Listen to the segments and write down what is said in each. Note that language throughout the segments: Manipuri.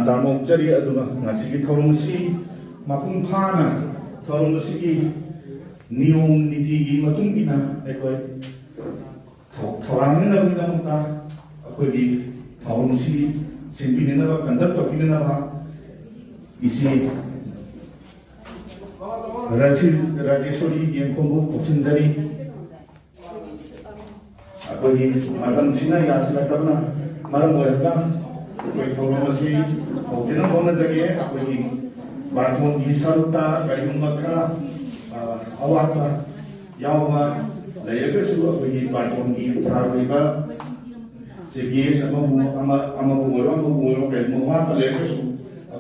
다목자리 나시기 토롱시 마풍파나 토롱시기 니용 니디기 마뚱이나 에코이 토랑이나 보다 아코이 토롱시 신비네나가 간다도 비네나가 이시 라지소리 연공부 복신자리 아코이 마담시나 야시라카나 마람 모양가 कोई फोटोमसी होतेना होना चाहिए कोई बातों की सरलता कहीं मक्खा अवाता यावमा लेकर शुरू कोई बातों की थारीबा सेकिए अमा बुमोरो कहीं मुहां पर लेकर शुरू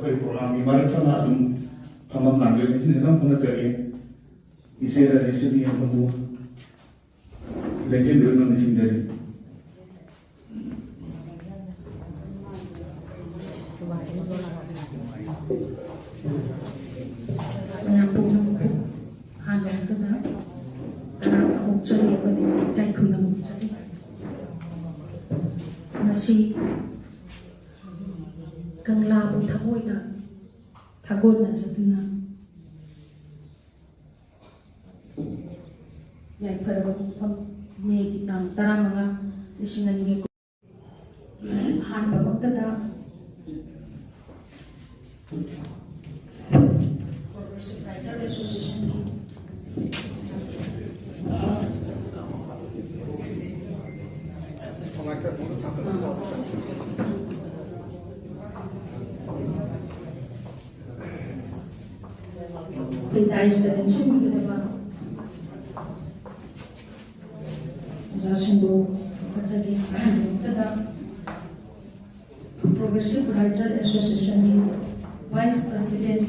कोई प्रोग्राम की मरथना हम नांगे इसने ना होना चाहिए इसे रजिस्टर भी हम लोग लेकिन दोनों नहीं Sindri Kangleipak thagoina thagona jatuna yai paraba pham ne ki tang taramanga lisingani ge han babakta da Writer Association ki Pita's attention kita Jasimbo Kajagi kita Progressive Writer Association ki Vice President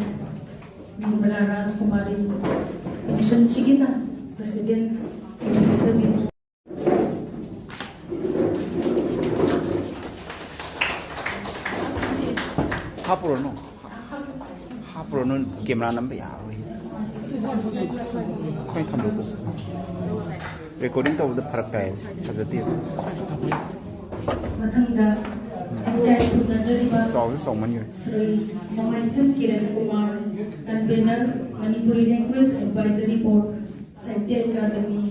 Malaya Kumari Mission Sigina President 하프로는 게임을 안 하면 야 कोई थंडो को रिकॉर्डिंग तो उधर फर्क है सजती है मथंगा इंटरनेट नजरिबा सॉल्व मन श्री मोमेंटम Kiran Kumar convener Manipuri language advisory board Sahitya Akademi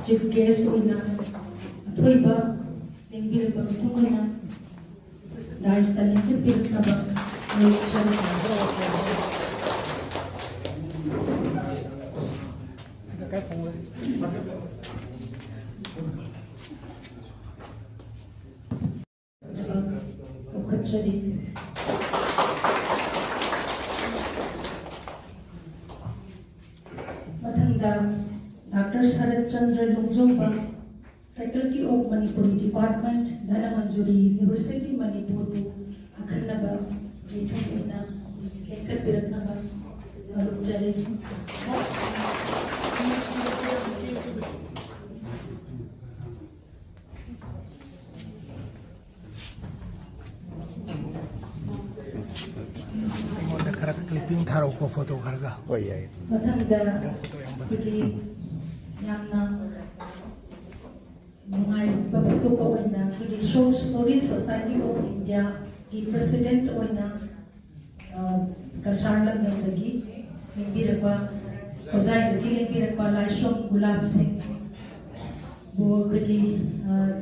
chief guest होना अथोइबा लिंगिरबा तुंगना डाइस टैलेंटेड पिरनबा Dr. Sarat Chandra Lungzongba, Faculty of Manipuri Department, Dhanamanjuri University, Manipur, Akhanaba, Jethina, Lekar Piratnaba, Arupjari. clipping tharo ko photo karga oh iya matanda jadi yamna mungai babuto ko oina kidi short story society of India ki president oina kasarlam nandagi nimbirapa ozai dagi nimbirapa laishom gulab singh bo kidi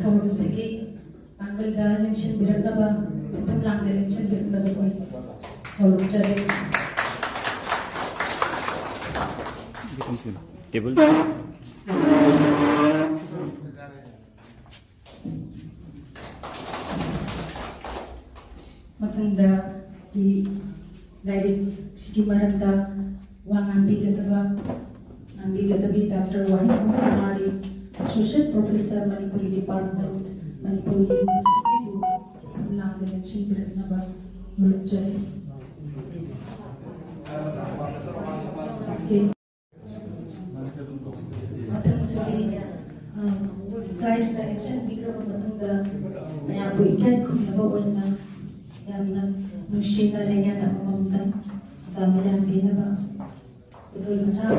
thawun sigi Kangleipak election biraknaba tumlang election biraknaba koi Holujare table matanda di dari segi maranda wangan ambi Dr. Wahid Kumari, Associate Professor Manipuri Department, Manipuri University, Lampak election biraknaba Holujare weekend kumnaba oina yamna nushina lenya na mamamdan zamayan binaba betul macam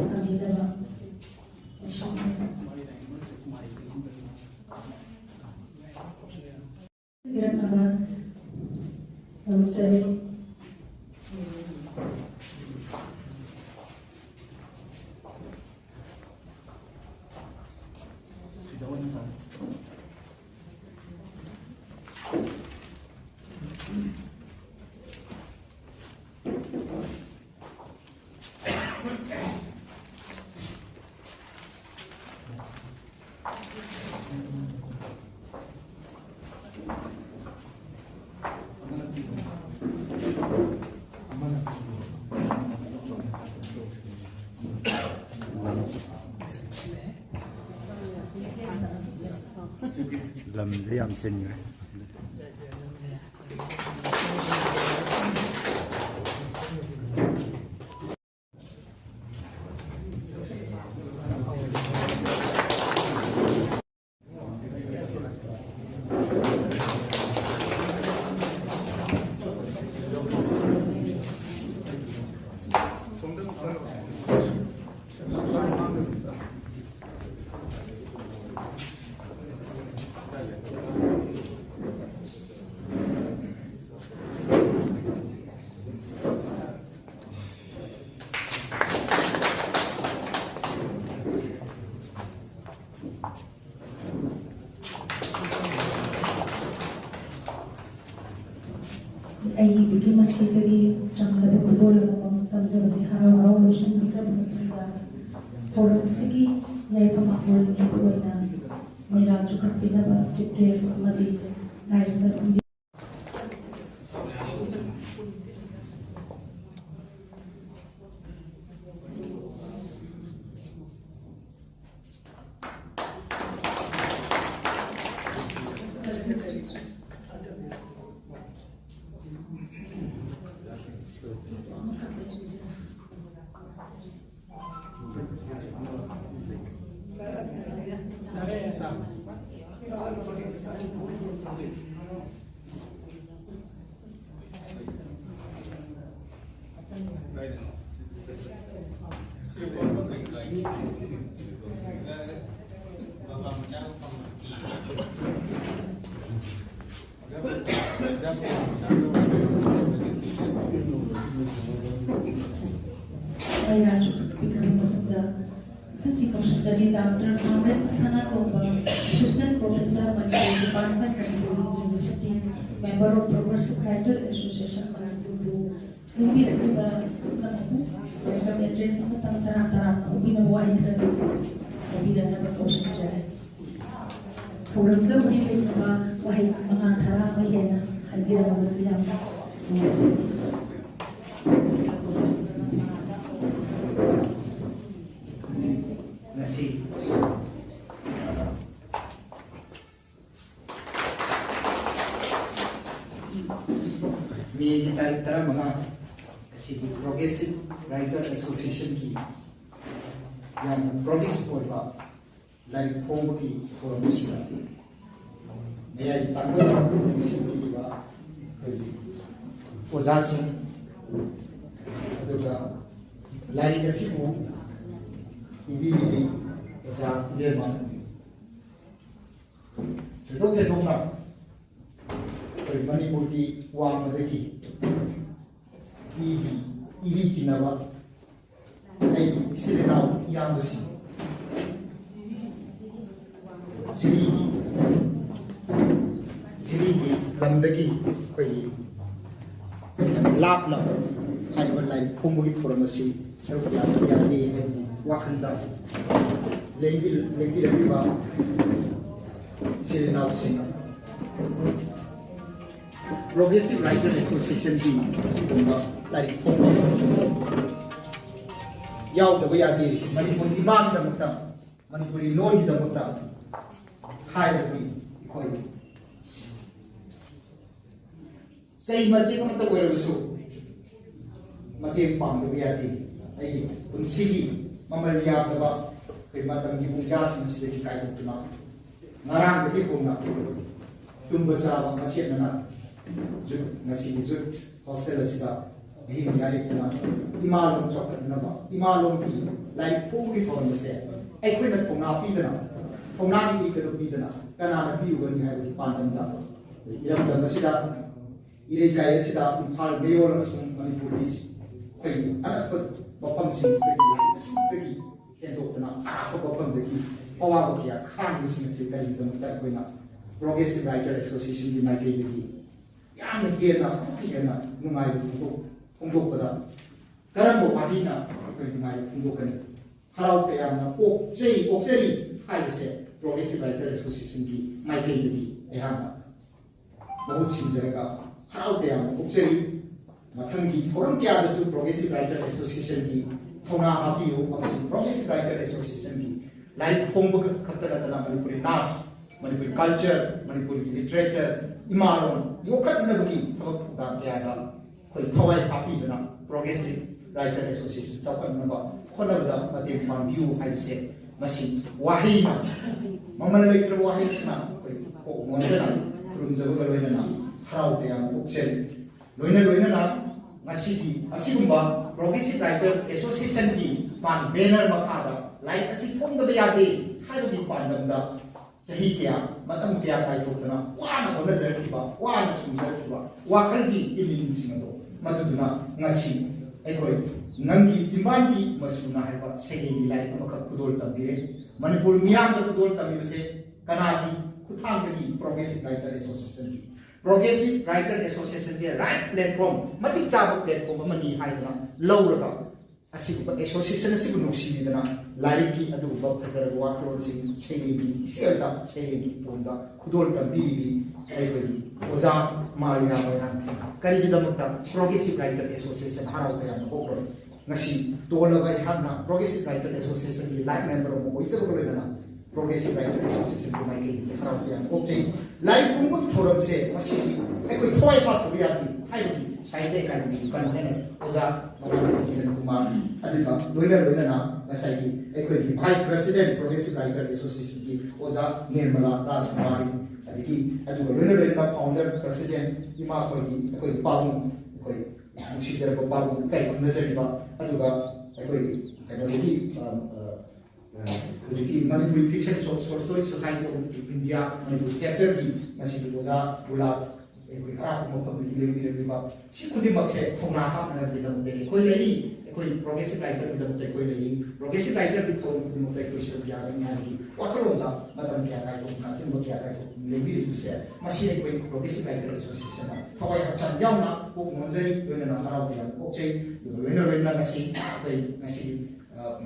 kami laba Kiran nama lalu cari lamdi am sin ay bikin masih dari jangan ada boleh ngomong tentang si harau-harau lusun kita benar orang segi nyai pemakmur ini buatnya merah juga tidak bercekes mati guys dan Saya juga pikirkan betul. Jika jadi dokter, kami sangat lomba. Assistant Professor Manipur Department Manipur University, Member of Progressive Writer Association Manipur. Lebih juga mereka address tentang terang-terang, lebih nawain dan lebih dan dapat konsep jadi. Forum itu mungkin juga wahai mengantar wahai hadir dalam siang. Nasi mi kita mga si Progressive Writer Association ki yang progressive orba lai form ki forum sila may tanggal si ba ozasin aduga lai kasi mo ibibigay sa lema. Ito kaya nung na ay Manipur di wang madaki ili jinawa ay silinaw yang besi sirigi lamdaki kay lap lang ay walay pumulit formasi sa pagkakayari ay wakanda lagi lagi ba silinaw sing Progressive Writer Association di sigumba lagi yaw da bayadi Manipur di bang da mutta Manipuri loan da mutta hai di koi say mati ko mata wala so mati pang da bayadi ay unsigi mamalya da ba kay matang di bungjas sin sila kai ko na ngarang di ko na tumba sa masih na jut nasi jut hostel asida hi yari kana imalom chokat na ba imalom ki lai puri form se ai khoi na thongna pi dana thongna ni ke do pi dana kana na pi u ni hai ki pandam da iram da asida ire kai asida phal beol asum manipuris sai ana thot bapam sing se lai sing kendo na apa bapam de ki awa ko ya khan sing se kai da ta koi na Progressive Writer Association di mai kai di yam ge na nungai ungok pada karam bo party na ko nungai ungok kan harau te yam na ok jeri hai se Progressive Writer Association di mai kai di eham bahut sinjaraga harau te yam ok jeri mathang gi forum kya da su Progressive Writer Association di thona hapiu asu Progressive Writer Association di lai khomba khattara na manipuri na Manipuri culture, Manipuri literature, imaron, yokat na bagi thawak da kaya da koi thawai happy na Progressive Writer Association chapan na ba khona da mate man view hai se masi wahi na mamal lai tra wahi na koi ko mon da rum jabu ga loina na harau de yang okchen loina na ngasi di asigumba Progressive Writer Association ki pan banner makha da like asi phom da ya de hai di pan dam da sahi kya matam kya kai thotna wana hona jarkiba wana sumjarkiba wakalgi ilin singado maduduna ngasi aikoi Nanggi Chinbalgi Machuna haiba segi lai amaka kudol tambire Manipur miyam da kudol tambire se kanagi khuthangagi Progressive Writer Association Progressive Writer Association je right platform matik chabu platform amani haidana lawraga asiba association asiba nuksi dana lariki adu ba phazar wakro sing chegi selda chegi bonda khudol tambiri aibagi oza Malaya MOIRANGTHEM kari gidamukta Progressive Writer Association harau kaya bokro ngasi tolabai hamna Progressive Writer Association ki live member mo oi chabu lena Progressive Writer Association ko mai ki harau kaya okche live kumbut forum se masisi ai thoi pa to yati haibagi saide kan ni kan ne oza Khuman adiba loina na asai ki vice president Progressive Writer Association ki oza Nirmala Raskumari adiki aduga loina na founder president ima ko paung ko Shizera ko paung kai ko nazariba aduga ko ki Manipur Fiction Short Story Society of India Manipur chapter ki nasi oza bula kara mo ko bi ba si khudi makse thona ha na bi dam de ko lei ko Progressive Writer bi dam de ko lei Progressive Writer bi ko bi mo ko shi ya ga nya ni wa ko da matam kya ka ko ka sim kya ka ko le bi bi se masi ko Progressive Writer Association na thawai ha chan yaw na ko mo jai ko na harau bi ko che loina ngasi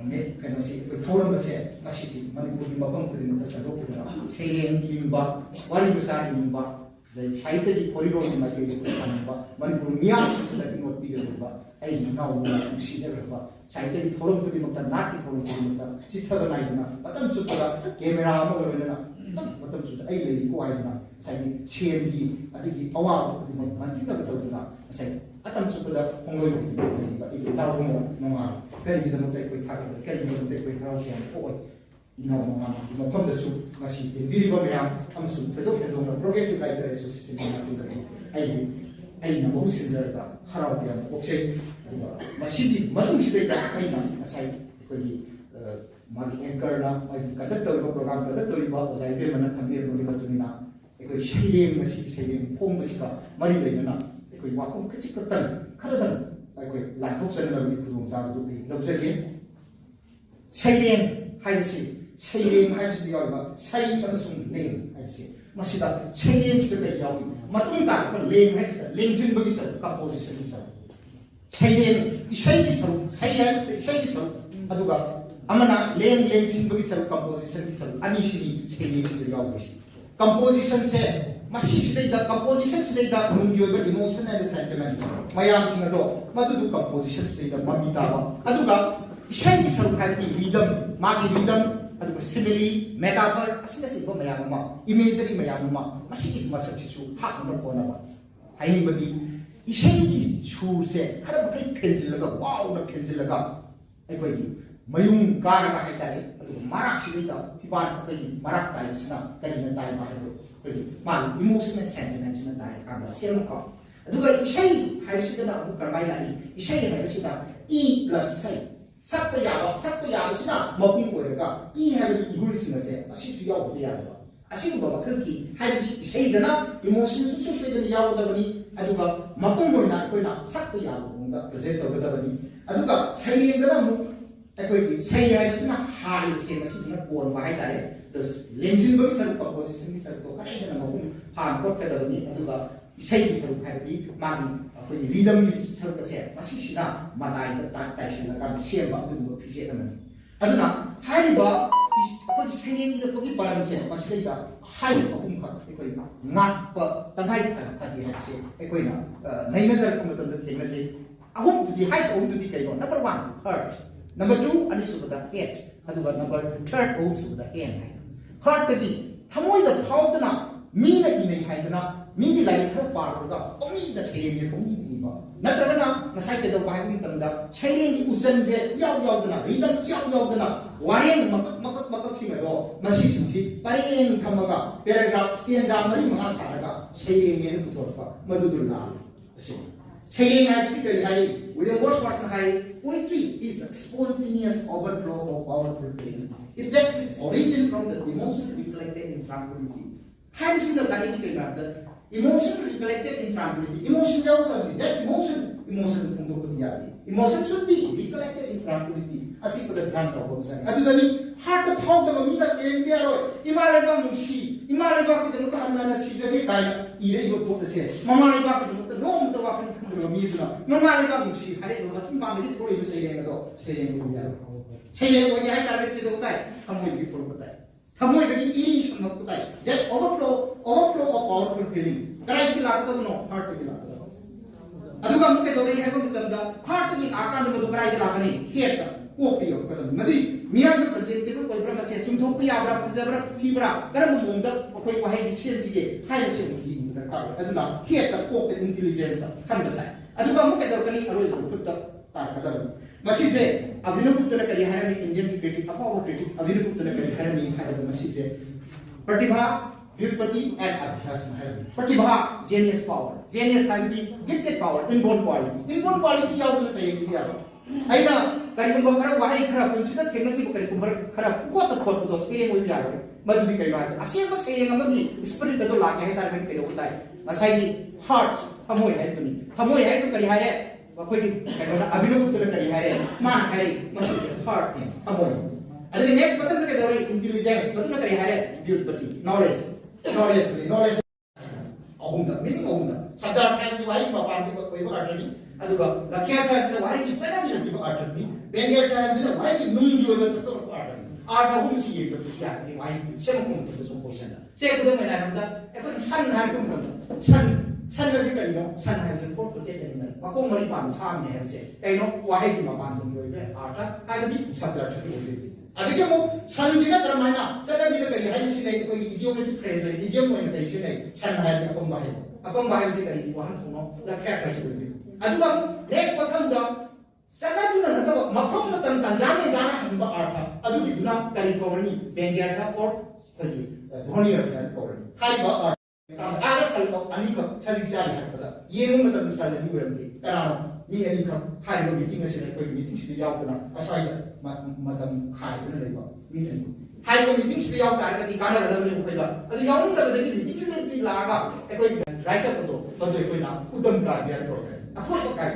ne kana si ko thoram se masi si Manipur bi mabam ko ni sa ro ko na cheyeng limba wari musa limba Saite di koridor ni mai ke ba Manipur mia si sa di not pi ba ai na u si ja ba saite di thorom ko di mata na ki thorom ko mata si tha ga nai na patam su pura camera ma ga na patam su ai le ko ai na sai di chen di ati ki awa ko di ma ti na ba na sai atam su pura hong lo ba i na ro mo no ma kai di da mo tai ko tha ga kai di mo tai ko ha ga ko ino ma pam da su ngasi biri ba mya am su fedo na Progressive Writer Association na tu ai na mo sinjar ka harau ya okse masidi malung sidai da kai na asai ko di magi anchor na mai conductor ko program conductor ba asai be mana thamir no ba tunina ko shire masi shire pom masika mari le na ko wa ko kachik katan kharadan ko la ko san na bi pudung sa du bi lo se ke shire haisi Saying has the other, say that some lane, I say. Masida, change the very young. Matunda, but lane has the lanes in the composition. Saying, say so, say so, Aduga. Amana, lanes in the composition is initially saying is the youngish. Composition said, Masi the composition state that Mungu emotion and sentiment. My answer at all, but to do composition state of Mamita. Aduga, say so, had the rhythm, Magi rhythm. Aduga simile, metaphor, asina sibo mayama, imagery mayama, masi is masachisu, hak no kona. Anybody, ishayi, shur se, kada ba kai pencil laga, wow na pencil laga. Ai koi mayung kara ka haitare adu marak sigita piban kai marak tai sina kai na tai ba hayo kai mal emotion and sentiment sina tai ka da sem ko adu ga isai hai sida na mu karmai lai isai hai sida e plus sai sakta ya sina mapung ko ga e hai igul sina se asi su yaw ya da asi ba ba ki hai di isai da na emotion su su da yaw da bani adu ga mapung ko na ko na sakta ya ko da present ko da bani adu ga sai da na mu ꯑꯩꯈꯣꯏꯒꯤ ꯁꯩ ꯍꯥꯏꯕꯁꯤꯅ ꯍꯥꯔꯤꯕꯁꯦ ꯃꯁꯤꯁꯤꯅ ꯀꯣꯟꯕ ꯍꯥꯏꯇꯥꯔꯦ ꯂꯦꯡꯁꯤꯟꯕꯒꯤ ꯁꯔꯨꯛ ꯀꯝꯄꯣꯖꯤꯁꯟꯒꯤ ꯁꯔꯨꯛꯇꯣ ꯈꯔ ꯍꯦꯟꯅ ꯃꯄꯨꯡ ꯐꯥꯅ ꯈꯣꯠꯀꯗꯕꯅꯤ ꯑꯗꯨꯒ ꯏꯁꯩꯒꯤ ꯁꯔꯨꯛ ꯍꯥꯏꯕꯗꯤ ꯃꯥꯒꯤ ꯑꯩꯈꯣꯏꯒꯤ ꯔꯤꯗꯝꯒꯤ ꯁꯔꯨꯛ ꯑꯁꯦ ꯃꯁꯤꯁꯤꯅ ꯃꯇꯥꯏꯗ ꯇꯥꯏꯁꯤꯜꯂꯀꯥꯟꯗ ꯁꯦꯝꯕ ꯑꯗꯨꯒꯨꯝꯕ ꯐꯤꯖꯦꯠ ꯑꯃꯅꯤ ꯑꯗꯨꯅ ꯍꯥꯏꯔꯤꯕ ꯑꯩꯈꯣꯏꯒꯤ ꯁꯩꯔꯦꯡ ꯏꯔꯛꯄꯒꯤ ꯄꯥꯔꯝꯁꯦ ꯃꯁꯤꯗꯩꯗ ꯍꯥꯏꯁ ꯑꯍꯨꯝꯈꯛ ꯑꯩꯈꯣꯏꯅ ꯉꯥꯛꯄ ꯇꯉꯥꯏ ꯐꯗꯦ ꯍꯥꯏꯕꯁꯦ ꯑꯩꯈꯣꯏꯅ ꯅꯩꯅꯖꯔꯛꯄ ꯃꯇꯝꯗ ꯊꯦꯡꯅꯖꯩ ꯑꯍꯨꯝꯗꯨꯗꯤ ꯍꯥꯏꯁ ꯑꯍꯨꯝꯗꯨꯗꯤ ꯀꯩꯅꯣ number 1 heart Number 2, ani subada head. Aduga number 3 home subada hand hai. Heart tadi thamoi da phawdana mi na imei hai dana mi gi lai thar parga ongi da sereng je ongi ni ba. Natragana nasai ke da bai mi tamda sereng gi uzan je yaw dana rhythm yaw dana wareng makak singa do masi sinchi pareng thamaga paragraph stanza mari ma saraga sereng ne putorpa madudulna asi. Saying actually high, William Wordsworth high, poetry is a spontaneous overflow of powerful feeling. It gets its origin from the emotion reflected in tranquility. Hence in the dialectical method, emotion reflected in tranquility. Emotion that emotion should be recollected in tranquility. As if the grand problem saying. Adudani heart of how the Mamina saying we are Imaleba Mushi, Imaleba the Mutamana Caesar Kaya, Ire put the say, Mamma the norm the Waffen Mamma Mushi, Hare was in Bangladesh for you saying saying when I directed the time, come with you for that. Come with the ease of the time. That overflow of powerful feeling. Right to no heart to aduga muke dore hai ko tanda heart ni akan de do krai de lagani head ko piyo ko madi miya de presentable ko bra mase sum thok ya bra jabra fibra karam munda ko ko hai sel sige hai se ki da ka aduna head ko de intelligence kan da aduga muke dore kani aroi ko tutta ta kadar masi se abhinuputana kari harami indian critic apo critic abhinuputana kari harami harami masi se pratibha Vyutpati and Abhyas Pratibha, genius power. Genius having gifted power, inborn quality. Inborn quality, you have to say it. Aina, Karikumbakara, why crap, consider Kennedy Karikumber, what a port to those staying with Yaro, Madhuri Kaira. A simple saying among the spirit of the lack I had to die. Aside heart, Hamoy had to me. Hamoy had to carry higher. Abinu to carry higher. Man, Harry, must be heart, Hamoy. And the next button together, intelligence, but not carry higher, Vyutpati, knowledge. Knowledge. Ahunda, meaning Ahunda. Sadar times why Papa people are turning. Aduga, the care times why he said that people are turning. Then there times why he knew you were the total partner. Are the whom see you to see why seven homes to the position. Say to them when I have that, if the sun had come from sun doesn't know, sun has been for protected. Makomari Pan Sam may have said, I know why he abandoned your art. I did subject to the Adikamo, Sanjina Ramana, Sadaki, idiomatic phrase, idiom orientation, Chan had upon by one to know, the characters will be. Adubam, next what comes down, Sadakuna, Makomatan, Tanzania, Jana, Arta, Adukuna, Kalikorni, Bengiaka, or Dhonier Kalikorni. Haiba or Alice Kalko, Anika, Sajari, Yemu of the Salad, me and you high meeting as a meetings to the Yakuna, aside Madam Kai, me and you. High meetings to the Yakuna, the Canada, the young meetings in the Laga, a right up but the Equina, Udam Guardian program. A point of Kai.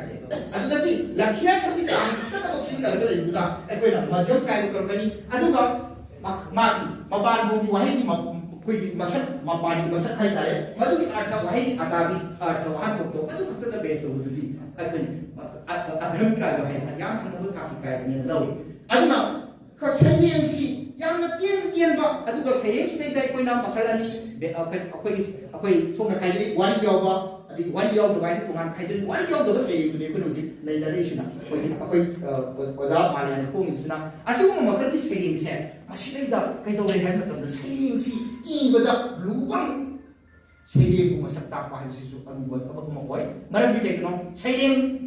And the thing, Lakia can be done, that was in the Equina, Major Kai company, Aduga, Maki, Maban, Wahidi, Quid Masak, Mabani, Masak Kai, Mazuki Arta, Wahidi, Atabi, Arta, Anto, the base of the Adam Kai, a young and a Kai, and Lowy. I don't know, because saying see, young Tian, but I do say, state that when I'm a felony, a way to a Kai, 1 yoga, the 1 yoga, the white Khuman Kai, 1 yoga was saying to the economic nation was out Malaya and Homes now. As a woman, what this saying said, I see that I don't have the saying, see, even the blue one. Saying was a tap by his own word of a boy. Madam, you take no saying.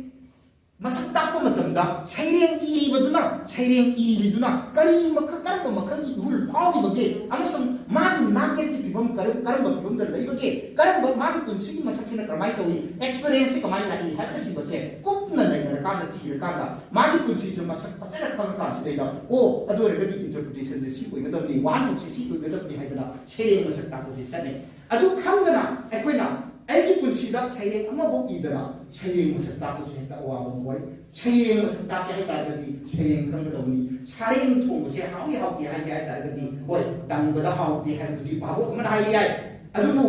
masak tak matamda saireng iri kari karamba makrami ihul phawi bage amasung magi market ki pibam karamba pibam da lai bage karamba magi punsi masak sina kramai tawi experience kamai la hi happy si base kupna lai na ka da ti ka da magi punsi jo masak pachara ka ka si da o adore gadi interpretation je si ko ga da ni wan to si ko ga da ni haidana saireng masak ta ko si sane adu khamdana akoina aiki punsida saireng amabo idara saireng masak ta ko si ta wa boy saireng masak ta ke ta gadi saireng kan da ni sareng thong se hawi hawi ha ya ta gadi boy dang bada hawi ha du babu man ha ya adu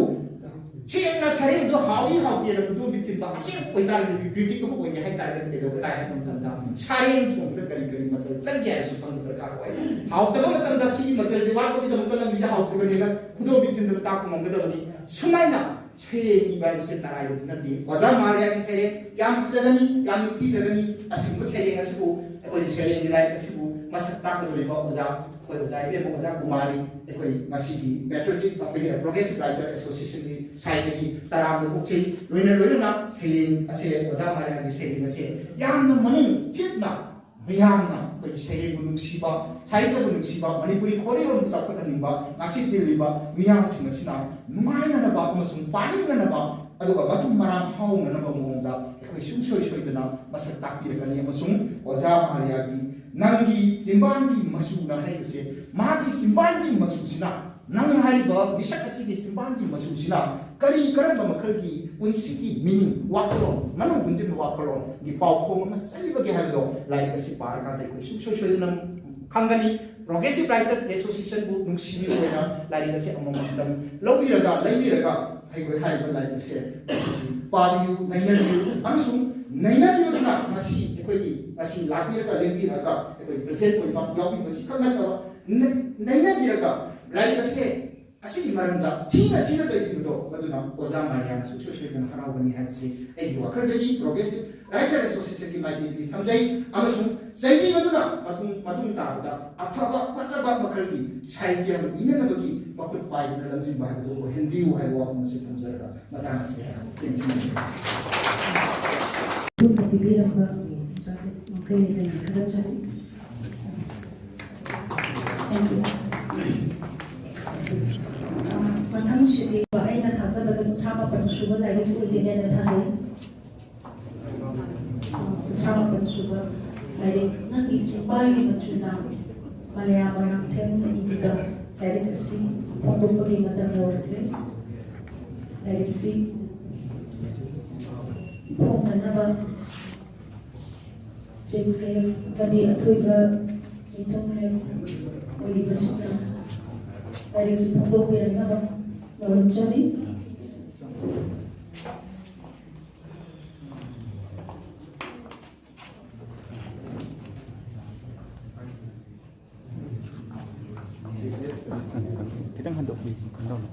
chena sareng do hawi hawi da du bitin ba ase koi ta gadi critic ko ko ya ha ta gadi do ta ha tam da sareng thong da kari masal chang ya su tam da ka boy haw ta ba tam da si masal je wa ko da mun da mi ja haw ko ni na kudo bitin da ta ko mong da ni sumaina saireng ibai se tarai do na di waza maria ki saireng yam jagani yam ti jagani asim ko saireng asibu ko saireng ni lai asibu masak ta ko do ba waza ko waza ibe mo waza kumari ko ngasi di patriotic progressive writer association ni sai ni taram ko chi loina na saireng ase waza maria ki saireng ase yam na manin fitna miyamna ko saireng bunung siba sai ko bunung siba manipuri koreon sa ko ba ngasi diliba miyam singasina numaina na ba masung pani na ba aduga batum marang haw na ba mongda ko sungsoi soidana masak takpir kani masung waza maria ki Nanggi Chinbalgi Machuna hai kase magi Chinbalgi Machusina nang hari ba bisak asi ki Chinbalgi Machusina kari karamba makalgi unsiki meaning wakolon manu bunjin wakolon di pau ko ma sali ba ge hado lai kasi par ka dai ko sungsoi soidana khangani progressive writer association bu nungsimi ko na lai kasi amamam lobiraga laibiraga hai ko hai ba lai kasi pariu nainaru amsung nainaru na ngasi ekoi ngasi labiraga lembiraga ekoi present ko ba yopi ngasi kangata nainaru lai kasi asi maramda thina sai do aduna oza maria suksho shedana harau bani haisi ei wakar jadi progressive writer association ki mai ni thamjai amasung sai aduna matung ta da aphaba pachaba makalgi sahityam inana bagi makut pai na lamjin ba do ko hindi hai wa masi thamjara matang se Untuk bibirang ba mungkin ini kerja. Thank you. Matang siya ba ay natasa ba ng tama pa suba dahil po hindi na natasa. Tama pa suba dahil Nanggi Chinbalgi Machuna Malaya MOIRANGTHEM na ibig dahil kasi pondok pagi matang orte dahil kasi Khuman na ba Jengkes tadi atoy ba Jitong na Uli Basuna dari sepuluh pirang apa lawan jadi kita ngaduk di kandang.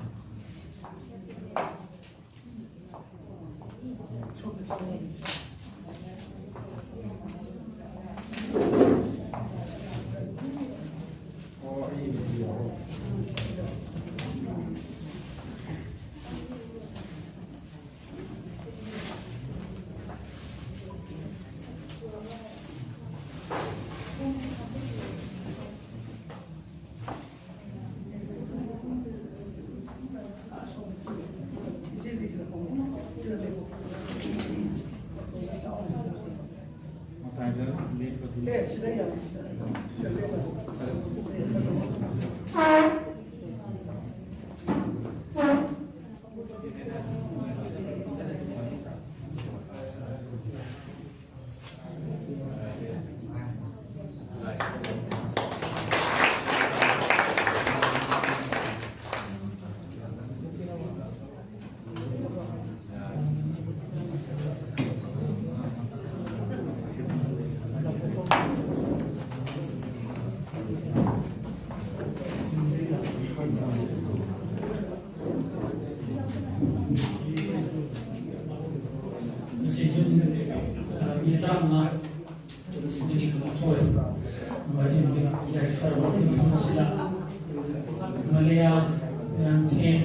Malaya MOIRANGTHEM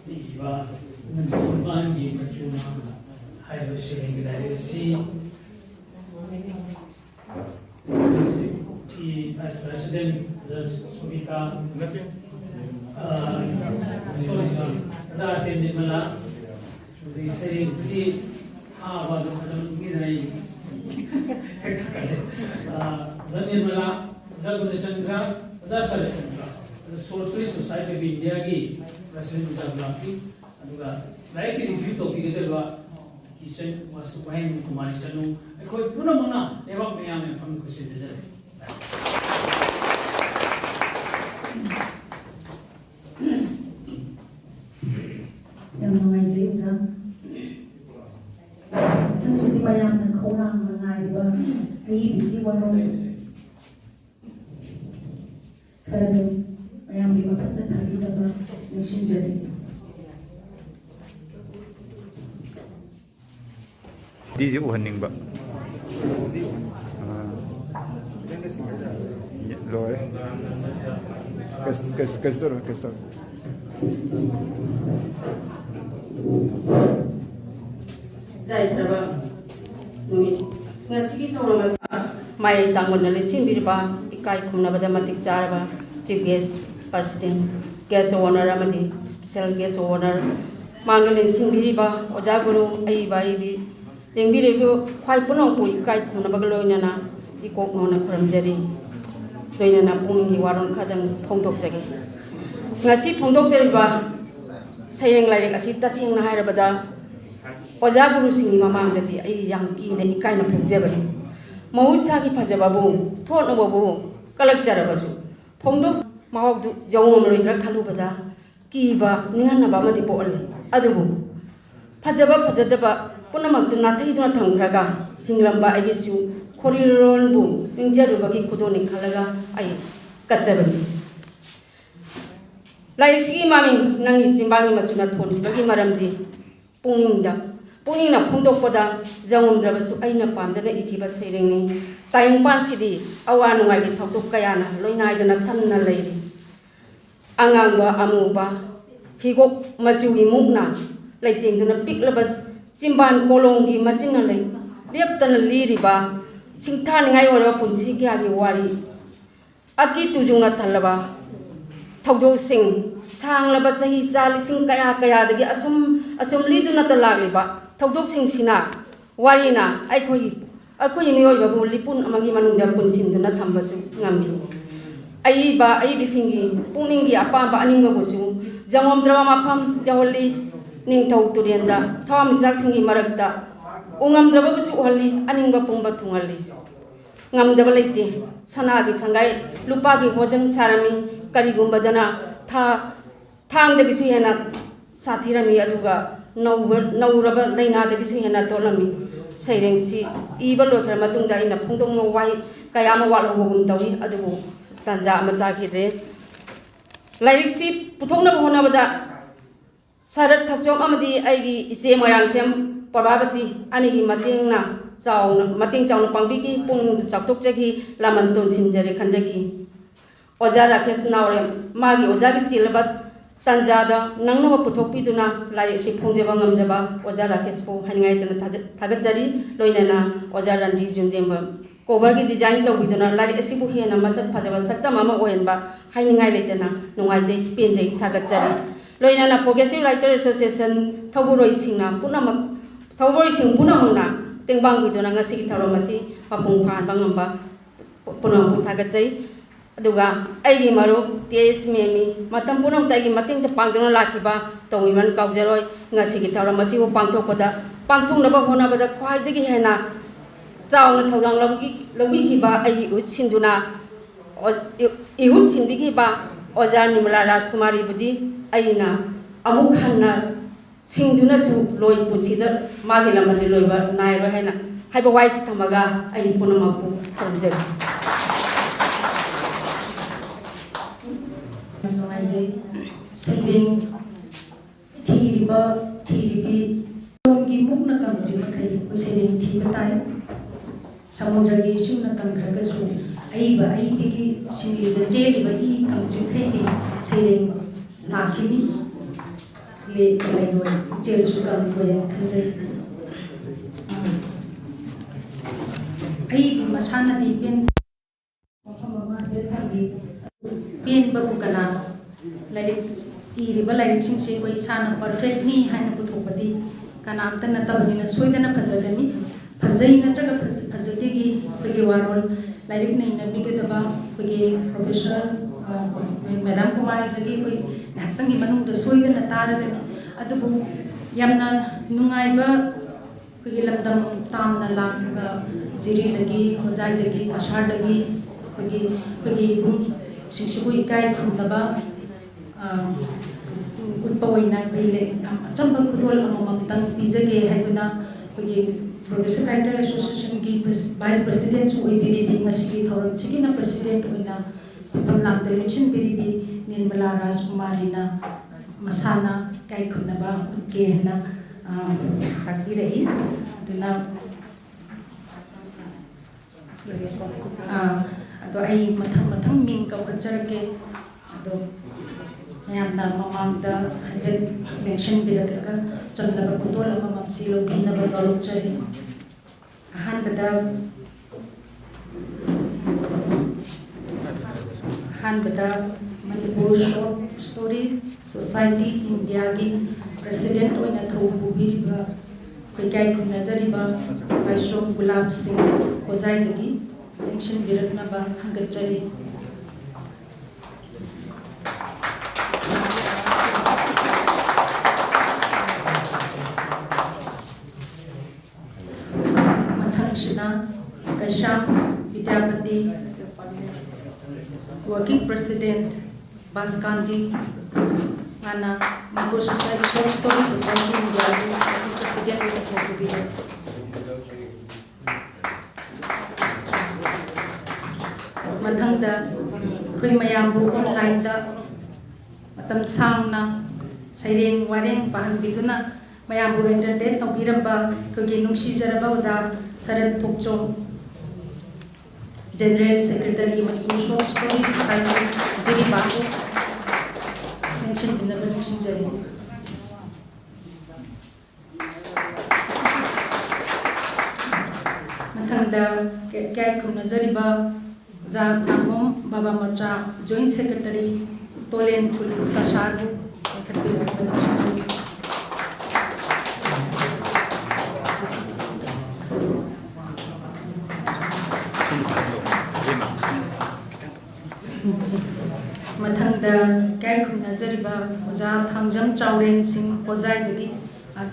iba Nanggi Chinbalgi Machuna hai lo shering dari si attend the Sumita. Nothing. Sorry. That attended Mala. They say, see how about the Hazam Gidai. Then Mala, Zaguna Chandra, Dasara Chandra, the Sorcery Society of India, President Jablaki, and like if you talk together. Kitchen was when Khuman Chanu. I call Punamona, never me am from the Kusin. Yang mengaji jam, tentang bayang dan korang mengaji bah, ini warna. Kerana bayang bima pada tadi dapat mesin jadi. Di uhaning ba? Lore. Kastor. Zai terba, ngasih kita orang mai tanggung dalam cimbirba, ikai kumna pada matik cara ba, chief guest, president, guest owner amati, special guest owner, manggil cimbirba, oja guru, ai bi. Yang biro kuai punong kui kai kuna bagalo na ikok nona kuram jari doina na pungi waron kadang phongdok jage ngasi phongdok jari ba saireng lai asi tasing na haira bada oja guru singi mamang dati ai yang ki na ikai na phongje bari mausa ki phaja babu thon babu kalak jara basu phongdok mahok du jawom loi dra khalu bada ki ba ningan na ba mati pol adubu phajaba phajadaba Punamak tu nathi tu nathang keraga hinglamba agisu korilon bu ingjaru bagi kudoni kalaga ai kacabani. Lai sigi mami Nanggi Chinbalgi Machuna thoni bagi maramdi pungingna phongdok poda jangom drabasu aina pamjana ikiba serengni tayang pansidi awan ngai gi thokdok kayana loinai dana thanna leiri angangba amuba higok masugi mukna laiting dana piklabas Cimban kolongi masing nalai liap tanah liriba cingtan ngai orang punsi kaya gi wari aki tujung na thalaba thogdo sing sang laba chahi chali sing kaya dagi asum lidu na talaliba thogdo sing sina wari na ai khoi mioi babu lipun amagi manung jam punsin tu na thambasu ngami ai bisingi puningi apa aning babusu jangom drama mapam jaholi ning thau turianda tham jak singi marakta ungam draba bisu hali aning ba pumba thungali ngam daba leite sana gi sangai lupa gi hojang sarami kari gumbadana thang dagi su hena sathirami aduga nauraba leina dagi su hena tolami saireng si iba lo thar matung da ina phungdong no wai kaya ma wal hogum tawi adubu tanja ma chakire lairik si puthongna bhona bada Sarat thakjom amadi aigi iche moirangthem Parvati anigi mating chawna pangbiki pung chaktok jagi laman ton sinjare khanjaki oja rakesh naure magi oja gi chilbat tanjada nangnaba puthokpiduna lai si phongjeba ngamjaba oja rakesh po hangai tana thagajari loinana oja randi junjemba cover gi design tawbiduna lai asibu hena masak phajaba sakta mama ohenba hainingai leitana nungaijei penjei thagajari Loinana Progressive Writer Association Tauburoi Singna Punamak Tauburoi Sing Punamuna Tengbang Gidona ngasi Taramasi Papung Phan Bangamba Punam Putagajai Aduga Aigi Maru TS Memi Matam Punam Tagi Mating the Pangdona Lakiba Tawiman Kaujaroi ngasi Taramasi Pangtokoda Pangtung Naba Hona Bada Kwai Digi Hena Chow na Taugang Lawiki Ba Aigi Ut Sinduna Ihut Sindiki Ba Oja Nimala Rajkumari Budi aina amuk hanna singduna su loi punsida magi lamadi loiba nairo haina haiba waisi thamaga ai punamapu samjai mengaji seiring thiribi romgi mukna kamtri makai ko seiring thibatai samudra gi simna kamkhraga su aiba aibigi singli da jeliba I kamtri khaiti seiring Nakini le kalaido jel sukam koyan kanjai ai masana di pen mama de thagi babu kana like iriba like sing se koi sana perfect ni haina puthopati kana amta na tabani na soidana phajagani phajai natraga phajagegi pege warol like nei na bigadaba pege professor madam kumari dagi koi naktangi manung da soidana taragani adubu yamna nungaiba pege lamdam tamna lakba jiri dagi khozai dagi kashar dagi pege bung singsibu ikai khundaba Utpawina Pile, Chamba Kudol Amamang Pizage Haduna, Progressive Writer Association Vice President who will be reading a city or Chikina President Wina, Pamlam Television Biribi, Nirmala Ras Kumarina, Masana, Kaikunaba, Gehna, Takdirei, Duna. I Matang Ming of Kajarake. Yamna mamangda khanet mention biraka chandaba kutol ama mamsilo pinaba dolchari hanbada Manipur Short Story Society India gi President oina thobu biriba kai kunazariba Kaishom Gulab Singh Kozai dagi mention birakna ba hangachari Kasham Vidyapati, Working President Baskandi, Anna Manipur Society Short Story Society India, Working President of the Kokubi. Mathangda Kui Mayambu online da Matam Sangna Saireng Wareng Pahan Bituna Mayambu entertain Tobiramba Kogi Nungshi Jaraba Oza Sarat Pokchong General Secretary Manipur Short Story Society Jiri Babu mentioned in the mention Jari. Mathangda Kai Kunazariba Zag Nangom Baba Macha Joint Secretary Tolen Kasharu Mathangda Kai Kunazariba Oza Thangjam Chauren Singh Kozai Dagi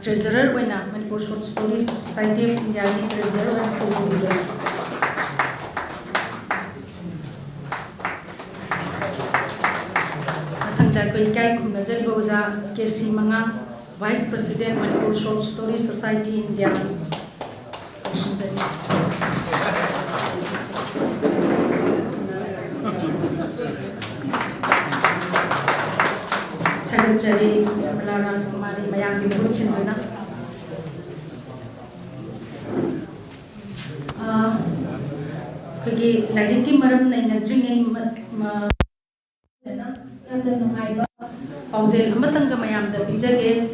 Treasurer Wena Manipur Short Stories Society of India Treasurer and Kobuga Mathangda Kai Kunazariba Oza Kesi Manga Vice President Manipur Short Stories Society India Jari Melaras Kumari Mayang Dibut Cintuna Pergi lagi ki maram nai nadringai Yamda nungaiba Pauzel amatangga mayamda bijage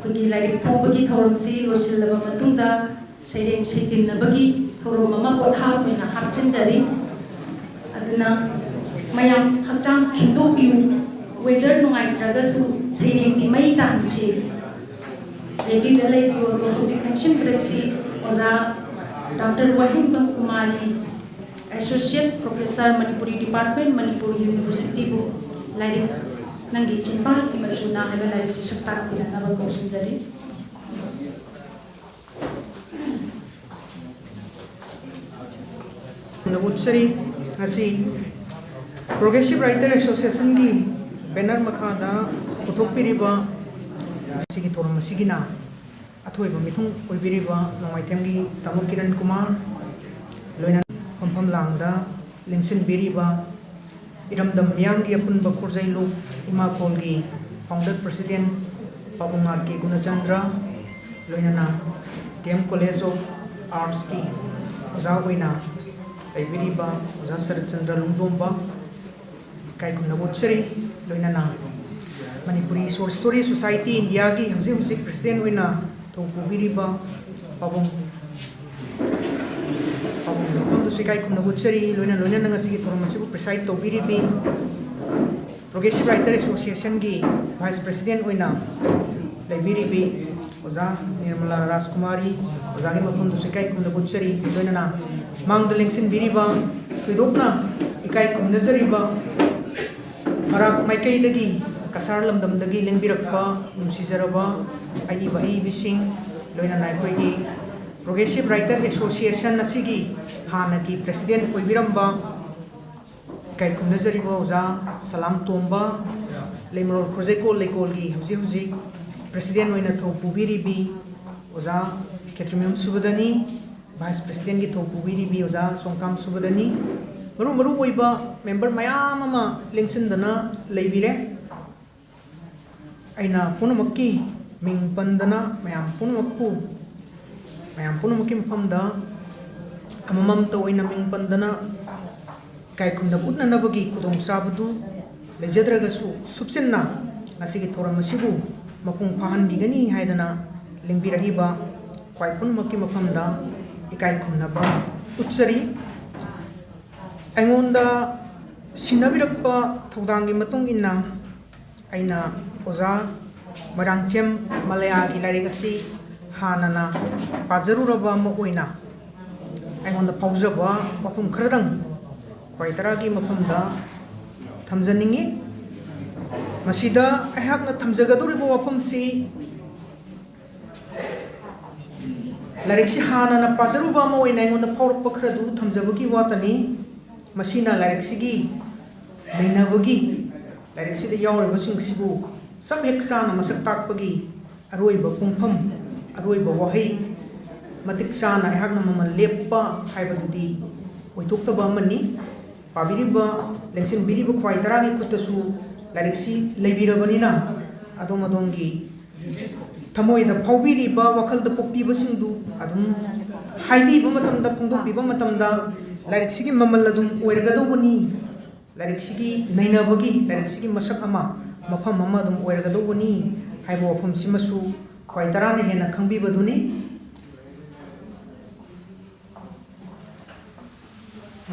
Pergi lagi pong bagi thawram si losil laba matungda Saireng saitin na bagi thawram mama pothap na hapchin jari Aduna mayam hapchang kinto piu Weather nungai tragasu saireng di mai tanchi legi dalai bio to hojik action breksi oza Dr. Wahim Kumari Associate Professor Manipuri Department Manipur University bu lari Nanggi Chinbalgi Machuna haba lari sisakta pilana ba kosin jari Nabutsari ngasi Progressive Writer Association gi Banner Makada Utopiriba Sigi Toram Sigina Athoiba Mithung Oibiriba Nomaitemgi Tamukiran Kumar Loina Pampam Langda Linsin Biriba Iramdam Miyangi Apun Bakurzai Lu Ima Kolgi Founder President Pabungarki Gunachandra Loina TM College of Arts Ki Ozawina Kaibiriba Oza Sarachandra Lungzomba Kai Kunabutsari Loinana Manipuri Short Story Society India gi Hausi President Wina to Biriba Pabong Pabong Sikai Kunabutsari Loina Nangasi Tormasibu Preside to Biribi Progressive Writer Association ki Vice President oina Laibiribi Oza Nirmala Rajkumari Oza ki mafam dusikai kumda butchari doina na mang the lengsin biriba tudokna ikai kumda zariba Marak maikai dagi kasar lamdam dagi lengbirakpa nusizaraba ai bai bising loina na koi ki Progressive Writer Association asigi hana ki President oibiramba kai kumda zariba Oza Salam Tomba Lemrol Projeko Lekol ki huji President oina thau pubiribi Oza Ketrimium Subadani Vice President ki thau pubiribi Oza Songkam Subadani maru oiba member mayam ama lengsin-dana leibire aina punamakki ming pandana mayam punamakki mafamda amamam ta oina ming pandana kai khumda utnanabagi kudong sabadu lejadragasu subsinna asigi thoram asibu mapung phahanbigani haidana lengbirahiba kwai punamakki mafamda ikai khumnaba utsari Aingonda sinabirakpa thaudangi matung inna aina Oza Moirangthem Malaya ki larik asi hanana pajaruraba ma oina aingonda paujaba mapum khradang khwaitara gi mapamda thamjaningi masida aihakna thamjagadoriba wapamsi larik si hanana pajaruba ma oina aingonda phaurakpa khradu thamjabagi watani Masina larik sigi nainabagi larik sida yauriba singsibu sabheksana masak takpagi aroiba pungpham aroiba wahai matiksana aihakna mamal leppa haibadudi oitokhtaba amani pabiriba lengsin biriba khwai taragi khutasu larik si leibirabanina adom adongi thamoida phawbiriba wakhalda pokpiba singdu adum haibiba matamda phongdokbiba matamda larik sigi mamal adum oiragadobani larik sigi nainabagi larik sigi masak ama mafam ama adum oiragadobani haibo wafam simasu khwai tarana hena khangbibaduni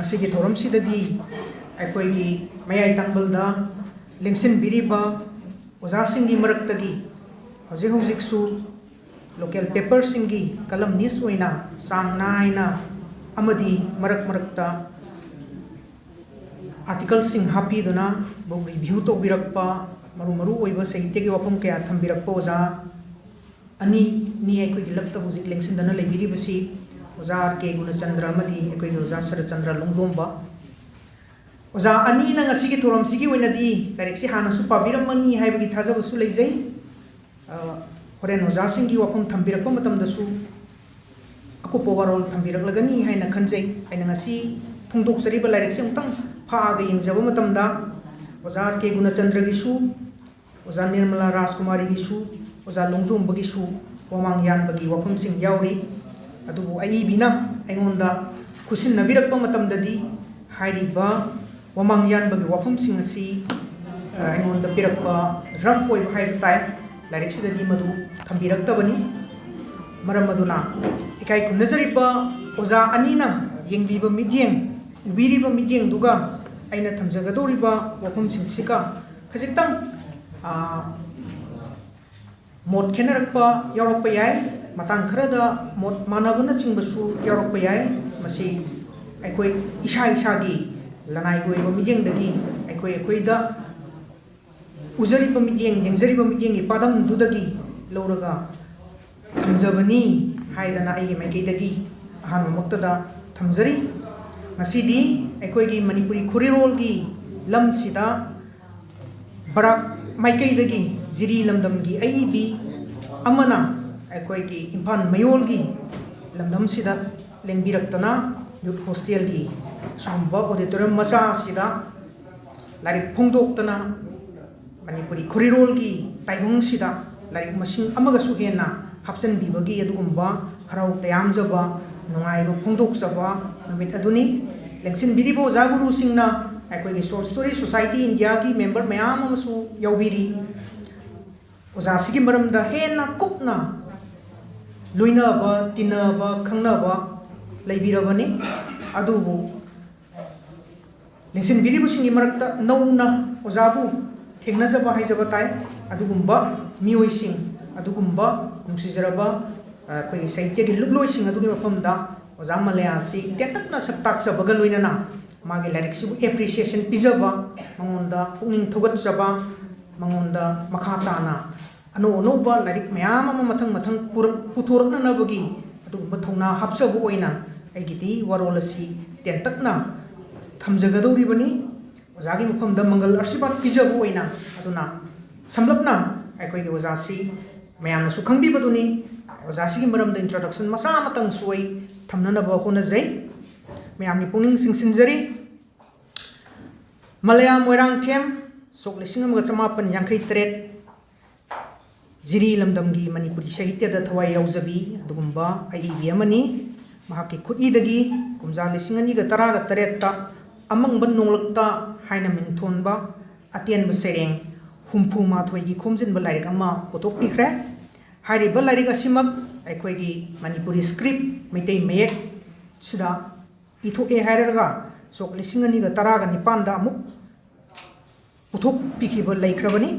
masigi thoram sidadi aikoi gi mayai tangbalda lengsin biriba oza singi maraktagi hojik su local paper singi kalam news oina sang naina amadi marakta article sing happy dona bo review to birakpa maru oiba sahitya gi wapam kaya thambirakpa Oza ani ni ai koi gilakta hujik lengsin dana leibiri basi Oza ke Gunachandra amadi koi Oza Sarachandra Longjomba Oza ani na ngasi gi thoram sigi oina di direct si hana su pabiramani haibagi thajaba su leijai horen Oza singi wapam thambirakpa matamdasu aku powarol thambiraklagani haina khanjai aina ngasi phungdoksariba larik se umtang phaaga yengjaba matamda Oza ke Gunachandra gi su Oza Nirmala Rajkumari gi su Oza Longjomba gi su wamang yanbagi wapam sing yauri adubu aibina aingonda khusin nabirakpa matamdadi hairiba wamang yanbagi wapam sing asi aingonda pirakpa rough oiba hairtai larik sidadi madu thambiraktabani maram aduna ikai kunazariba Oza anina yengbiba midyeng ubiriba midyeng duga aina thamjagadoriba wapam singsika khajitang mot khenarakpa yaurokpa yai matang kharada mot manabana chingbasu yaurokpa yai masi aikoi isa gi lanai goiba midyengdagi aikoi da uzariba midyeng jengjariba midyeng padam dudagi lauraga thamjabani haidana ai maikeidagi ahanmaktada thamjari ngasidi aikoigi Manipuri Khurirol gi lamsida barak maikeidagi jiri lamdam gi aibi amana aikoigi Imphal Mayol gi lamdam sida lengbiraktana youth hostel gi sumba auditorium masa sida larik phongdoktana Manipuri Khurirol gi taibung sida larik masing amaga su hena hapsan bibagi adugumba harau tayamjaba nungaiba phongdoksaba namit aduni lengsin biribo jaguru singna aikoi short story society India gi member mayam amasu yaubiri Oza sigi maramda hena kupna loinaba tinaba khangnaba leibirabani adubu lengsin biribo singi marakta nauna Ozabu ꯊꯦꯡꯅꯖꯕ ꯍꯥꯏꯖꯕ ꯇꯥꯏ ꯑꯗꯨꯒꯨꯝꯕ ꯃꯤꯑꯣꯏꯁꯤꯡ ꯑꯗꯨꯒꯨꯝꯕ ꯅꯨꯡꯁꯤꯖꯔꯕ ꯑꯩꯈꯣꯏꯒꯤ ꯁꯥꯍꯤꯇ꯭ꯌꯒꯤ ꯂꯨꯞꯂꯣꯏꯁꯤꯡ ꯑꯗꯨꯒꯤ ꯃꯐꯝꯗ ꯑꯣꯖꯥ ꯃꯂꯌꯥ ꯑꯁꯤ ꯇꯦꯟꯇꯛꯅ ꯁꯛ ꯇꯥꯛꯆꯕꯒ ꯂꯣꯏꯅꯅ ꯃꯥꯒꯤ ꯂꯥꯏꯔꯤꯛꯁꯤꯕꯨ ꯑꯦꯄ꯭ꯔꯤꯁꯤꯌꯦꯁꯟ ꯄꯤꯖꯕ ꯃꯉꯣꯟꯗ ꯄꯨꯛꯅꯤꯡ ꯊꯧꯒꯠꯆꯕ ꯃꯉꯣꯟꯗ ꯃꯈꯥ ꯇꯥꯅ ꯑꯅꯧ ꯑꯅꯧꯕ ꯂꯥꯏꯔꯤꯛ ꯃꯌꯥꯝ ꯑꯃ ꯃꯊꯪ ꯃꯊꯪ ꯄꯨꯊꯣꯔꯛꯅꯅꯕꯒꯤ ꯑꯗꯨꯒꯨꯝꯕ ꯊꯧꯅꯥ ꯍꯥꯞꯆꯕ ꯑꯣꯏꯅ ꯑꯩꯒꯤꯗꯤ ꯋꯥꯔꯣꯜ ꯑꯁꯤ ꯇꯦꯟꯇꯛꯅ ꯊꯝꯖꯒꯗꯧꯔꯤꯕꯅꯤ ꯑꯣꯖꯥꯒꯤ ꯃꯐꯝꯗ ꯃꯪꯒꯜ ꯑꯥꯔꯁꯤꯕꯥꯗ ꯄꯤꯖꯕ ꯑꯣꯏꯅ ꯑꯗꯨꯅ ꯁꯝꯂꯞꯅ ꯑꯩꯈꯣꯏꯒꯤ ꯑꯣꯖꯥꯁꯤ ꯃꯌꯥꯝꯅꯁꯨ ꯈꯪꯕꯤꯕꯗꯨꯅꯤ ꯑꯣꯖꯥꯁꯤꯒꯤ ꯃꯔꯝꯗ ꯏꯟꯇ꯭ꯔꯣꯗꯛꯁꯟ ꯃꯆꯥ ꯑꯃꯇꯪꯁꯨ ꯑꯩ ꯊꯝꯅꯅꯕ ꯍꯣꯠꯅꯖꯩ ꯃꯌꯥꯝꯒꯤ ꯄꯨꯛꯅꯤꯡ ꯆꯤꯡꯁꯤꯟꯖꯔꯤ ꯃꯂꯌꯥ ꯃꯣꯏꯔꯥꯡꯊꯦꯝ ꯁꯣꯛ 1957 ꯖꯤꯔꯤ ꯂꯝꯗꯝꯒꯤ ꯃꯅꯤꯄꯨꯔꯤ ꯁꯥꯍꯤꯇ꯭ꯌꯗ ꯊꯋꯥꯏ ꯌꯥꯎꯖꯕꯤ ꯑꯗꯨꯒꯨꯝꯕ ꯑꯏꯕꯤ ꯑꯃꯅꯤ ꯃꯍꯥꯛꯀꯤ ꯈꯨꯠꯏꯗꯒꯤ ꯀꯨꯝꯖꯥ 2018ꯇ ꯑꯃꯪꯕ ꯅꯣꯡꯂꯛꯇ ꯍꯥꯏꯅ ꯃꯤꯡꯊꯣꯟꯕ ꯑꯇꯦꯟꯕ ꯁꯩꯔꯦꯡ 64ꯒꯤ ꯈꯣꯝꯖꯤꯟꯕ ꯂꯥꯏꯔꯤꯛ ꯑꯃ ꯄꯨꯊꯣꯛꯄꯤꯈ꯭ꯔꯦ ꯍꯥꯏꯔꯤꯕ ꯂꯥꯏꯔꯤꯛ ꯑꯁꯤꯃꯛ ꯑꯩꯈꯣꯏꯒꯤ ꯃꯅꯤꯄꯨꯔꯤ ꯁꯀ꯭ꯔꯤꯞ ꯃꯩꯇꯩ ꯃꯌꯦꯛ ꯁꯤꯗ ꯏꯊꯣꯛꯑꯦ ꯍꯥꯏꯔꯒ ꯁꯣꯛ 2019ꯗ ꯑꯃꯨꯛ ꯄꯨꯊꯣꯛꯄꯤꯈꯤꯕ ꯂꯩꯈ꯭ꯔꯕꯅꯤ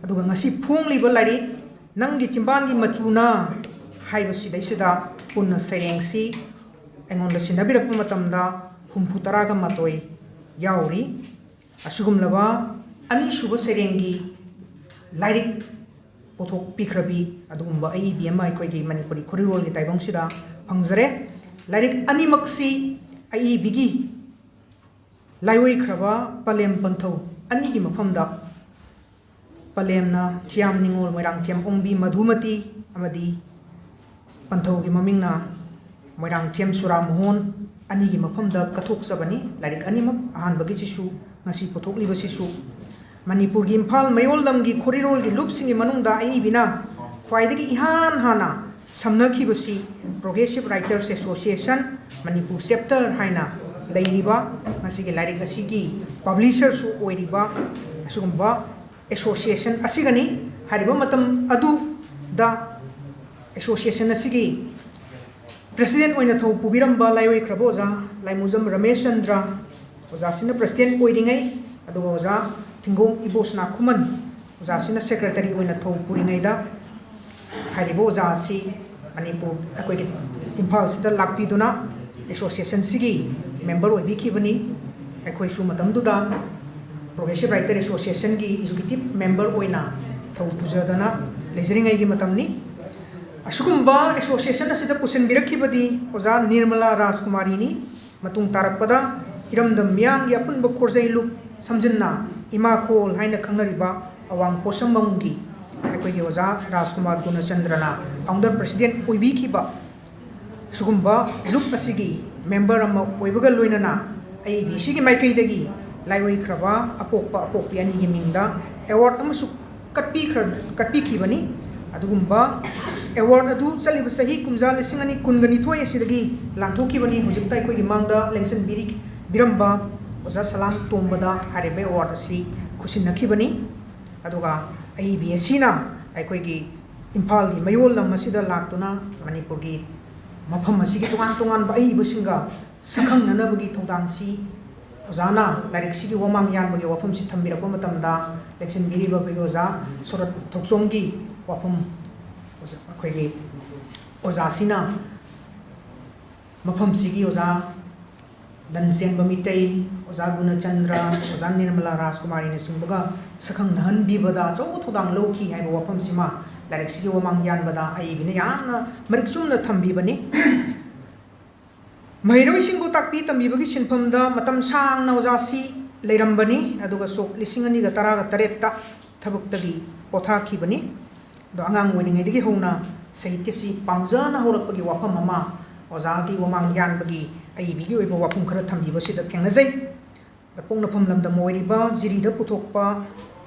ꯑꯗꯨꯒ ꯉꯁꯤ ꯐꯣꯡꯂꯤꯕ ꯂꯥꯏꯔꯤꯛ ꯅꯪꯒꯤ ꯆꯤꯝꯕꯥꯟꯒꯤ ꯃꯆꯨꯅ ꯍꯥꯏꯕꯁꯤꯗꯩꯁꯤꯗ ꯄꯨꯟꯅ ꯁꯩꯔꯦꯡꯁꯤ ꯑꯩꯉꯣꯟꯗ ꯁꯤꯟꯅꯕꯤꯔꯛꯄ ꯃꯇꯝꯗ 61 ꯌꯥꯎꯔꯤ ꯑꯁꯤꯒꯨꯝꯂꯕ ꯑꯅꯤꯁꯨꯕ ꯁꯩꯔꯦꯡꯒꯤ ꯂꯥꯏꯔꯤꯛ ꯄꯨꯊꯣꯛꯄꯤꯈ꯭ꯔꯕꯤ ꯑꯗꯨꯒꯨꯝꯕ ꯑꯏꯕꯤ ꯑꯃ ꯑꯩꯈꯣꯏꯒꯤ ꯃꯅꯤꯄꯨꯔꯤ ꯈꯨꯠꯏꯔꯣꯜꯒꯤ ꯇꯥꯏꯕꯪꯁꯤꯗ ꯐꯪꯖꯔꯦ ꯂꯥꯏꯔꯤꯛ ꯑꯅꯤꯃꯛꯁꯤ ꯑꯏꯕꯤꯒꯤ ꯂꯥꯏꯑꯣꯏꯈ꯭ꯔꯕ ꯄꯂꯦꯝ ꯄꯟꯊꯧ ꯑꯅꯤꯒꯤ ꯃꯐꯝꯗ ꯄꯂꯦꯝꯅ ꯊꯤꯌꯥꯝ ꯅꯤꯡꯉꯣꯜ ꯃꯣꯏꯔꯥꯡꯊꯦꯝ ꯑꯣꯡꯕꯤ ꯃꯙꯨꯃꯇꯤ ꯑꯃꯗꯤ ꯄꯟꯊꯧꯒꯤ ꯃꯃꯤꯡꯅ ꯃꯣꯏꯔꯥꯡꯊꯦꯝ ꯁꯨꯔꯥꯃꯣꯍꯣꯟ ꯑꯅꯤꯒꯤ ꯃꯐꯝꯗ ꯀꯠꯊꯣꯛꯆꯕꯅꯤ ꯂꯥꯏꯔꯤꯛ ꯑꯅꯤꯃꯛ ꯑꯍꯥꯟꯕꯒꯤꯁꯤꯁꯨ ꯉꯁꯤ ꯄꯨꯊꯣꯛꯂꯤꯕꯁꯤꯁꯨ ꯃꯅꯤꯄꯨꯔꯒꯤ ꯏꯝꯐꯥꯜ ꯃꯌꯣꯜꯂꯝꯒꯤ ꯈꯨꯠꯏꯔꯣꯜꯒꯤ ꯂꯨꯞꯁꯤꯡꯒꯤ ꯃꯅꯨꯡꯗ ꯑꯏꯕꯤꯅ ꯈ꯭ꯋꯥꯏꯗꯒꯤ ꯏꯍꯥꯟ ꯍꯥꯟꯅ ꯁꯝꯅꯈꯤꯕꯁꯤ ꯄ꯭ꯔꯣꯒ꯭ꯔꯦꯁꯤꯚ ꯔꯥꯏꯇꯔꯁ ꯑꯦꯁꯣꯁꯤꯌꯦꯁꯟ ꯃꯅꯤꯄꯨꯔ ꯆꯦꯞꯇꯔ ꯍꯥꯏꯅ ꯂꯩꯔꯤꯕ ꯉꯁꯤꯒꯤ ꯂꯥꯏꯔꯤꯛ ꯑꯁꯤꯒꯤ ꯄꯕ꯭ꯂꯤꯁꯔꯁꯨ ꯑꯣꯏꯔꯤꯕ ꯑꯁꯤꯒꯨꯝꯕ ꯑꯦꯁꯣꯁꯤꯌꯦꯁꯟ ꯑꯁꯤꯒꯅꯤ ꯍꯥꯏꯔꯤꯕ ꯃꯇꯝ ꯑꯗꯨꯗ ꯑꯦꯁꯣꯁꯤꯌꯦꯁꯟ ꯑꯁꯤꯒꯤ ꯄ꯭ꯔꯦꯁꯤꯗꯦꯟꯠ ꯑꯣꯏꯅ ꯊꯧ ꯄꯨꯕꯤꯔꯝꯕ ꯂꯥꯏꯑꯣꯏꯈ꯭ꯔꯕ ꯑꯣꯖꯥ ꯂꯥꯏꯃꯨꯖꯝ ꯔꯃꯦꯁ ꯆꯟꯗ꯭ꯔ ꯑꯣꯖꯥꯁꯤꯅ ꯄ꯭ꯔꯦꯁꯤꯗꯦꯟꯠ ꯑꯣꯏꯔꯤꯉꯩ ꯑꯗꯨꯒ ꯑꯣꯖꯥ ꯊꯤꯡꯒꯣꯡ ꯏꯕꯣꯁꯅꯥ ꯈꯨꯃꯟ ꯑꯣꯖꯥꯁꯤꯅ ꯁꯦꯀ꯭ꯔꯦꯇꯔꯤ ꯑꯣꯏꯅ ꯊꯧ ꯄꯨꯔꯤꯉꯩꯗ ꯍꯥꯏꯔꯤꯕ ꯑꯣꯖꯥ ꯑꯁꯤ ꯃꯅꯤꯄꯨꯔ ꯑꯩꯈꯣꯏꯒꯤ ꯏꯝꯐꯥꯜꯁꯤꯗ ꯂꯥꯛꯄꯤꯗꯨꯅ ꯑꯦꯁꯣꯁꯤꯌꯦꯁꯟꯁꯤꯒꯤ ꯃꯦꯝꯕꯔ ꯑꯣꯏꯕꯤꯈꯤꯕꯅꯤ ꯑꯩꯈꯣꯏꯁꯨ ꯃꯇꯝꯗꯨꯗ ꯄ꯭ꯔꯣꯒ꯭ꯔꯦꯁꯤꯚ ꯔꯥꯏꯇꯔ ꯑꯦꯁꯣꯁꯤꯌꯦꯁꯟꯒꯤ ꯑꯦꯛꯖꯤꯀ꯭ꯌꯨꯇꯤꯚ ꯃꯦꯝꯕꯔ ꯑꯣꯏꯅ ꯊꯧ ꯄꯨꯖꯗꯅ ꯂꯩꯖꯔꯤꯉꯩꯒꯤ ꯃꯇꯝꯅꯤ ꯑꯁꯤꯒꯨꯝꯕ ꯑꯦꯁꯣꯁꯤꯌꯦꯁꯟ ꯑꯁꯤꯗ ꯄꯨꯁꯤꯟꯕꯤꯔꯛꯈꯤꯕꯗꯤ ꯑꯣꯖꯥ ꯅꯤꯔꯃꯂꯥ ꯔꯥꯖꯀꯨꯃꯥꯔꯤꯅꯤ ꯃꯇꯨꯡ ꯇꯥꯔꯛꯄꯗ ꯏꯔꯝꯗꯝ ꯃꯤꯌꯥꯝꯒꯤ ꯑꯄꯨꯟꯕ ꯈꯣꯔꯖꯩ ꯂꯨꯞ ꯁꯝꯖꯤꯟꯅ ꯏꯃꯥꯈꯣꯜ ꯍꯥꯏꯅ ꯈꯪꯅꯔꯤꯕ ꯑꯋꯥꯡ ꯄꯣꯠꯁꯪꯕꯝꯒꯤ ꯑꯩꯈꯣꯏꯒꯤ ꯑꯣꯖꯥ ꯔꯥꯖꯀꯨꯃꯥꯔ ꯒꯨꯅꯆꯟꯗ꯭ꯔꯅ ꯐꯥꯎꯟꯗꯔ ꯄ꯭ꯔꯦꯁꯤꯗꯦꯟꯠ ꯑꯣꯏꯕꯤꯈꯤꯕ ꯁꯤꯒꯨꯝꯕ ꯂꯨꯞ ꯑꯁꯤꯒꯤ ꯃꯦꯝꯕꯔ ꯑꯃ ꯑꯣꯏꯕꯒ ꯂꯣꯏꯅꯅ ꯑꯏꯕꯤꯁꯤꯒꯤ ꯃꯥꯏꯀꯩꯗꯒꯤ ꯂꯥꯏꯑꯣꯏꯈ꯭ꯔꯕ ꯑꯄꯣꯛꯄ ꯑꯄꯣꯛꯄꯤ ꯑꯅꯤꯒꯤ ꯃꯤꯡꯗ ꯑꯦꯋꯥꯔꯗ ꯑꯃꯁꯨ ꯀꯠꯄꯤꯈꯤꯕꯅꯤ ꯑꯗꯨꯒꯨꯝꯕ ꯑꯦꯋꯥꯔꯗ ꯑꯗꯨ ꯆꯠꯂꯤꯕ ꯆꯍꯤ ꯀꯨꯝꯖꯥ 2022 ꯑꯁꯤꯗꯒꯤ ꯂꯥꯟꯊꯣꯛꯈꯤꯕꯅꯤ ꯍꯧꯖꯤꯛꯇ ꯑꯩꯈꯣꯏꯒꯤ ꯃꯥꯡꯗ ꯂꯦꯡꯁꯟꯕꯤꯔꯝꯕ ꯑꯣꯖꯥ ꯁꯂꯥꯝ ꯇꯣꯝꯕꯗ ꯍꯥꯏꯔꯤꯕ ꯑꯦꯋꯥꯔꯗ ꯑꯁꯤ ꯈꯨꯠꯁꯤꯟꯅꯈꯤꯕꯅꯤ ꯑꯗꯨꯒ ꯑꯏꯕꯤ ꯑꯁꯤꯅ ꯑꯩꯈꯣꯏꯒꯤ ꯏꯝꯐꯥꯜꯒꯤ ꯃꯌꯣꯜꯂꯝ ꯑꯁꯤꯗ ꯂꯥꯛꯇꯨꯅ ꯃꯅꯤꯄꯨꯔꯒꯤ ꯃꯐꯝ ꯑꯁꯤꯒꯤ ꯇꯣꯉꯥꯟ ꯇꯣꯉꯥꯟꯕ ꯑꯏꯕꯁꯤꯡꯒ ꯁꯛꯈꯪꯅꯅꯕꯒꯤ ꯊꯧꯗꯥꯡꯁꯤ ꯑꯣꯖꯥꯅ ꯂꯥꯏꯔꯤꯛꯁꯤꯒꯤ ꯋꯥꯃꯥꯡ ꯌꯥꯟꯕꯒꯤ ꯋꯥꯐꯝꯁꯤ ꯊꯝꯕꯤꯔꯛꯄ ꯃꯇꯝꯗ ꯂꯦꯡꯁꯤꯟꯕꯤꯔꯤꯕ ꯑꯩꯈꯣꯏꯒꯤ ꯑꯣꯖꯥ ꯁꯣꯔꯠ ꯊꯣꯛꯆꯣꯝꯒꯤ ꯋꯥꯐꯝ ꯑꯩꯈꯣꯏꯒꯤ ꯑꯣꯖꯥꯁꯤꯅ ꯃꯐꯝꯁꯤꯒꯤ ꯑꯣꯖꯥ ꯂꯟꯆꯦꯟꯕ ꯃꯤꯇꯩ ꯑꯣꯖꯥ ꯒꯨꯅꯆꯟꯗ꯭ꯔ ꯑꯣꯖꯥ ꯅꯤꯔꯃꯂꯥ ꯔꯥꯖꯀꯨꯃꯥꯔꯤꯅꯆꯤꯡꯕꯒ ꯁꯛꯈꯪꯅꯍꯟꯕꯤꯕꯗ ꯑꯆꯧꯕ ꯊꯧꯗꯥꯡ ꯂꯧꯈꯤ ꯍꯥꯏꯕ ꯋꯥꯐꯝꯁꯤꯃ ꯂꯥꯏꯔꯤꯛꯁꯤꯒꯤ ꯋꯥꯃꯥꯡ ꯌꯥꯟꯕꯗ ꯑꯏꯕꯤꯅ ꯌꯥꯝꯅ ꯃꯔꯤꯛ ꯆꯨꯝꯅ ꯊꯝꯕꯤꯕꯅꯤ ꯃꯍꯩꯔꯣꯏꯁꯤꯡꯕꯨ ꯇꯥꯛꯄꯤ ꯇꯝꯕꯤꯕꯒꯤ ꯁꯤꯟꯐꯝꯗ ꯃꯇꯝ ꯁꯥꯡꯅ ꯑꯣꯖꯥꯁꯤ ꯂꯩꯔꯝꯕꯅꯤ ꯑꯗꯨꯒ ꯁꯣꯛ 2018 ꯊꯕꯛꯇꯒꯤ ꯄꯣꯊꯥꯈꯤꯕꯅꯤ ꯑꯗꯣ ꯑꯉꯥꯡ ꯑꯣꯏꯔꯤꯉꯩꯗꯒꯤ ꯍꯧꯅ ꯁꯥꯍꯤꯇ꯭ꯌꯁꯤ ꯄꯥꯝꯖꯅ ꯍꯧꯔꯛꯄꯒꯤ ꯋꯥꯐꯝ ꯑꯃ ꯑꯣꯖꯥꯒꯤ ꯋꯥꯃꯥꯡ ꯌꯥꯟꯕꯒꯤ ꯑꯏꯕꯤꯒꯤ ꯑꯣꯏꯕ ꯋꯥꯐꯝ ꯈꯔ ꯊꯝꯕꯤꯕꯁꯤꯗ ꯊꯦꯡꯅꯖꯩ ꯄꯣꯛꯅꯐꯝ ꯂꯝꯗꯝ ꯑꯣꯏꯔꯤꯕ ꯖꯤꯔꯤꯗ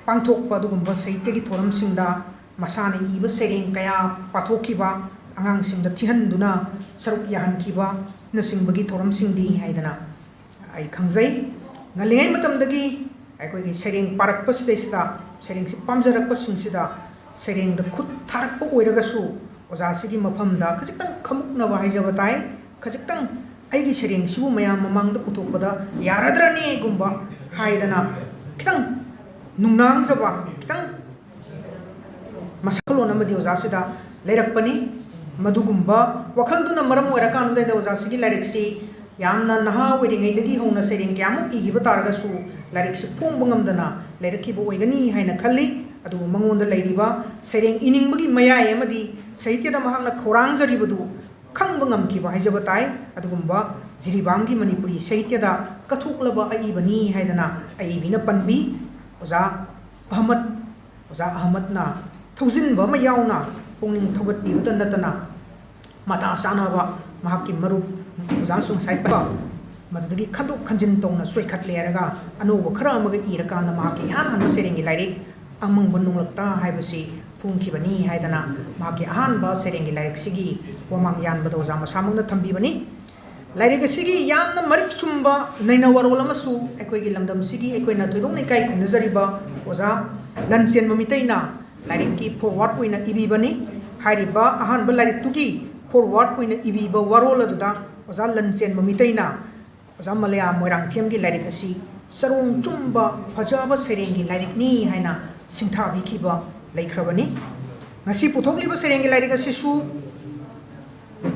ꯄꯥꯡꯊꯣꯛꯄ ꯑꯗꯨꯒꯨꯝꯕ ꯁꯥꯍꯤꯇ꯭ꯌꯒꯤ ꯊꯧꯔꯝꯁꯤꯡꯗ ꯃꯁꯥꯅ ꯏꯕ ꯁꯩꯔꯦꯡ ꯀꯌా ꯄꯥꯊꯣꯛꯈꯤꯕ ꯑꯉꯥꯡꯁꯤꯡꯗ ꯊꯤꯍꯟꯗꯨꯅ ꯁꯔꯨꯛ ꯌꯥꯍꯟꯈꯤꯕ ꯅꯆꯤꯡꯕꯒꯤ ꯊꯧꯔꯝꯁꯤꯡꯗꯤ ꯍꯥꯏꯗꯅ ꯑꯩ ꯈꯪꯖꯩ ꯉꯜꯂꯤꯉꯩ ꯃꯇꯝꯗꯒꯤ ꯑꯩꯈꯣꯏꯒꯤ ꯁꯩꯔꯦꯡ ꯄꯥꯔꯛꯄꯁꯤꯗꯩꯁꯤꯗ ꯁꯩꯔꯦꯡꯁꯤ ꯄꯥꯝꯖꯔꯛꯄꯁꯤꯡꯁꯤꯗ ꯁꯩꯔꯦꯡꯗ ꯈꯨꯠ ꯊꯥꯔꯛꯄ ꯑꯣꯏꯔꯒꯁꯨ ꯑꯣꯖꯥꯁꯤꯒꯤ ꯃꯐꯝꯗ ꯈꯖꯤꯛꯇꯪ ꯈꯃꯨꯛꯅꯕ ꯍꯥꯏꯖꯕ ꯇꯥꯏ ꯈꯖꯤꯛꯇꯪ ꯑꯩꯒꯤ ꯁꯩꯔꯦꯡꯁꯤꯕꯨ ꯃꯌꯥꯝ ꯃꯃꯥꯡꯗ ꯄꯨꯊꯣꯛꯄꯗ ꯌꯥꯔꯗ꯭ꯔꯅꯦꯒꯨꯝꯕ ꯍꯥꯏꯗꯅ ꯈꯤꯇꯪ ꯅꯨꯡꯅꯥꯡꯖꯕ ꯈꯤꯇꯪ ꯃꯁꯛꯂꯣꯟ ꯑꯃꯗꯤ ꯑꯣꯖꯥꯁꯤꯗ ꯂꯩꯔꯛꯄꯅꯤ ꯃꯗꯨꯒꯨꯝꯕ ꯋꯥꯈꯜꯗꯨꯅ ꯃꯔꯝ ꯑꯣꯏꯔꯀꯥꯟꯗꯨꯗ ꯑꯣꯖꯥꯁꯤꯒꯤ ꯂꯥꯏꯔꯤꯛꯁꯤ ꯌꯥꯝꯅ ꯅꯍꯥ ꯑꯣꯏꯔꯤꯉꯩꯗꯒꯤ ꯍꯧꯅ ꯁꯩꯔꯦꯡ ꯀꯌꯥꯃꯨꯛ ꯏꯈꯤꯕ ꯇꯥꯔꯒꯁꯨ ꯂꯥꯏꯔꯤꯛꯁꯤ ꯐꯣꯡꯕ ꯉꯝꯗꯅ ꯂꯩꯔꯛꯈꯤꯕ ꯑꯣꯏꯒꯅꯤ ꯍꯥꯏꯅ ꯈꯜꯂꯤ ꯑꯗꯨꯕꯨ ꯃꯉꯣꯟꯗ ꯂꯩꯔꯤꯕ ꯁꯩꯔꯦꯡ ꯏꯅꯤꯡꯕꯒꯤ ꯃꯌꯥꯏ ꯑꯃꯗꯤ ꯁꯥꯍꯤꯇ꯭ꯌꯗ ꯃꯍꯥꯛꯅ ꯈꯧꯔꯥꯡꯖꯔꯤꯕꯗꯨ ꯈꯪꯕ ꯉꯝꯈꯤꯕ ꯍꯥꯏꯖꯕ ꯇꯥꯏ ꯑꯗꯨꯒꯨꯝꯕ ꯖꯤꯔꯤꯕꯥꯝꯒꯤ ꯃꯅꯤꯄꯨꯔꯤ ꯁꯥꯍꯤꯇ꯭ꯌꯗ ꯀꯠꯊꯣꯛꯂꯕ ꯑꯏꯕꯅꯤ ꯍꯥꯏꯗꯅ ꯑꯏꯕꯤꯅ ꯄꯟꯕꯤ ꯑꯣꯖꯥ ꯑꯍꯃꯗꯅ ꯊꯧꯖꯤꯟꯕ ꯑꯃ ꯌꯥꯎꯅ ꯄꯨꯛꯅꯤꯡ ꯊꯧꯒꯠꯄꯤꯕꯇ ꯅꯠꯇꯅ ꯃꯇꯥ ꯆꯥꯅꯕ ꯃꯍꯥꯛꯀꯤ ꯃꯔꯨꯞ ꯑꯣꯖꯥꯅꯁꯨ ꯉꯁꯥꯏ ꯃꯗꯨꯗꯒꯤ ꯈꯟꯗꯣꯛ ꯈꯟꯖꯤꯟ ꯇꯧꯅ ꯁꯣꯏꯈꯠꯂꯦꯔꯒ ꯑꯅꯧꯕ ꯈꯔ ꯑꯃꯒ ꯏꯔꯀꯥꯟꯗ ꯃꯍꯥꯛꯀꯤ ꯏꯍꯥꯟ ꯍꯥꯟꯕ ꯁꯩꯔꯦꯡꯒꯤ ꯂꯥꯏꯔꯤꯛ ꯑꯃꯪꯕ ꯅꯣꯡꯂꯛꯇ ꯍꯥꯏꯕꯁꯤ ꯐꯣꯡꯈꯤꯕꯅꯤ ꯍꯥꯏꯗꯅ ꯃꯍꯥꯛꯀꯤ ꯑꯍꯥꯟꯕ ꯁꯩꯔꯦꯡꯒꯤ ꯂꯥꯏꯔꯤꯛꯁꯤꯒꯤ ꯋꯥꯃꯥꯡ ꯌꯥꯟꯕꯗ ꯑꯣꯖꯥ ꯃꯁꯥꯃꯛꯅ ꯊꯝꯕꯤꯕꯅꯤ ꯂꯥꯏꯔꯤꯛ ꯑꯁꯤꯒꯤ ꯌꯥꯝꯅ ꯃꯔꯤꯛ ꯆꯨꯝꯕ ꯅꯩꯅꯋꯥꯔꯣꯜ ꯑꯃꯁꯨ ꯑꯩꯈꯣꯏꯒꯤ ꯂꯝꯗꯝꯁꯤꯒꯤ ꯑꯩꯈꯣꯏꯅ ꯊꯣꯏꯗꯣꯛꯅ ꯏꯀꯥꯏ ꯈꯨꯝꯅꯖꯔꯤꯕ ꯑꯣꯖꯥ ꯂꯟꯆꯦꯟꯕ ꯃꯤꯇꯩꯅ ꯂꯥꯏꯔꯤꯛꯀꯤ ꯐꯣꯔꯋꯥꯔꯗ ꯑꯣꯏꯅ ꯏꯕꯤꯕꯅꯤ ꯍꯥꯏꯔꯤꯕ ꯑꯍꯥꯟꯕ ꯂꯥꯏꯔꯤꯛꯇꯨꯒꯤ ꯐꯣꯔꯋꯥꯔꯗ ꯑꯣꯏꯅ ꯏꯕꯤꯕ ꯋꯥꯔꯣꯜ ꯑꯗꯨꯗ ꯑꯣꯖꯥ ꯂꯟꯆꯦꯟꯕ ꯃꯤꯇꯩꯅ ꯑꯣꯖꯥ ꯃꯂꯌꯥ ꯃꯣꯏꯔꯥꯡꯊꯦꯝꯒꯤ ꯂꯥꯏꯔꯤꯛ ꯑꯁꯤ ꯆꯔꯣꯡ ꯆꯨꯝꯕ ꯐꯖꯕ ꯁꯩꯔꯦꯡꯒꯤ ꯂꯥꯏꯔꯤꯛꯅꯤ ꯍꯥꯏꯅ ꯁꯤꯡꯊꯥꯕꯤꯈꯤꯕ ꯂꯩꯈ꯭ꯔꯕꯅꯤ ꯉꯁꯤ ꯄꯨꯊꯣꯛꯂꯤꯕ ꯁꯩꯔꯦꯡꯒꯤ ꯂꯥꯏꯔꯤꯛ ꯑꯁꯤꯁꯨ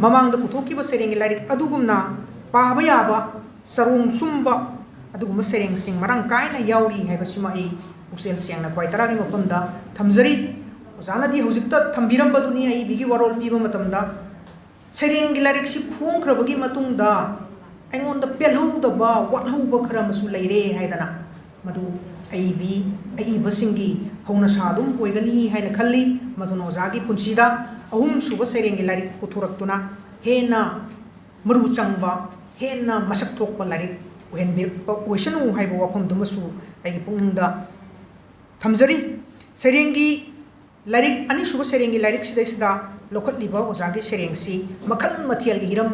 ꯃꯃꯥꯡꯗ ꯄꯨꯊꯣꯛꯈꯤꯕ ꯁꯩꯔꯦꯡꯒꯤ ꯂꯥꯏꯔꯤꯛ ꯑꯗꯨꯒꯨꯝꯅ ꯄꯥꯕ ꯌꯥꯕ ꯆꯔꯣꯡ ꯆꯨꯝꯕ ꯑꯗꯨꯒꯨꯝꯕ ꯁꯩꯔꯦꯡꯁꯤꯡ ꯃꯔꯥꯡ ꯀꯥꯏꯅ ꯌꯥꯎꯔꯤ ꯍꯥꯏꯕꯁꯤꯃ ꯑꯩ ꯄꯨꯛꯆꯦꯜ ꯁꯦꯡꯅ ꯈ꯭ꯋꯥꯏ ꯇꯔꯥꯒꯤ ꯃꯐꯝꯗ ꯊꯝꯖꯔꯤ ꯑꯣꯖꯥꯅꯗꯤ ꯍꯧꯖꯤꯛꯇ ꯊꯝꯕꯤꯔꯝꯕꯗꯨꯅꯤ ꯑꯏꯕꯤꯒꯤ ꯋꯥꯔꯣꯜ ꯄꯤꯕ ꯃꯇꯝꯗ ꯁꯩꯔꯦꯡꯒꯤ ꯂꯥꯏꯔꯤꯛꯁꯤ ꯐꯣꯡꯈ꯭ꯔꯕꯒꯤ ꯃꯇꯨꯡꯗ ꯑꯩꯉꯣꯟꯗ ꯄꯦꯜꯍꯧꯗꯕ ꯋꯥꯠꯍꯧꯕ ꯈꯔ ꯑꯃꯁꯨ ꯂꯩꯔꯦ ꯍꯥꯏꯗꯅ ꯃꯗꯨ ꯑꯏꯕꯁꯤꯡꯒꯤ ꯍꯧꯅꯁꯥ ꯑꯗꯨꯝ ꯑꯣꯏꯒꯅꯤ ꯍꯥꯏꯅ ꯈꯜꯂꯤ ꯃꯗꯨꯅ ꯑꯣꯖꯥꯒꯤ ꯄꯨꯟꯁꯤꯗ ꯑꯍꯨꯝꯁꯨꯕ ꯁꯩꯔꯦꯡꯒꯤ ꯂꯥꯏꯔꯤꯛ ꯄꯨꯊꯣꯔꯛꯇꯨꯅ ꯍꯦꯟꯅ ꯃꯔꯨ ꯆꯪꯕ ꯍꯦꯟꯅ ꯃꯁꯛ ꯊꯣꯛꯄ ꯂꯥꯏꯔꯤꯛ ꯑꯣꯏꯍꯟꯕꯤꯔꯛꯄ ꯑꯣꯏꯁꯅꯨ ꯍꯥꯏꯕ ꯋꯥꯐꯝꯗꯨꯃꯁꯨ ꯑꯩꯒꯤ ꯄꯨꯛꯅꯤꯡꯗ ꯊꯝꯖꯔꯤ ꯁꯩꯔꯦꯡꯒꯤ ꯂꯥꯏꯔꯤꯛ ꯑꯅꯤꯁꯨꯕ ꯁꯩꯔꯦꯡꯒꯤ ꯂꯥꯏꯔꯤꯛꯁꯤꯗꯩꯁꯤꯗ ꯂꯧꯈꯠꯂꯤꯕ ꯑꯣꯖꯥꯒꯤ ꯁꯩꯔꯦꯡꯁꯤ ꯃꯈꯜ ꯃꯊꯦꯜꯒꯤ ꯍꯤꯔꯝ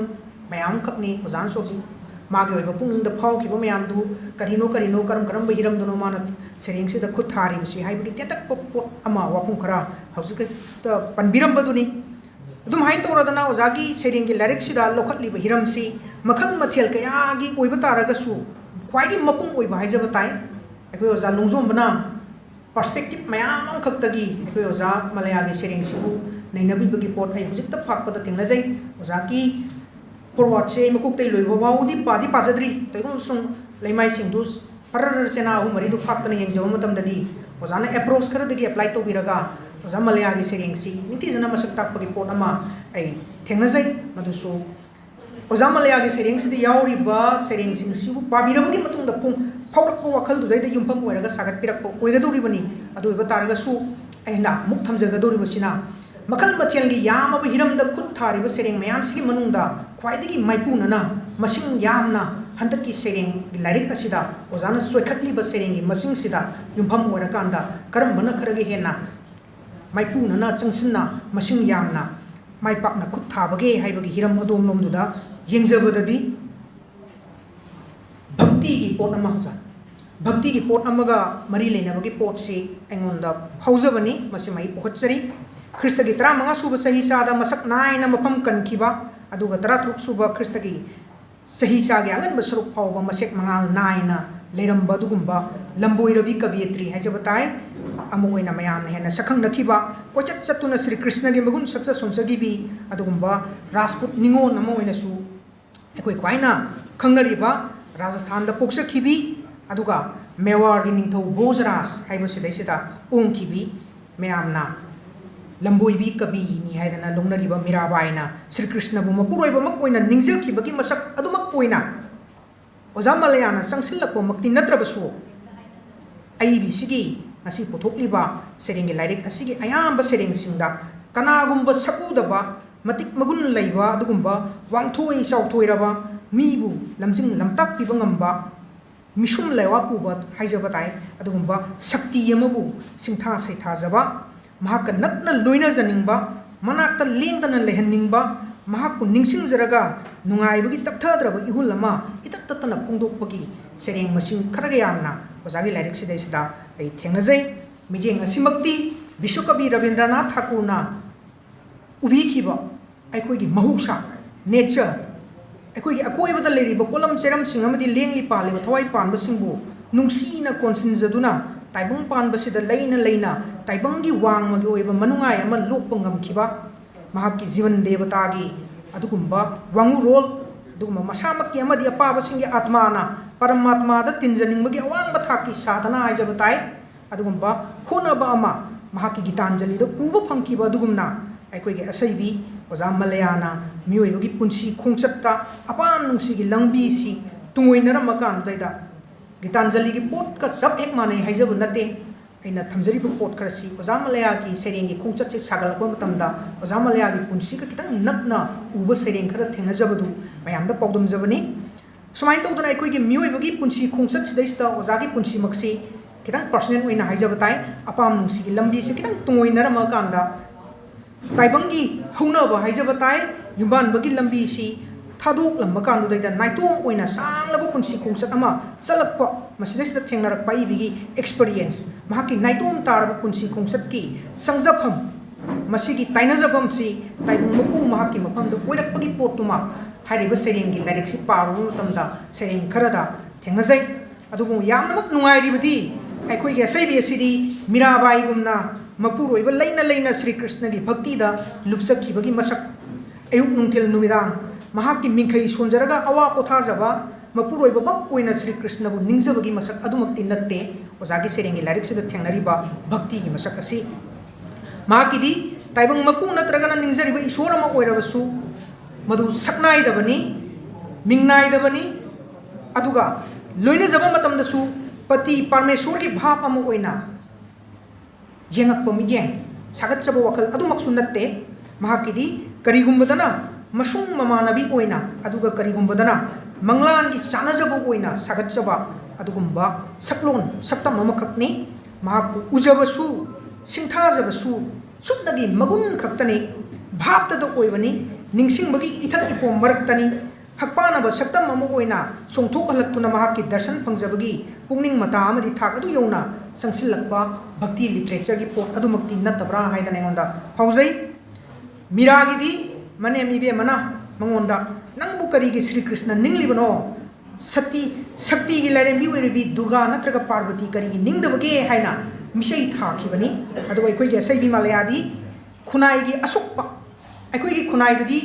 ꯃꯌꯥꯝꯈꯛꯅꯤ ꯑꯣꯖꯥꯅꯁꯨ ꯍꯧꯖꯤꯛ मागे ओइबा पुंगदा फावखिबा मयामदु करिनो करम हिरमदनो माना सेरेंगसिदा खुद थारिबसि हाइबगि तेतक पोट अमा वाफुं खरा हौजिकता पनबिरमबदुनि अदुम हाइ तौरदना ओजागी सेरेंगि लाइरिकसिदा लोखटलिबा हिरमसि मखल मथेल कयागी ओइबा तारगसु ख्वाइदि मपुंग ओइबा हाइजबा ताइ अखोइ ओजा लोंजोमबना पर्सपेक्टिव मयाम खक्तगी अखोइ ओजा मलयागी सेरेंगसिबु नैनबिबगि पोट आइ हौजिकता फाकपदा थेंगनाजै ओजागी फॉरवर्ड से मकुकते लोइबो वाउदी पादी पाजद्री तैगुम सुं लेमाइ सिंदु फरर सेना अहु मरिदु फाक्तने यंगजो मतमददी ओजाना अप्रोच खरदगी अप्लाई तौबिरगा ओजा मलयागी सेरेंगसि नितिजना मसक ताकपगी पोट अमा आई थेंगनाजै मदुसु ओजा मलयागी सेरेंगसिदि यावरिबा सेरेंगसिंगसिबु पाबिरबगी मतुंगदा पुंग फावरकपो वखलदुदैदा युमफम ओइरगा सागतपिरकपो ओइगदोरिबनी अदुइबा तारगसु अइना मुक थमजगदोरिबसिना मखल मथेलगी यामब हिरमदा खुद थारिबा सेरेंग मयामसिगी मनुंगदा ख्वाइदगी माइपुनना मसिंग यामना हंतकी सेरेंग लाइरिक असिदा ओजाना सोइखटलिबा सेरेंगी मसिंगसिदा युमफम ओइरकांदा करमबना खरगे हेना माइपुनना चंगसिना मसिंग यामना माइपाकना खुद थाबगे हाइबगी हिरम अदोम लोमदुदा येंगजबददी भक्ति की पोट अमा होजा भक्ति की पोट अमगा मरी लेनबगी पोटसी एंगोंदा हौजबनी मसिमाई पोखचरी ख्रिस्त की 35 सूब सही सादा मसक नायना मफम कनखिबा अदुगा 33 सूब ख्रिस्त की सही सागे अंगन सरुक फावबा मसेक मंगाल नायना लेरंबा दुगुंबा लंबोइरबी कवियत्री हाइजबताय अमोइना मयाम हेना सखंग नखिबा कोचत चतुना श्री कृष्ण की मगुन सक्सेस सोंसगिबी अदुगुंबा राजपूत निंगो नमोइनासु एकोइ क्वाइना खंगरिबा राजस्थान दा पोक्सखिबी अदुगा मेवार की निंथौ भोजराज हाइबसिदैसिदा ओंखिबी मयामना लंबोइबी कवि नि हाइदना लोंगनरिबा मीराबाईना श्री कृष्णबु मपुरोइबमक ओइना निंगजखिबगी मसक अदुमक ओइना ओजा Maliana संगसिलकपो मक्ति नत्रबसु IB सिगी ngasi पुथोकलिबा सेरेंगी lyric असिगी अयाम्बा सेरेंगसिंगदा कनागुंबा सकुदबा मतिक मगुन लैबा अदुगुंबा वांगथोइ चाउथोइरबा मीबु लमजिंग लमताक पिबा ngamba मिसुम लेवा पुबा हाइजबताय अदुगुंबा शक्ति यमबु सिंथा सैथाजबा महाक नक्ना लोइना जनिंगबा मनाक्ता लेंगदना लेहनिंगबा महाकु निंगसिंगजरगा नुंगाइबगी तपथाद्रबा इहुल अमा इतततना फोंदोकपगी सेरेंग मसिंग Kharga यामना ओजागी lyric सिदैसिदा I थेंगनाजै मिजेंग असिमक्ति विश्वकवि Rabindranath ठाकुरना उबिखिबा अखोइगी महौसा nature अखोइगी अकोइबदा लेरिबा kolam चेरम Singh अमदि लेंगलि पालिबा थवाइ पानबसिंगबु नुंसीना कोनसिनजदुना taibang panbasida leina taibangi wangmagi oiba manungai ama lokpa ngamkiba mahakki jivan devatagi adugumba wangurol adugumba masamakki amadi apabasingi atmana paramatma da tinjaningmagi awangba thaki sadhana haijabatai adugumba hunaba ama mahakki gitanjali da uba phangkiba adugumna aikoige asaibi oza malayana miyoibagi punsi khongchatta apam nungsigi langbi si tungoinaramakan daida gitanjali gi pot ka sab ek mane haijabu nate aina thamjari bu pot karasi oza malaya ki sereng gi khongchat che sagal ko matamda oza malaya gi punsi ka kitang nakna uba sereng khara thengna jabadu mayam da pawdum jabani sumai tawduna aikoi gi miyoibagi punsi khongchat sidaista oza gi punsi maksi kitang personal oina haijabatai apam nungsigi lambi se kitang tungoinaramakan da taibangi haunaba haijabatai yumban bagi lambi si thadok lamba kan da naitom oina sanglaba punsi khongchat ama chalakpa masidesta thengnarak pai bigi experience mahaki naitom taraba punsi khongchat ki sangjafam masigi tainajabam si taibung mapu mahaki mapam da oirakpagi potuma hariba sereng gi lyrics si paru matamda sereng kharada thengnajai adugu yamnamak nungai ribadi aikoi ge saibi asidi mirabai gumna mapuroi ba leina Sri Krishna gi bhakti da lupsakhi bagi masak ayuk nungtil numidang mahakki mingkhai sonjaraga awa pothajaba mapuroi ba koina Sri Krishna bu ningjabagi masak adumakti natte ozagi serengi lyrics da thengnariba bhakti gi masak asi mahakki di taibang mapu natragana ningjari ba ishora ma oirabasu madu saknai dabani mingnai dabani aduga loina jaba matam da su pati parmeshwar gi bhap ama oina jengak pamijeng sagat chaba wakal adumak sunnatte mahakidi karigumbadana masung mamanabi oina aduga karigumbadana manglan gi chanajaba oina sagat chaba adugumba saklon saktam mamakakni mahak ujabasu singthajabasu sutnagi magun khaktani bhapta da oibani ningsingbagi ithak ipom maraktani hakpanaba saktam ama oina songthok halaktuna mahakki darshan phangjabagi pungning mata amadi thak adu yona sangsilakpa bhakti literature gi pot adumakti natabra haidana engonda haujai miragidi mane mibe mana mangonda nangbu karigi Sri Krishna ninglibano sakti gi lairembi oiribi Durga natraga Parvati karigi ningdabage haina misai thakibani adu aikoi gi saibi malayadi khunai gi asukpa aikoi gi khunai gadi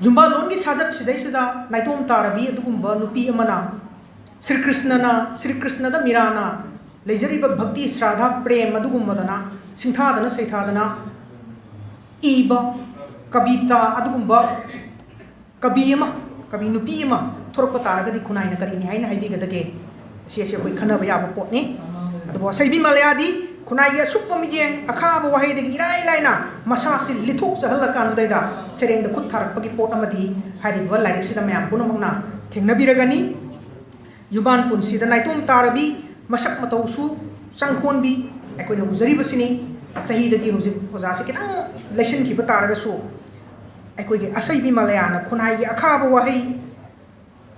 Jumba lon gi sajak sidai sida naitom tarabi adugumba nupi amana Sri Krishna da mirana leijariba bhakti shraddha prem adugummadana singthadana saithadana iba kabita adugumba kabi nupi ama thorpa taragadi khunaina karini haina haibigadage ase koi khanaba yaba potni adubo saibi malayadi khunai gi asukpa mijeng akhaba wahaidagi irai laina masasi lithok jahalaka daida sereng da khut tharakpagi pot amadi hariba lyrics sida mayam punamangna thengnabiragani yuban punsi da naitom tarabi masak matausu sangkhonbi aikoina ujari basini sahi dadi hojik oja se kitang lesson ki bataraga so aikoi ge asaibi malayana khunai gi akhaba wahai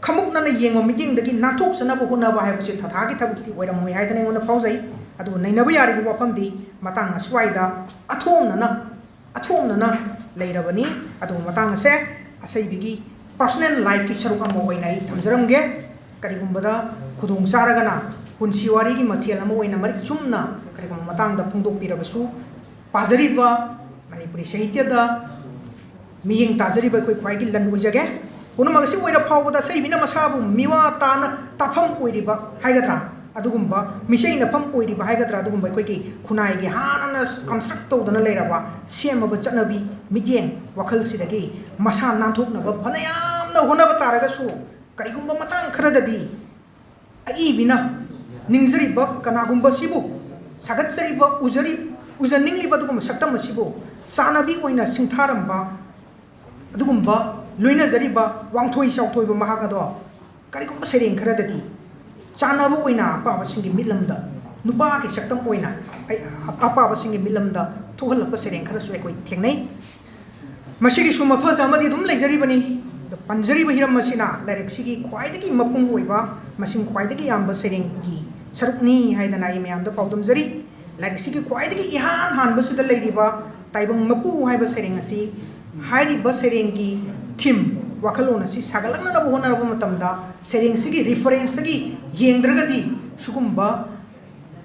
khamukna na yengo mijeng dagi nathok sana bo hona ba haibse thatha gi thabukti oiramoi haidane ngona paujai adu nainaba yari bu wafamdi matang aswaida athomna leirabani adu matang ase asaibigi personal life ki saruk amo oinai thamjaramge karigumbada khudung saragana punsi wari gi mathel amo oina marik chumna karigum matang da phungdok pirabasu pajariba manipuri sahitya da miying tajariba koi khwai gi lan ujage punamagasi oira phawda saibina masabu miwa tana tafam oiriba haigadra adugumba misai na pham oiriba haigadra adugumba koi khunai gi hanana construct tawdana leiraba semaba chanabi mijeng wakhal sidagi masa nanthokna ba phanayam na honaba taraga su karigumba matang kharadadi aibina ningjariba kanagumba sibu sagatsariba ujaningliba adugumba saktam sibu sanabi oina singtharamba adugumba loina jariba wangthoi sauthoi ba mahagado karigumba sereng kharadadi chanabo oina apaba singi milamda nupa ki saktam oina apaba singi milamda thohalpa sereng khara su ekoi thengnai masigi suma phaja amadi dum leijari bani the panjari ba hiram masina lyric sigi khwaidagi mapung oiba masing khwaidagi yamba sereng gi sarukni haidana I mayam da pawdum jari lyric sigi khwaidagi ihan han basida leiriba taibang mapu haiba sereng asi hairi ba sereng gi theme wakalona si sagalangna na bohona ba matamda sereng sigi reference tagi yengdragadi sugumba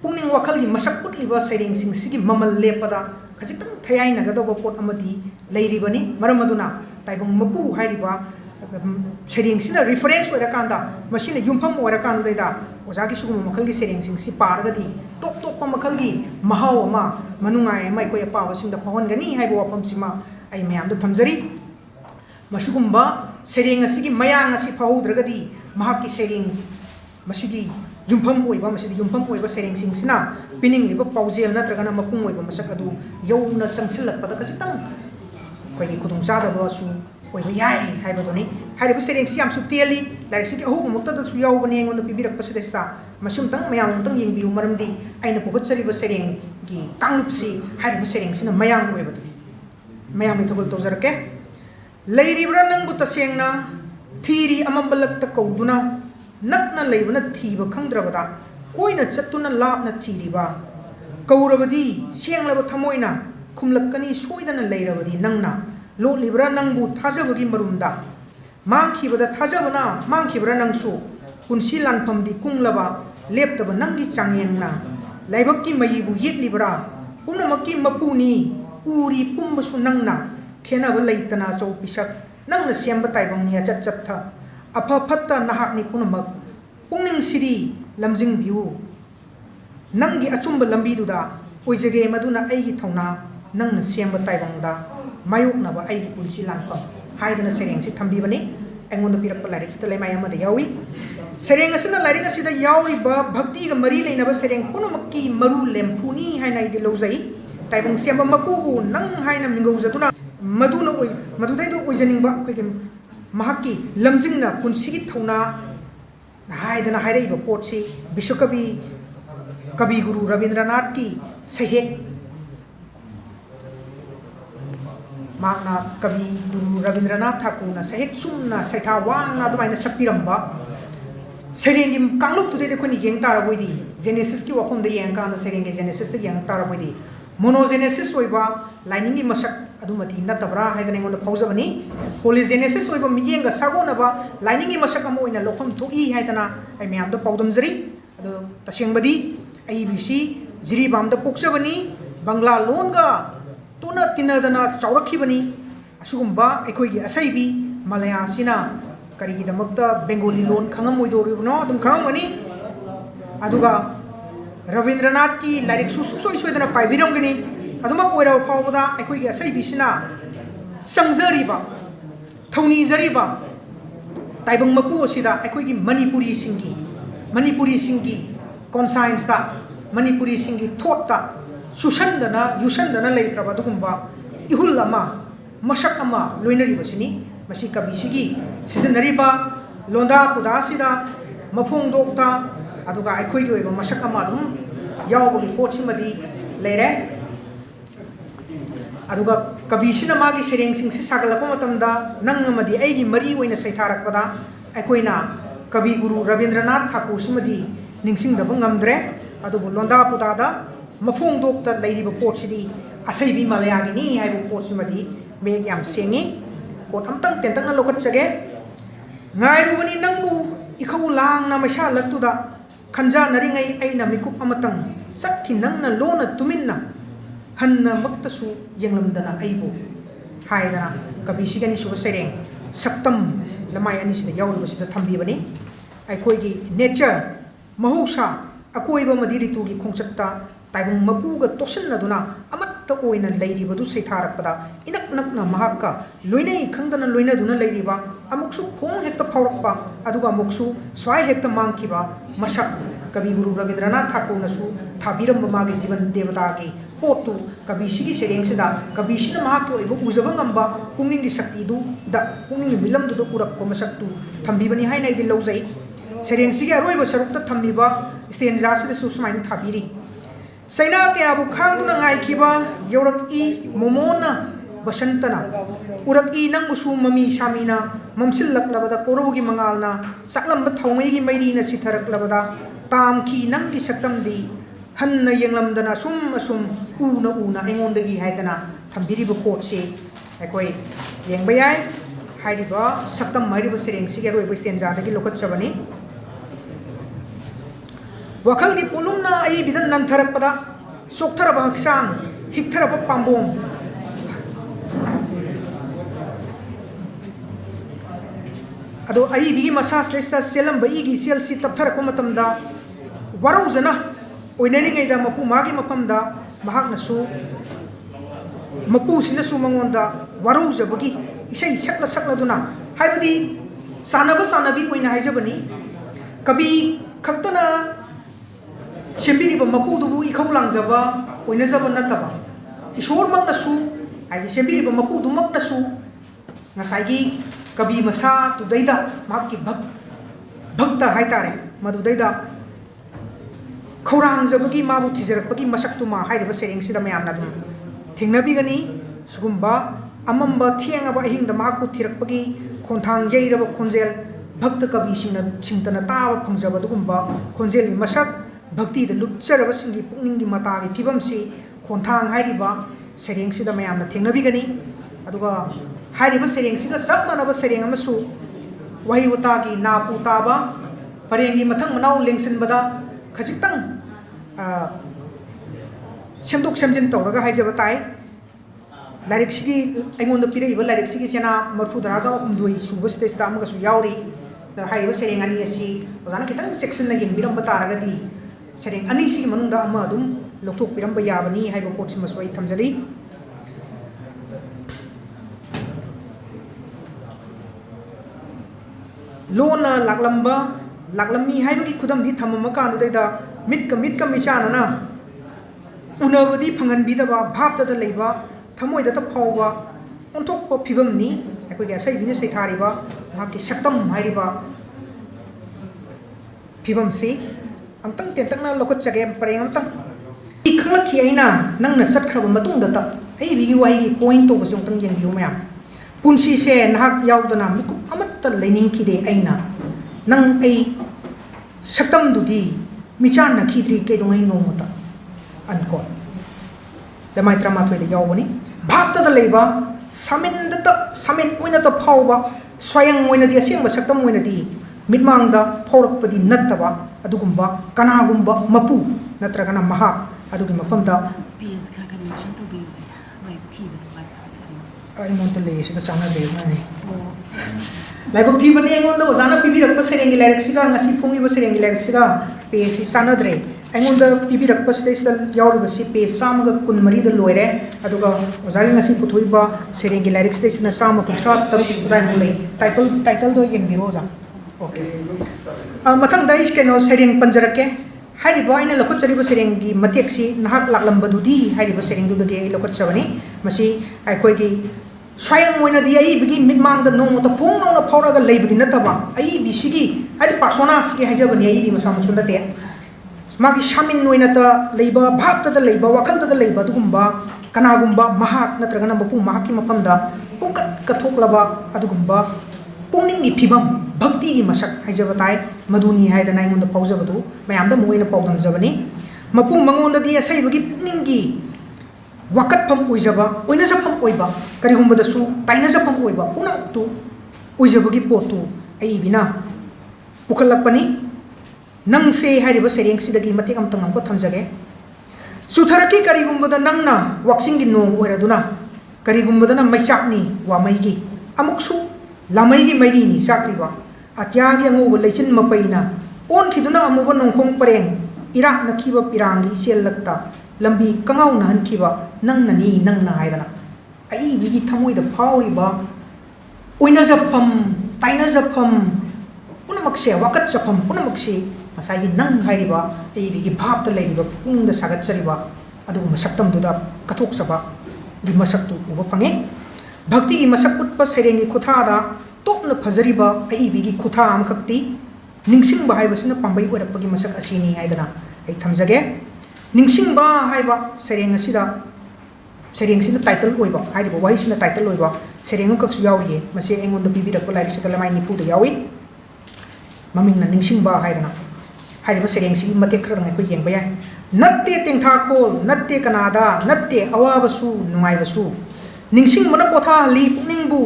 pungning wakal gi masak utliba sereng sing sigi mamal lepada khajitang thayai nagadoba pot amadi leiribani maramaduna taibang mapu hairiba sereng sina reference oirakanda machine yumpham oirakanda da ojagi sugum makal gi sereng sing si paragadi tok tok pa makal gi mahaw ama manungai mai ko apa wasing da phon gani haibo wapam sima ai mayam da thamjari masugumba sereng asigi mayang asi phaudragadi mahaki sereng masigi yumpham oiba masigi yumpham oiba sereng sing sina pining liba paujel natragana mapung oiba masak adu yauna sangsilak pada kasitang koi khudung chada ba su oiba yai haibadoni hariba sereng si am su teli larik sigi ahu mukta da su yaw bani engon pibirak pasidesta masum tang mayang tang yingbiu maramdi aina pogotsari ba sereng gi tanglupsi hariba sereng sina mayang oiba mayang mi thogol tozarke leiribra nang bu tasengna thiri amambalak ta kauduna nakna leibna thiba khangdrabada koina chattuna lapna thiriba kaurabadi senglaba thamoina khumlakkani soidana leirabadi nangna lo libra nangbu thajabagi marumda mangkhibada thajabana mangkhibra nangsu punsi lanpamdi kunglaba leptaba nangi changyengna laibakki mayibu yetlibra punamakki mapuni uri pumbasu nangna khenaba leitana chau pisak nangna semba taibangni achat chatha afa phatta nahak ni punamak pungning siri lamjing biu nanggi achumba lambi duda oijage maduna aigi thongna nangna semba taibangda mayoknaba aigi punsi lanpa haidana sereng si thambi bani engonda pirak palarik sta lemay amada yawi sereng asina laring asida yawi ba bhakti ga mari leinaba sereng punamakki maru lempuni haina idi lozai taibang semba makubu nang haina mingau jaduna maduna oi madudai do oijaning ba koi mahaki lamjingna punsigi thona haidana hairaiba potsi bishwakabi kabi guru Rabindranath ki sahek makna kabi guru Rabindranath Thakur na sahek sumna saitha wangna dumaina sakpiramba serengi kanglup tude de khoni yeng taraboidi genesis ki wakhom de yeng kana serengi genesis de yeng taraboidi monogenesis oiba lining masak adumati natabra haidana ngon paujabani polygenesis oiba miyenga sagonaba lining masak amo ina lokham thoi haidana ai myam da paudamjari ado tasengbadi abc jiri bamda pokjabani bangla longa tuna tinadana chaurakibani asugumba ekoi asaibi malaya sina karigi damakta bengali lon khangam oidoribno adum khamani aduga Rabindranath ki larik su soi soidana paibirongani aduma oira phawda ekoi gi asai bisina sangjariba thoni jariba taibang mapu asida ekoi gi manipuri singi conscience ta manipuri singi thought ta yusandana leikraba dugumba ihul lama masak ama loinari basini masi kabisigi sijanariba londa pudasida mafung dokta aduga aikoi gi oiba masak ama dum yawbagi pochimadi leire aduga kabisina magi sereng sing si sagalapa matamda nangamadi aigi mari oina saitharakpada aikoina kabi guru Rabindranath Thakur simadi ningsingdaba ngamdre adubu londa putada mafung dokta leiriba pochidi asaibi malayagi ni haibu pochimadi meg yam sengi kot amtang tentang na lokatchage ngairubani nangbu ikhau lang na masha laktuda khanja naringai aina mikup amatang sakthi nangna lona tuminna hanna maktasu yenglamdana aibu haidana kabisigani suba sereng saktam lamai ani sida yawru sida thambi bani aikoi gi nature mahousa akoiba madiritu gi khongchakta taibung mapuga tosinaduna amatta oina leiribadu saitharakpada inaknakna mahakka loinai khangdana loinaduna leiriba amuksu phong hekta phaurakpa aduga amuksu swai hekta mangkiba masak kabi guru Rabindranath Thakur nasu thabiram magi jivan devata ki potu kabisigi sereng sida kabisina mahakki oiba ujaba ngamba pungning di sakti du da pungning milam du urak ko masaktu thambibani haina idi lozai sereng sigi aroiba sarukta thambiba stanza sida susmaini thabiri saina ke abu khangduna ngaikhiba yorak I momona basantana urak I nang busu mami samina mamsil laklabada korugi mangalna saklam bathongai gi mairi na sitharak labada tam ki nang gi saktam di hanna yenglamdana sum asum una engondagi haidana thambiri ba potse ekoi yengbayai hairiba saktam mairiba sereng sige roi ba stanza dagi lokat chabani wakalgi pulumna ai bidan nantarak pada soktaraba haksang hiktaraba pambong ado ai bigi masas lesta selam ba igi sel si taptarak matamda warau jana oinani ngai da mapu magi mapamda mahak nasu mapu sinasu mangonda warau jabagi isai sakla sakla duna haibadi sanaba sanabi oina haijabani kabi khaktana sembiriba mapudubu ikhau langjaba oinajaba nataba ishor maknasu ai sembiriba mapudu maknasu ngasagi kabi masa tudaida makki bhakta haitare madudaida khorang-jabagi mabu thijarakpagi masaktuma hairiba sereng sida mayamna dum thingnabigani sugumba amamba thiengaba ahingda mahakku thirakpagi khonthang yairaba khonjel bhakta kabi singtana taba phangjaba dugumba khonjeli masak bhakti da lupcharaba singi pukningi matagi phibamsi khonthang hairiba sereng sida mayamna thingnabigani aduga hairiba sereng siga chap manaba sereng amasu wahi utagi napu taba parengi mathang manau lengsinbada khajitang semdok semjin tawraga haijaba tai larik sigi aingonda piraiba larik sigi sena marfudaraga umdui suba stage ta amaga su yauri da hairiba sereng ani asi ozana kitang section na yengbiram bataragadi sereng ani sigi manungda ama dum lokthok piramba yabani haiba pot sima soi thamjali lona laklami haibagi khudam di thamama kanu daida mit ka misana na unabadi phangan bidaba bhapta da leiba thamoi da ta phawba onthok pa phibam ni akoi ga sai bine sai thariba ma ki saktam hairiba phibam si amtang tentang na lokot chage pareng amtang ikhlak khi aina nang na sat khraba matung da ta ai bigi wai gi point to basong tang yen biu mayam punsi se nahak yaudana miku amatta lening ki de aina nang ai saktam dudi michan na khidri ke dong ai nomota ankon samai trama thoi de yawani bhakta da leiba samin oina ta phawba swayang oina di aseng saktam oina di mitmang da phawrak padi nattaba adugumba kanagumba mapu natragana mahak adugi mafam da PS ka connection to be like TV like ai mon to le sina sana de nai laibok thi bani engon da ozana pibirak pa serengi larik siga ngasi phongi ba serengi larik siga PS sanadre engon da pibirak pa stel yauri ba si PS samga kun mari da loire aduga ozari ngasi puthoi ba serengi larik station na sama kuntra tar dai mole title do yeng biroza okay mathang dai skeno sereng panjarake hairiba aina lokot chariba serengi mateksi nahak laklambadudi hairiba sereng du dage lokot chabani masi aikoi gi swayang moina di ai bigi mitmang da nong ta phong nong na phawra ga leibudi nataba ai bisigi ai personas ki hajabani ai bi masam chunda te magi shamin noina ta leiba bhapta da leiba wakal da leiba dugumba kanagumba mahak natragana bapu mahaki mapamda pungkat kathoklaba adugumba pungningi phibam bhakti gi masak haijaba tai maduni haida nai ngonda paujabadu mayamda moina paudam jabani mapu mangonda di asai bagi pungningi wakat pham oijaba oina sapam oiba kari humbada su taina sapam oiba punam tu oijabagi potu ai bina pukhalakpani nangse hairiba sereng sidagi matik am tangam ko thamjage sutharaki kari humbada nangna waxing gi nong oiraduna kari humbada na maisakni wa maigi amuksu lamai gi mairi ni sakriba atya gi angu leichin mapaina on khiduna amuba nongkhong pareng irak na khiba pirangi sel lakta lambi kangau na han khiba nang nani nang na haidana ai bigi thamoi da phawriba oina japam taina japam punamakse wakat japam punamakse asai nang hairiba ai bigi bhap ta leiriba pung da sagat chariba adu masaktam duda kathok saba gi masaktu uba phange bhakti gi masak utpa serengi khutha da topna phajariba ai bigi khutha am khakti ningsing ba haibasina pambai oirapagi masak asini haidana ai thamjage ningsing ba haiba sereng asida sereng sida title oiba haiba wahi sina title oiba sereng kaksu yawi mase engon da bibi da polai sida lamai ni pu da yawi maming na ningsing ba haidana haiba sereng sigi mate khra ngai ko yeng ba ya natte tengtha khol natte kanada natte awabasu nungai basu ningsing mana potha li pukningbu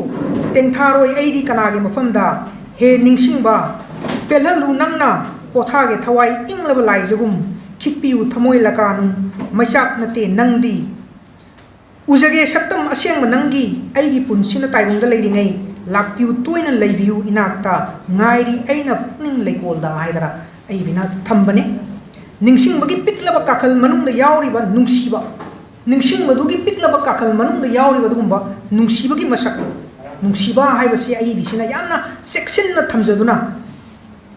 tengtha roi aidi kanage mafamda he ningsing ba pelhalu nangna पोथागे थवाई इंगलब लाइजगुम खिटपियु थमोय लकानु मैसाक नते नंगदी उजगे सक्तम असेंग नंगी आईगी पुनसिना ताइबंग लेरिङै लाकपियु तोयना लेबियु इनाक्ता ngairi aina puning leikolda haidara ai bina thambane ningsing bagi piklaba kakal manungda yauriba nungsiba ningsing madugi piklaba kakal manungda yauriba dugumba nungsiba gi masak nungsiba haibasi ai bisina yamna section na thamjaduna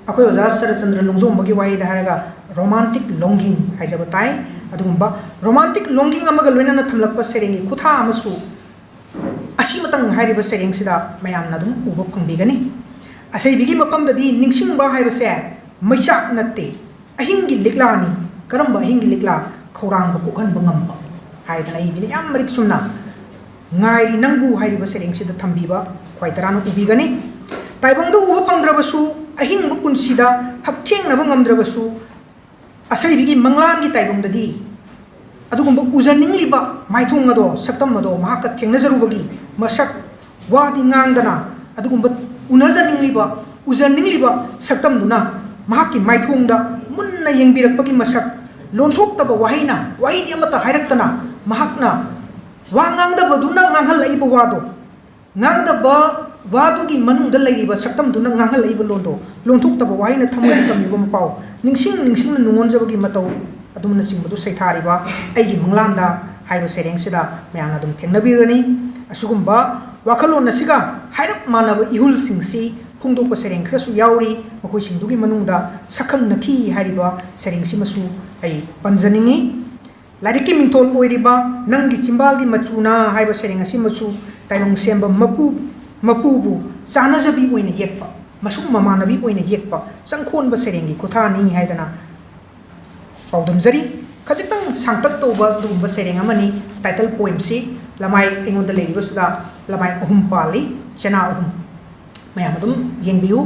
akoi oja Sarachandra Longzom bagi wai da haraga romantic longing haijaba tai adugumba romantic longing amaga loina na thamlakpa serengi khutha amasu asimatang hairiba sereng sida mayamna dum uba phangbigani asai bigi mapam dadi ningsing ba haibase maisak natte ahingi liklani karamba ahingi likla khorang ba kokhan bangamba haidana ibini yam marik sumna ngairi nangbu hairiba sereng sida thambiba khwaitarana ubigani taibang do uba phangdrabasu ahing bu punsida haktheng na bangamdrabasu asai bigi manglan gi taibang dadi adugumba ujaningliba maithung ado saktam ado mahaka thengnazarubagi masak wadi ngangdana adugumba unajaningliba ujaningliba saktam duna mahaki maithungda munna yengbirakpagi masak lonthokta ba wahina wahidi amata hairaktana mahakna wa ngangda baduna nganghal laiba wado ngangda ba wadugi manungda laiba saktam duna nganghal laiba londo lonthokta ba wahina thamoi tamliba mapau ningsing na nungonjabagi matau adumna singbadu saithariba aigi manglanda haiba sereng sida mayana dum thengnabirani asugumba wakhalon asiga hairap manaba ihul singsi phungdokpa sereng khrasu yauri makhoi singdugi manungda sakhang nathi hariba sereng simasu ai panjaningi lariki mintol oiriba Nanggi Chinbalgi Machuna haiba sereng asimasu taimong semba mapubu chanajabi oina yekpa masung mamanabi oina yekpa sangkhon ba serengi kothani haidana paudamjari khajitang sangtak toba dumba sereng amani title poem si lamai engonda leibasda lamai ahum pali chena ahum mayam adum yengbiu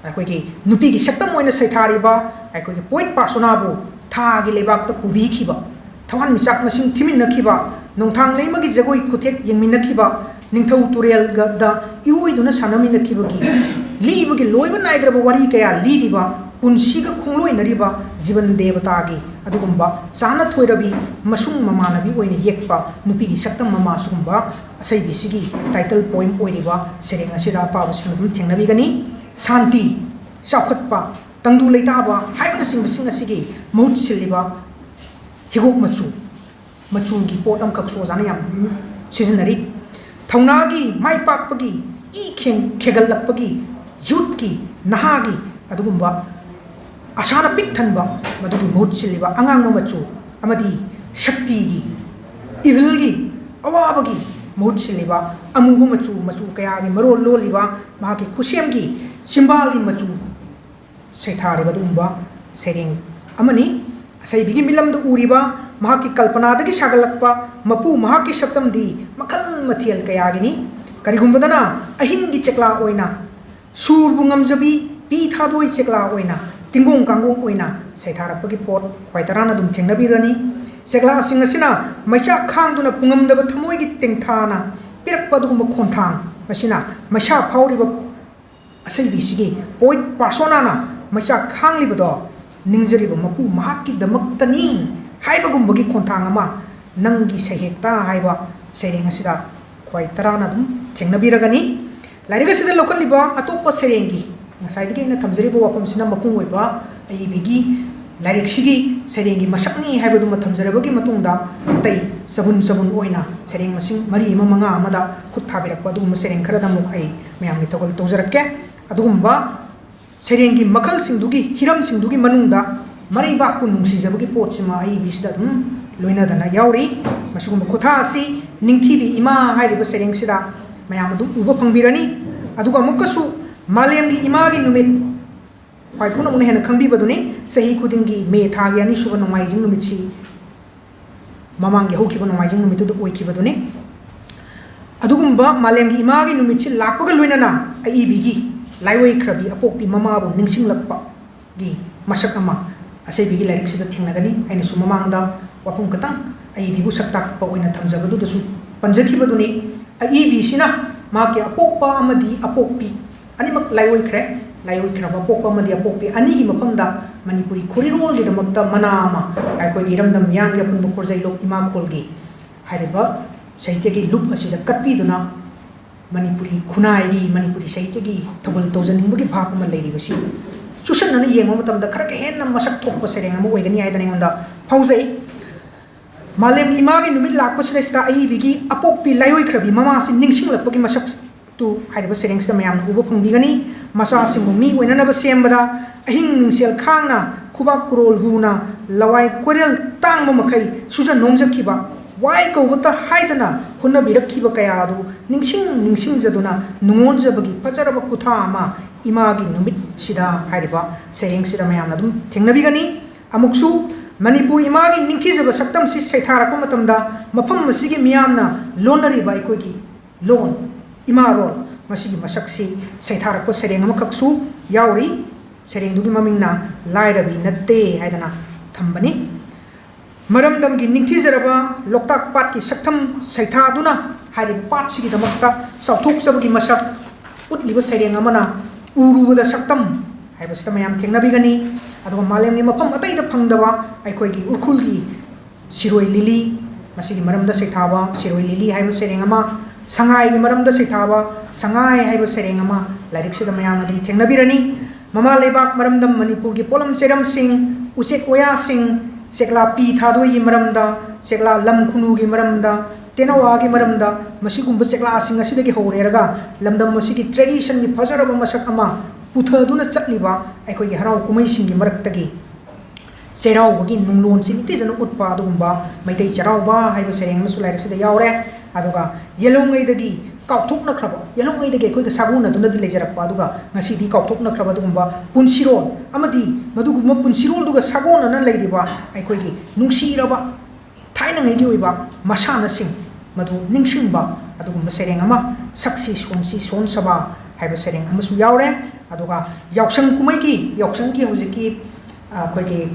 akoi ki nupi gi saktam oina saithariba akoi ki poet persona bu tha gi lebak ta pubi khiba thawan misak masing thimin nakhiba nongthang leimagi jagoi khuthek yengmin nakhiba ningthau turel ga da iroi duna sanami nakhiba gi libagi loiba naidraba wari kaya lidiba punsiga khongloi nariba jiban devata gi adugumba chana thoirabi masung mamanabi oina yekpa nupi gi saktam mama sumba asai bisigi title poem oiriba sereng asida pa basum dum thengnabi gani shanti chawkhatpa tangdu leitaba haibna sing asigi mahut siliba higok machu gi pot am kakso jana yam seasonary thaunagi maipakpagi i khegalakpagi youth ki nahagi adugumba asana pik thanba madugi mahut siliba angang machu amadi shakti gi evil gi awabagi mahut siliba amubu machu kaya gi marol loliba mahaki khusem gi Chinbalgi machu saithari badumba sereng amani asai bigi milam du uriba mahaki kalpana dagi sagalakpa mapu mahaki saktam di makal mathial kaya gini karigumbadana ahingi chekla oina surbu ngamjabi pi thadoi chekla oina tingong kangong oina saitharapagi pot khwaitarana dum thengnabirani chekla singasina maisa khangduna pungamdaba thamoi gi tengthana pirakpa dugumba khonthang masina maisa phauriba asai bisigi poet persona na maisa khanglibodo ningjariba mapu mahaki damaktani haibagumbogi khonthang ama nanggi sahekta haiba sereng asida khwaitarana dum thengnabiragani lariga sida lokaliba atopa serengi ngasai dige na thamjariba wapam sina mapung oiba ai bigi larik sigi serengi masakni haibadu ma thamjarabagi matungda atai sabun oina sereng masing mari manga amada khut thabirakpa dum sereng khara damu ai mayam ni togol tawjarakke adugumba serengi makal singdugi hiram singdugi manungda mari bakpu nungsijabagi potsima ai bisda dum loina dana yauri masugumba khotha asi ningthibi ima hairiba sereng sida mayam dum uba phangbirani aduga mukasu malemgi imagi numit paipuna mun hena khangbi baduni sahi khudingi me thagi ani suba nomaijing numitsi mamangi hokiba nomaijing numitu do oiki baduni adugumba malemgi imagi numitsi lakpaga loinana ai bigi laiwai khrabi apokpi mama bu ningsing lakpa gi masak ama asai bigi larik sida thingnagani aina su mamangda wapum katang ai bibu saktak pa oina thamjabadu dasu panjaki baduni ai bi sina ma ke apokpa amadi apokpi animak laiwai khre ꯂꯥꯏꯑꯣꯏꯈ꯭ꯔꯕ ꯄꯣꯛꯄ ꯑꯃꯗꯤ ꯑꯄꯣꯛꯄꯤ ꯑꯅꯤꯒꯤ ꯃꯐꯝꯗ ꯃꯅꯤꯄꯨꯔꯤ ꯈꯨꯔꯤꯔꯣꯜꯒꯤꯗꯃꯛꯇ ꯃꯅꯥ ꯑꯃ ꯑꯩꯈꯣꯏꯒꯤ ꯏꯔꯝꯗꯝ ꯃꯤꯌꯥꯝꯒꯤ ꯑꯄꯨꯟꯕ ꯈꯣꯔꯖꯩꯂꯣꯛ ꯏꯃꯥꯈꯣꯜꯒꯤ ꯍꯥꯏꯔꯤꯕ ꯁꯥꯍꯤꯇ꯭ꯌꯒꯤ ꯂꯨꯞ ꯑꯁꯤꯗ ꯀꯠꯄꯤꯗꯨꯅ ꯃꯅꯤꯄꯨꯔꯤ ꯈꯨꯟꯅꯥꯏꯒꯤ ꯃꯅꯤꯄꯨꯔꯤ ꯁꯥꯍꯤꯇ꯭ꯌꯒꯤ ꯊꯧꯒꯜ ꯇꯧꯖꯅꯤꯡꯕꯒꯤ ꯚꯥꯞ ꯑꯃ ꯂꯩꯔꯤꯕꯁꯤ ꯆꯨꯁꯟꯅꯅ ꯌꯦꯡꯕ ꯃꯇꯝꯗ ꯈꯔ ꯍꯦꯟꯅ ꯃꯁꯛ ꯊꯣꯛꯄ ꯁꯩꯔꯦꯡ ꯑꯃ ꯑꯣꯏꯒꯅꯤ ꯍꯥꯏꯗꯅ ꯑꯩꯉꯣꯟꯗ ꯐꯥꯎꯖꯩ ꯃꯥꯂꯦꯝꯒꯤ ꯏꯃꯥꯒꯤ ꯅꯨꯃꯤꯠ ꯂꯥꯛꯄꯁꯤꯗꯩꯁꯤꯗ ꯑꯏꯕꯤꯒꯤ ꯑꯄꯣꯛꯄꯤ ꯂꯥꯏꯑꯣꯏꯈ꯭ꯔꯕꯤ ꯃꯃꯥꯁꯤ ꯅꯤꯡꯁꯤꯡꯂꯛꯄꯒꯤ ꯃꯁꯛꯇꯨ ꯍꯥꯏꯔꯤꯕ ꯁꯩꯔꯦꯡꯁꯤꯗ ꯃꯌꯥꯝꯅ ꯎꯕ ꯐꯪꯕꯤꯒꯅꯤ ꯃꯆꯥꯁꯤꯡꯕꯨ ꯃꯤ ꯑꯣꯏꯅꯅꯕ ꯁꯦꯝꯕꯗ ꯑꯍꯤꯡ ꯅꯨꯡꯁꯦꯜ ꯈꯥꯡꯅ ꯈꯨꯕꯥꯛ ꯀꯨꯔꯣꯜ ꯍꯨꯅ ꯂꯋꯥꯏ ꯀꯣꯏꯔꯦꯜ ꯇꯥꯡꯕ ꯃꯈꯩ ꯁꯨꯖ ꯅꯣꯝꯖꯈꯤꯕ ꯋꯥꯏ ꯀꯧꯕꯇ ꯍꯥꯏꯗꯅ ꯍꯣꯠꯅꯕꯤꯔꯛꯈꯤꯕ ꯀꯌꯥ ꯑꯗꯨ ꯅꯤꯡꯁꯤꯡꯖꯗꯨꯅ ꯅꯨꯡꯉꯣꯟꯖꯕꯒꯤ ꯐꯖꯔꯕ ꯈꯨꯊꯥ ꯑꯃ ꯏꯃꯥꯒꯤ ꯅꯨꯃꯤꯠꯁꯤꯗ ꯍꯥꯏꯔꯤꯕ ꯁꯩꯔꯦꯡꯁꯤꯗ ꯃꯌꯥꯝꯅ ꯑꯗꯨꯝ ꯊꯦꯡꯅꯕꯤꯒꯅꯤ ꯑꯃꯨꯛꯁꯨ ꯃꯅꯤꯄꯨꯔ ꯏꯃꯥꯒꯤ ꯅꯤꯡꯊꯤꯖꯕ ꯁꯛꯇꯝꯁꯤ ꯁꯩꯊꯥꯔꯛꯄ ꯃꯇꯝꯗ ꯃꯐꯝ ꯑꯁꯤꯒꯤ ꯃꯤꯌꯥꯝꯅ ꯂꯣꯟꯅꯔꯤꯕ ꯑꯩꯈꯣꯏꯒꯤ ꯂꯣꯟ ꯏꯃꯥꯔꯣꯜ ꯃꯁꯤꯒꯤ ꯃꯁꯛꯁꯤ ꯁꯩꯊꯥꯔꯛꯄ ꯁꯩꯔꯦꯡ ꯑꯃꯈꯛꯁꯨ ꯌꯥꯎꯔꯤ ꯁꯩꯔꯦꯡꯗꯨꯒꯤ ꯃꯃꯤꯡꯅ ꯂꯥꯏꯔꯕꯤ ꯅꯠꯇꯦ ꯍꯥꯏꯗꯅ ꯊꯝꯕꯅꯤ ꯃꯔꯝꯗꯝꯒꯤ ꯅꯤꯡꯊꯤꯖꯔꯕ ꯂꯣꯛꯇꯥꯛ ꯄꯥꯠꯀꯤ ꯁꯛꯇꯝ ꯁꯩꯊꯥꯗꯨꯅ ꯍꯥꯏꯔꯤꯕ ꯄꯥꯠꯁꯤꯒꯤꯗꯃꯛꯇ ꯆꯥꯎꯊꯣꯛꯆꯕꯒꯤ ꯃꯁꯛ ꯎꯠꯂꯤꯕ ꯁꯩꯔꯦꯡ ꯑꯃꯅ ꯎꯔꯨꯕꯗ ꯁꯛꯇꯝ ꯍꯥꯏꯕꯁꯤꯗ ꯃꯌꯥꯝ ꯊꯦꯡꯅꯕꯤꯒꯅꯤ ꯑꯗꯨꯒ ꯃꯥꯂꯦꯝꯒꯤ ꯃꯐꯝ ꯑꯇꯩꯗ ꯐꯪꯗꯕ ꯑꯩꯈꯣꯏꯒꯤ ꯎꯔꯈꯨꯜꯒꯤ ꯁꯤꯔꯣꯏ ꯂꯤꯂꯤ ꯃꯁꯤꯒꯤ ꯃꯔꯝꯗ ꯁꯩꯊꯥꯕ ꯁꯤꯔꯣꯏ ꯂꯤꯂꯤ ꯍꯥꯏꯕ ꯁꯩꯔꯦꯡ ꯑꯃ ꯁꯉꯥꯏꯒꯤ ꯃꯔꯝꯗ ꯁꯩꯊꯥꯕ ꯁꯉꯥꯏ ꯍꯥꯏꯕ ꯁꯩꯔꯦꯡ ꯑꯃ ꯂꯥꯏꯔꯤꯛꯁꯤꯗ ꯃꯌꯥꯝꯅ ꯑꯗꯨꯝ ꯊꯦꯡꯅꯕꯤꯔꯅꯤ ꯃꯃꯥ ꯂꯩꯕꯥꯛ ꯃꯔꯝꯗꯝ ꯃꯅꯤꯄꯨꯔꯒꯤ ꯄꯣꯠꯂꯝ ꯆꯩꯔꯝꯁꯤꯡ ꯎꯆꯦꯛ ꯋꯥꯌꯥꯁꯤꯡ ꯆꯦꯛꯂꯥ ꯄꯤ ꯊꯥꯗꯣꯏꯒꯤ ꯃꯔꯝꯗ ꯆꯦꯛꯂꯥ ꯂꯝ ꯈꯨꯅꯨꯒꯤ ꯃꯔꯝꯗ ꯇꯦꯅꯋꯥꯒꯤ ꯃꯔꯝꯗ ꯃꯁꯤꯒꯨꯝꯕ ꯆꯦꯛꯂꯥꯁꯤꯡ ꯑꯁꯤꯗꯒꯤ ꯍꯧꯔꯦꯔꯒ ꯂꯝꯗꯝ ꯑꯁꯤꯒꯤ ꯇ꯭ꯔꯦꯗꯤꯁꯟꯒꯤ ꯐꯖꯔꯕ ꯃꯁꯛ ꯑꯃ ꯄꯨꯊꯗꯨꯅ ꯆꯠꯂꯤꯕ ꯑꯩꯈꯣꯏꯒꯤ ꯍꯔꯥꯎ ꯀꯨꯝꯍꯩꯁꯤꯡꯒꯤ ꯃꯔꯛꯇꯒꯤ ꯆꯩꯔꯥꯎꯕꯒꯤ ꯅꯨꯡꯂꯣꯟꯁꯤ ꯅꯤꯡꯊꯤꯖꯅ ꯎꯠꯄ ꯑꯗꯨꯒꯨꯝꯕ ꯃꯩꯇꯩ ꯆꯩꯔꯥꯎꯕ ꯍꯥꯏꯕ ꯁꯩꯔꯦꯡ ꯑꯃꯁꯨ ꯂꯥꯏꯔꯤꯛꯁꯤꯗ ꯌꯥꯎꯔꯦ ꯑꯗꯨꯒ ꯌꯦꯜꯍꯧꯉꯩꯗꯒꯤ ꯀꯥꯎꯊꯣꯛꯅꯈ꯭ꯔꯕ ꯌꯦꯜꯍꯧꯉꯩꯗꯒꯤ ꯑꯩꯈꯣꯏꯒ ꯁꯥꯒꯣꯟꯅꯗꯨꯅꯗꯤ ꯂꯩꯖꯔꯛꯄ ꯑꯗꯨꯒ ꯉꯁꯤꯗꯤ ꯀꯥꯎꯊꯣꯛꯅꯈ꯭ꯔꯕ ꯑꯗꯨꯒꯨꯝꯕ ꯄꯨꯟꯁꯤꯔꯣꯜ ꯑꯃꯗꯤ ꯃꯗꯨꯒꯨꯝꯕ ꯄꯨꯟꯁꯤꯔꯣꯜꯗꯨꯒ ꯁꯥꯒꯣꯟꯅꯅ ꯂꯩꯔꯤꯕ ꯑꯩꯈꯣꯏꯒꯤ ꯅꯨꯡꯁꯤꯔꯕ ꯊꯥꯏꯅꯉꯩꯒꯤ ꯑꯣꯏꯕ ꯃꯁꯥꯟꯅꯁꯤꯡ ꯃꯗꯨ ꯅꯤꯡꯁꯤꯡꯕ ꯑꯗꯨꯒꯨꯝꯕ ꯁꯩꯔꯦꯡ ꯑꯃ ꯁꯛꯁꯤ ꯁꯣꯟꯁꯤ ꯁꯣꯟꯁꯕ ꯍꯥꯏꯕ ꯁꯩꯔꯦꯡ ꯑꯃꯁꯨ ꯌꯥꯎꯔꯦ ꯑꯗꯨꯒ ꯌꯥꯎꯁꯪ ꯀꯨꯝꯍꯩꯒꯤ ꯌꯥꯎꯁꯪꯒꯤ ꯍꯧꯖꯤꯛꯀꯤ ꯑꯩꯈꯣꯏꯒꯤ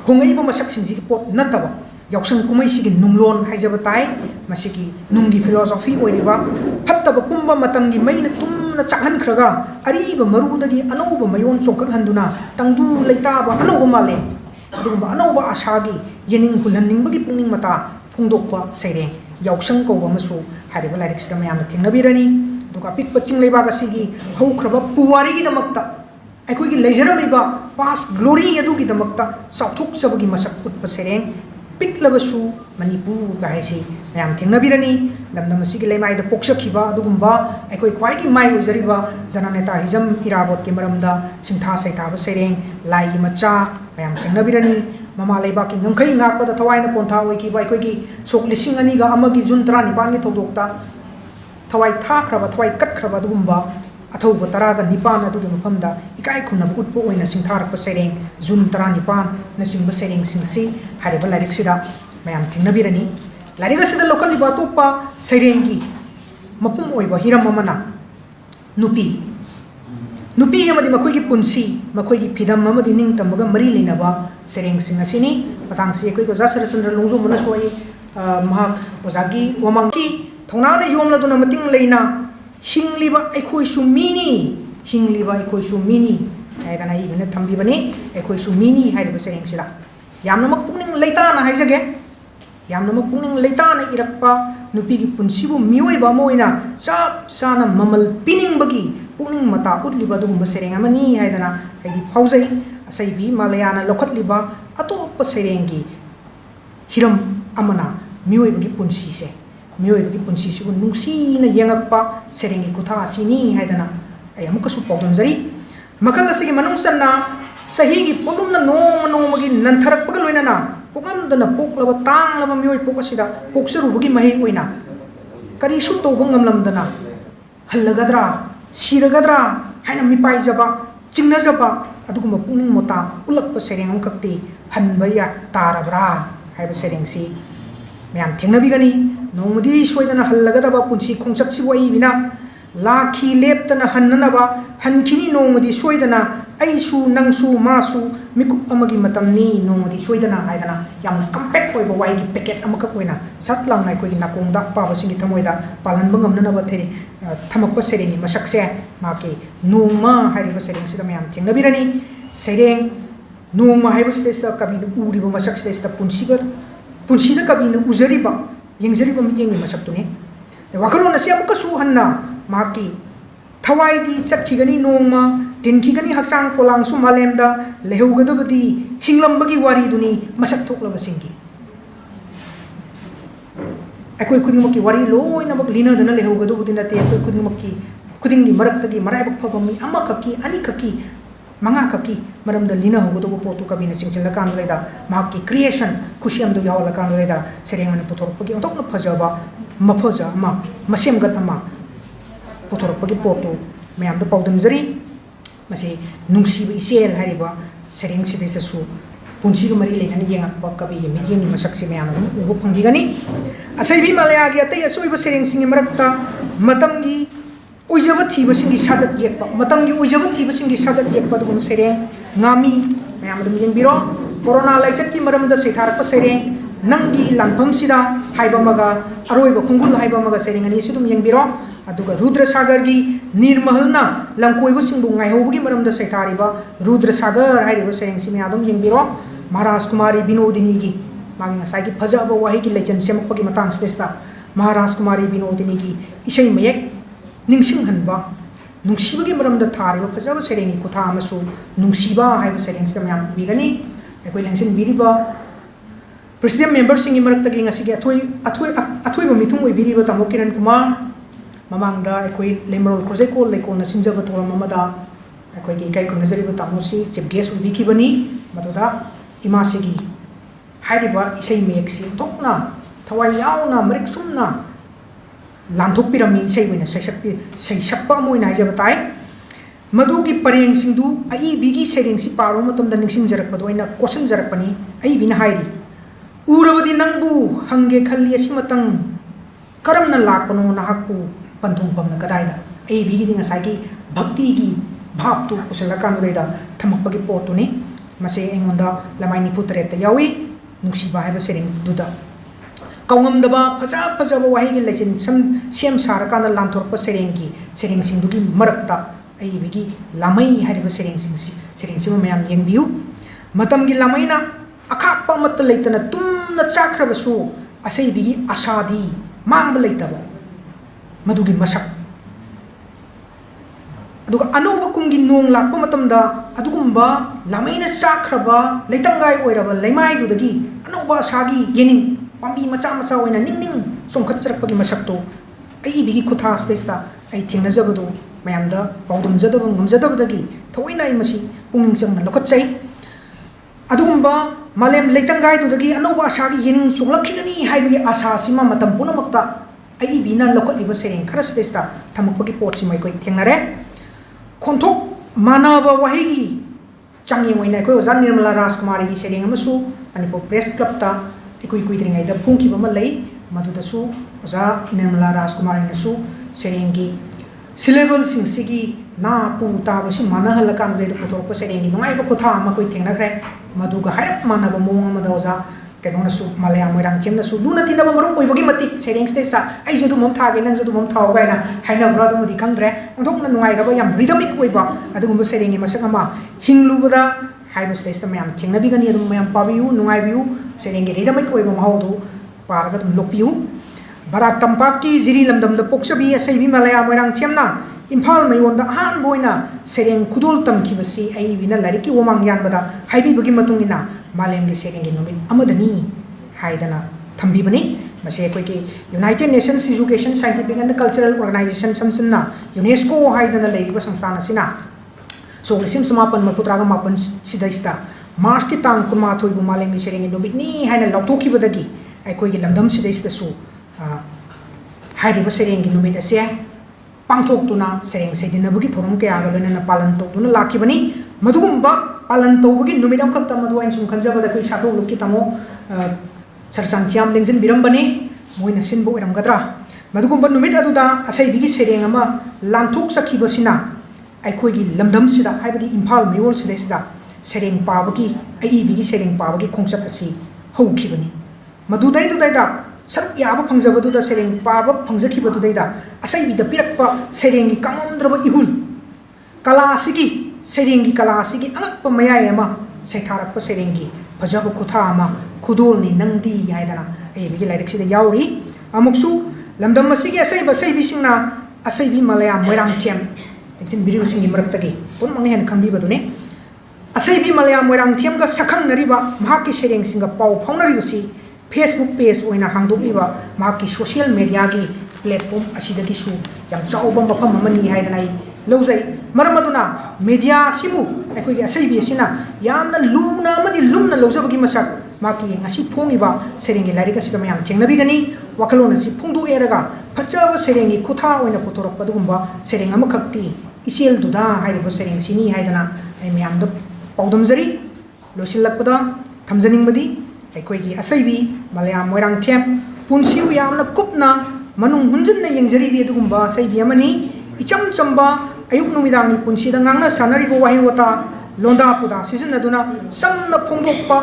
ꯍꯣꯡꯉꯛꯏꯕ ꯃꯁꯛꯁꯤꯡꯁꯤꯒꯤ ꯄꯣꯠ ꯅꯠꯇꯕ ꯌꯥꯎꯁꯪ ꯀꯨꯝꯍꯩꯁꯤꯒꯤ ꯅꯨꯡꯂꯣꯟ ꯍꯥꯏꯖꯕ ꯇꯥꯏ ꯃꯁꯤꯒꯤ ꯅꯨꯡꯒꯤ ꯐꯤꯂꯣꯁꯣꯐꯤ ꯑꯣꯏꯔꯤꯕ ꯐꯠꯇꯕ ꯄꯨꯝꯕ ꯃꯇꯝꯒꯤ ꯃꯩꯅ ꯇꯨꯝꯅ ꯆꯥꯛꯍꯟꯈ꯭ꯔꯒ ꯑꯔꯤꯕ ꯃꯔꯨꯗꯒꯤ ꯑꯅꯧꯕ ꯃꯌꯣꯟ ꯆꯣꯡꯈꯠꯍꯟꯗꯨꯅ ꯇꯪꯗꯨ ꯂꯩꯇꯥꯕ ꯑꯅꯧꯕ ꯃꯥꯂꯦꯝ ꯑꯗꯨꯒꯨꯝꯕ ꯑꯅꯧꯕ ꯑꯁꯥꯒꯤ ꯌꯦꯅꯤꯡ ꯍꯨꯜꯍꯟꯅꯤꯡꯕꯒꯤ ꯄꯨꯛꯅꯤꯡ ꯃꯇꯥ ꯐꯣꯡꯗꯣꯛꯄ ꯁꯩꯔꯦꯡ ꯌꯥꯎꯁꯪ ꯀꯧꯕ ꯑꯃꯁꯨ ꯍꯥꯏꯔꯤꯕ ꯂꯥꯏꯔꯤꯛꯁꯤꯗ ꯃꯌꯥꯝꯅ ꯊꯦꯡꯅꯕꯤꯔꯅꯤ ꯑꯗꯨꯒ ꯑꯄꯤꯛꯄ ꯆꯤꯡꯂꯩꯕꯥꯛ ꯑꯁꯤꯒꯤ ꯍꯧꯈ꯭ꯔꯕ ꯄꯨꯋꯥꯔꯤꯒꯤꯗꯃꯛꯇ ꯑꯩꯈꯣꯏꯒꯤ ꯂꯩꯖꯔꯝꯃꯤꯕ ꯄꯥꯁ ꯒ꯭ꯂꯣꯔꯤ ꯑꯗꯨꯒꯤꯗꯃꯛꯇ ꯆꯥꯎꯊꯣꯛꯆꯕꯒꯤ ꯃꯁꯛ ꯎꯠꯄ ꯁꯩꯔꯦꯡ ꯄꯤꯛꯂꯕꯁꯨ ꯃꯅꯤꯄꯨꯔꯒ ꯍꯥꯏꯁꯤ ꯃꯌꯥꯝ ꯊꯦꯡꯅꯕꯤꯔꯅꯤ ꯂꯝꯗꯝ ꯑꯁꯤꯒꯤ ꯂꯩꯃꯥꯏꯗ ꯄꯣꯛꯆꯈꯤꯕ ꯑꯗꯨꯒꯨꯝꯕ ꯑꯩꯈꯣꯏ ꯈ꯭ꯋꯥꯏꯗꯒꯤ ꯃꯥꯏ ꯑꯣꯏꯖꯔꯤꯕ ꯖꯅꯅꯦꯇꯥ ꯍꯤꯖꯝ ꯏꯔꯥꯕꯣꯠꯀꯤ ꯃꯔꯝꯗ ꯁꯤꯡꯊꯥ ꯁꯩꯊꯥꯕ ꯁꯩꯔꯦꯡ ꯂꯥꯏꯒꯤ ꯃꯆꯥ ꯃꯌꯥꯝ ꯊꯦꯡꯅꯕꯤꯔꯅꯤ ꯃꯃꯥ ꯂꯩꯕꯥꯛꯀꯤ ꯉꯝꯈꯩ ꯉꯥꯛꯄꯗ ꯊꯋꯥꯏꯅ ꯄꯣꯟꯊꯥ ꯑꯣꯏꯈꯤꯕ ꯑꯩꯈꯣꯏꯒꯤ ꯁꯣꯛ 2002 ꯖꯨꯟ 19ꯒꯤ ꯊꯧꯗꯣꯛꯇ ꯊꯋꯥꯏ ꯊꯥꯈ꯭ꯔꯕ ꯊꯋꯥꯏ ꯀꯠꯈ꯭ꯔꯕ ꯑꯗꯨꯒꯨꯝꯕ ꯑꯊꯧꯕ 19 ꯑꯗꯨꯒꯤ ꯃꯐꯝꯗ ꯏꯀꯥꯏ ꯈꯨꯝꯅꯕ ꯎꯠꯄ ꯑꯣꯏꯅ ꯁꯤꯡꯊꯥꯔꯛꯄ ꯁꯩꯔꯦꯡ ꯖꯨꯟ 19ꯅꯆꯤꯡꯕ ꯁꯩꯔꯦꯡꯁꯤꯡꯁꯤ ꯍꯥꯏꯔꯤꯕ ꯂꯥꯏꯔꯤꯛꯁꯤꯗ ꯃꯌꯥꯝ ꯊꯦꯡꯅꯕꯤꯔꯅꯤ ꯂꯥꯏꯔꯤꯛ ꯑꯁꯤꯗ ꯂꯧꯈꯠꯂꯤꯕ ꯑꯇꯣꯞꯄ ꯁꯩꯔꯦꯡꯒꯤ ꯃꯄꯨꯡ ꯑꯣꯏꯕ ꯍꯤꯔꯝ ꯑꯃꯅ ꯅꯨꯄꯤ ꯑꯃꯗꯤ ꯃꯈꯣꯏꯒꯤ ꯄꯨꯟꯁꯤ ꯃꯈꯣꯏꯒꯤ ꯐꯤꯗꯝ ꯑꯃꯗꯤ ꯅꯤꯡꯇꯝꯕꯒ ꯃꯔꯤ ꯂꯩꯅꯕ ꯁꯩꯔꯦꯡꯁꯤꯡ ꯑꯁꯤꯅꯤ ꯃꯇꯥꯡꯁꯤ ꯑꯩꯈꯣꯏꯒꯤ ꯑꯣꯖꯥ ꯁꯔꯆꯟꯗ꯭ꯔ ꯂꯣꯡꯖꯨꯝꯕꯅꯁꯨ ꯑꯩ ꯃꯍꯥꯛ ꯑꯣꯖꯥꯒꯤ ꯋꯥꯃꯥꯡꯒꯤ ꯊꯧꯅꯥꯅ ꯌꯣꯝꯂꯗꯨꯅ ꯃꯇꯤꯡ ꯂꯩꯅ ꯍꯤꯡꯂꯤꯕ ꯑꯩꯈꯣꯏꯁꯨ ꯃꯤꯅꯤ ꯍꯤꯡꯂꯤꯕ ꯑꯩꯈꯣꯏꯁꯨ ꯃꯤꯅꯤ ꯍꯥꯏꯗꯅ ꯑꯩꯕꯅ ꯊꯝꯕꯤꯕꯅꯤ ꯑꯩꯈꯣꯏꯁꯨ ꯃꯤꯅꯤ ꯍꯥꯏꯔꯤꯕ ꯁꯩꯔꯦꯡꯁꯤꯗ ꯌꯥꯝꯅꯃꯛ ꯄꯨꯛꯅꯤꯡ ꯂꯩꯇꯥꯅ ꯍꯥꯏꯖꯒꯦ ꯌꯥꯝꯅꯃꯛ ꯄꯨꯛꯅꯤꯡ ꯂꯩꯇꯥꯅ ꯏꯔꯛꯄ ꯅꯨꯄꯤꯒꯤ ꯄꯨꯟꯁꯤꯕꯨ ꯃꯤꯑꯣꯏꯕ ꯑꯃ ꯑꯣꯏꯅ ꯆꯞ ꯆꯥꯅ ꯃꯃꯜ ꯄꯤꯅꯤꯡꯕꯒꯤ ꯄꯨꯛꯅꯤꯡ ꯃꯇꯥ ꯎꯠꯂꯤꯕ ꯑꯗꯨꯒꯨꯝꯕ ꯁꯩꯔꯦꯡ ꯑꯃꯅꯤ ꯍꯥꯏꯗꯅ ꯑꯩꯗꯤ ꯐꯥꯎꯖꯩ ꯑꯁꯩꯕꯤ ꯃꯥꯂꯌꯥꯅ ꯂꯧꯈꯠꯂꯤꯕ ꯑꯇꯣꯞꯄ ꯁꯩꯔꯦꯡꯒꯤ ꯍꯤꯔꯝ ꯑꯃꯅ ꯃꯤꯑꯣꯏꯕꯒꯤ ꯄꯨꯟꯁꯤꯁꯦ ꯃꯤꯑꯣꯏꯕꯒꯤ ꯄꯨꯟꯁꯤꯁꯤꯕꯨ ꯅꯨꯡꯁꯤꯅ ꯌꯦꯡꯉꯛꯄ ꯁꯩꯔꯦꯡꯒꯤ ꯈꯨꯊꯥ ꯑꯁꯤꯅꯤ ꯍꯥꯏꯗꯅ ꯑꯩ ꯑꯃꯨꯛꯀꯁꯨ ꯄꯥꯎꯗꯝꯖꯔꯤ ꯃꯈꯜ ꯑꯁꯤꯒꯤ ꯃꯅꯨꯡ ꯆꯟꯅ ꯆꯍꯤꯒꯤ ꯄꯣꯠꯂꯨꯝꯅ ꯅꯣꯡꯃ ꯅꯣꯡꯃꯒꯤ ꯅꯟꯊꯔꯛꯄꯒ ꯂꯣꯏꯅꯅ ꯄꯣꯛꯂꯝꯗꯅ ꯄꯣꯛꯂꯕ ꯇꯥꯡꯂꯕ ꯃꯤꯑꯣꯏ ꯄꯣꯛ ꯑꯁꯤꯗ ꯄꯣꯛꯆꯔꯨꯕꯒꯤ ꯃꯍꯩ ꯑꯣꯏꯅ ꯀꯔꯤꯁꯨ ꯇꯧꯕ ꯉꯝꯂꯝꯗꯅ ꯍꯜꯂꯒꯗ꯭ꯔꯥ ꯁꯤꯔꯒꯗ꯭ꯔꯥ ꯍꯥꯏꯅ ꯃꯤꯄꯥꯏꯖꯕ ꯆꯤꯡꯅꯖꯕ ꯑꯗꯨꯒꯨꯝꯕ ꯄꯨꯛꯅꯤꯡ ꯃꯣꯇꯥ ꯎꯠꯂꯛꯄ ꯁꯩꯔꯦꯡ ꯑꯃꯈꯛꯇꯤ ꯍꯟꯕ ꯇꯥꯔꯕ꯭ꯔꯥ ꯍꯥꯏꯕ ꯁꯩꯔꯦꯡꯁꯤ ꯃꯌꯥꯝ ꯊꯦꯡꯅꯕꯤꯒꯅꯤ ꯅꯣꯡꯃꯗꯤ ꯁꯣꯏꯗꯅ ꯍꯜꯂꯒꯗꯕ ꯄꯨꯟꯁꯤ ꯈꯣꯡꯆꯠꯁꯤꯕꯨ ꯑꯏꯕꯤꯅ लाखी लेप्तना हन्ननबा हनखिनी नोंगमदी सोइदना अइसु नंगसु मासु मिकुप अमगी मतमनी नोंगमदी सोइदना हाइदना याम कम्पैक्ट ओइबा वाइगी पैकेट अमकक ओइना सत लांगना कोइगी नाकोंगदा पाबसिंगी थमोइदा पालनबा ngamnanaba थेरि थमकपा सेरेंगी मसकसे माके नोंगमा हाइरिबा सेरेंगसिदा मयाम थेंगनबिरनी सेरेंग नोंगमा हाइबा सिदेस्ता कबिनु उरिबा मसकसिदेस्ता पुंसीदा कबिनु उजरिबा यंगजरिबा मिजेंगी मसकतुने वाखलोन असे अमुकसु हन्ना माकी थवाइदी चटखिगनी नोंगमा तिनखिगनी हक्सांग पोलांगसु मालेमदा लेहौगदबदी हिंगलंबगी वारीदुनी मसक थोक्लबसिंगी अखोय खुदिमकी वारी लोइनमक लिनदना लेहौगदबदी नते अखोय खुदिमकी खुदिंगी मरक्तगी मराइबक फबमी अमखकी अनिखकी मंगा खकी मरमदा लिना होगदबो पोतु कबिना चिंचलकान लेदा माकी क्रिएशन खुशियमदो यावलकान लेदा सेरेंगमनि पुथोरपगी ओंतोकना फजबा मफजा अमा मसेमगत अमा पुथोरपगी पोतु मयामदा पाउदमजरी मसे नुंसीबा इसेल हारिबा सेरेंग सिदेससु पुंसीगा मरी लेनानि येंगakpa कबिगे मिजेंनि मसकसे मयाम उबो फंगिगनी असैबी मलयागी अतै असोइबा सेरेंगसिंगी मरक्ता मतमगी ओइजबा थीबसिंगी साजक येकपा मतमगी ओइजबा थीबसिंगी साजक येकपा दुगुम सेरेंग ngaमी मयाम दम येंबिरो कोरोना लाइचतकी मरमदा सैथारकपा सेरेंग नंगी लानफमसिदा हाइबमगा अरोइबा खुंगुल हाइबमगा सेरेंग अनि सिदुम येंबिरो अदुगा रुद्र सागरगी निर्महलना लंकोइबसिंगबु ngaihobगी मरमदा सैथारिबा रुद्र सागर हाइरिबा सेरेंगसि मयादम येंबिरो महाराज कुमारी विनोदिनीगी मांग साइकी फजाबा वाहिगी लेचन सेमकपगी मतंग स्टेस्ता महाराज कुमारी विनोदिनीगी इसै मयक निंगसिंग हनबा नुंसीबगी मरमदा थारिबा फजाबा सेरेंगी कुथा अमसु नुंसीबा हाइबा सेरेंगसिदा मयाम बिगनी अखोय लेंसिन बिरिबा president member सिंगी मरक्तगी ngasiगी अथोइबा मिथुंग ओइबिरिबा तामो Kiran Kumar ममांगदा अखोय लेमरोल project लेकोना सिंजबा theorem अमदा अखोयगी इकाई खुनजरिबा तामोसी चीफ गेस्ट ओइबिखिबनी मदुदा इमासिगी हाइरिबा इसै मेयकसी थोकना थवाइ यावना मरिक सुमना लांथोकपिरमी इसै ओइना सैसक्पा मोइना हाइजबा ताइ मदुगी परेंगसिंदु अइबिगी सेरेंगसि पारो मतमदा निंगसिंजरकपदो ओइना कोसनजरकपनी अइबिना हाइरि उरबदी नंगबु हंगे खल्ली असिमतंग करमना लाकपनो नाहकपु पंथुंगपमना कदाइदा अइबिगी दिंगासागी भक्तिगी भावतु पुसलकानुरेदा थमकपगी पोतुनी मसे एंगोंदा लमाइ निफुतरेत यावी नुंसीबा हाइबा सेरेंग दुदा कौंगमदबा फजा फजाबा वाहिगी लेचिन सेम सारकाना लांथोरपा सेरेंगसिंदुगी मरक्ता अइबिगी लामै हाइरिबा सेरेंगसिंग मयाम येंबियु मतमगी लामैना अखापा मत लेतना तुमना चाख्रबसु असैबिगी आशादी मांगबा लेतबा मदुगी मसक अदुगा अनोबा कुंगी नोंग लाकपा मतमदा अदुगुंबा लामैना चाख्रबा लेतंगाय ओइरबा लेमाइदुदगी अनोबा आशागी येनिंग पामी मचा मचा ओइना निंग सोंखतचरकपगी मसकतो अइबिगी खुथास देस्ता अइ थेंगनजबदो मयामदा पाउदमजदब ngamjadabdagi thoina imasi pungning changna lokatchai adugumba malem leitangai dudagi anoba asagi yening chonglakigani haibigi asa sima matam punamakta ai bina lokatliba sereng kharas testa thamakpagi potsi mai koi thengnare khonthok manaba wahigi changi moina koi ojan nirmala rajkumari gi sereng amasu Manipur press club ta ikui kuidringai da phungkiba ma lei madudasu oja nirmala rajkumari nasu serengi syllable sigi na pu ta basi mana halakan be putor ko serengi ngai ba kotha ma koi thengna khre maduga hairap mana ba mong ma doza kenona su Malaya MOIRANGTHEM na su luna tina ba marom oibagi mati sereng stage sa ai jodu mom thage nang jodu mom thau gaina haina bra dum di kangdre ondok na ngai ga ba yam rhythmic oiba adugum ba serengi masak ama hinglu bada haiba stage ta mayam thengna bigani adum mayam pabiu nungai biu serengi rhythmic oiba mahaudu paraga dum lopiu Barat Tampaki jiri lamdam da poksabi asaibi Malaya MOIRANGTHEM na Imphal mayon da han boina sereng kudol tamki basi ai bina lariki womang yan bada haibi bagi matungina malem ge sereng ge nomit amadani haidana thambi bani mase koi ke United Nations Education Scientific and Cultural Organization samsna UNESCO haidana leiba samsthana sina so sim samapan maputraga mapan sidaista Mars ki tang kunma thoi bu malem ge sereng ge nomit ni haina loktoki badagi ai koi ge lamdam sidaista su hairiba sereng ge nomit ase पांथोक्तुना सेरेंग सेदिनबगी theorem के आगलना पालन तोक्तुना लाखिबनी मदुगुंबा पालन तोबगी नुमिदम खक्ता मदुवाइन सुम खंजबदा कोइ साथो लुकी तमो सरचांथियाम लेंजिन बिरमबनी मोइना सिनबो इरमगद्रा मदुगुंबा नुमित अदुदा असैबिगी सेरेंग अमा लांथोक सखिबसिना अखोइगी लमदमसिदा हाइबदि इम्फाल मेयोल सिदैसिदा सेरेंग पाबगी अईबिगी सेरेंग पाबगी खोंचत असि हौखिबनि मदुदैदा सरुक याबा फंगजबदुदा सेरेंग पाबा फंगजखिबदुदैदा असैबिदा पिरक्पा सेरेंगी कांगमद्रबा इहुल कलासिगी सेरेंगी कलासिगी अंगक्पा मयाय अमा सैथारक्पा सेरेंगी फजब खुथा अमा खुदोलनि नंदी हाइदना अईबिगी लाइरिकसिदा याउरी अमुक्सु लमदम मसिगी असैबिसिंगना असैबी मलया मोइरांगथेम तेंचिन बिरिबसिंगी मरक्तगी पुनमंग हेन खंगबिबदुने असैबी मलया मोइरांगथेमगा सखंगनरिबा महाकी सेरेंगसिंगा पाउ फाउनरिबसि फेसबुक पेज ओइना हांदोकलिबा महाकी सोशल मीडिया की प्लेटफॉर्म असिदगिसु याम चाउबा मफम अमनि हाइदना लौजै मरम अदुना मीडिया सिबु अखोइगी असैबी असिना यामना लुना अमदि लुमना लौजबगी मसक माकी ngasi phongiba serengi larik asida mayam thengnabigani wakalon asi phungdu eraga phachaba serengi khutha oina putorak padugumba sereng amakhakti isel duda hairiba sereng sini haidana ai mayam do paudamjari losilakpada thamjaningbadi aikoigi asaibi malayam moirangthem punsiu yamna kupna manung hunjinna yengjari bi adugumba asaibi amani icham chamba ayuk numidangni punsida ngangna sanaribo wahiwata londa puda sizinaduna samna phongdokpa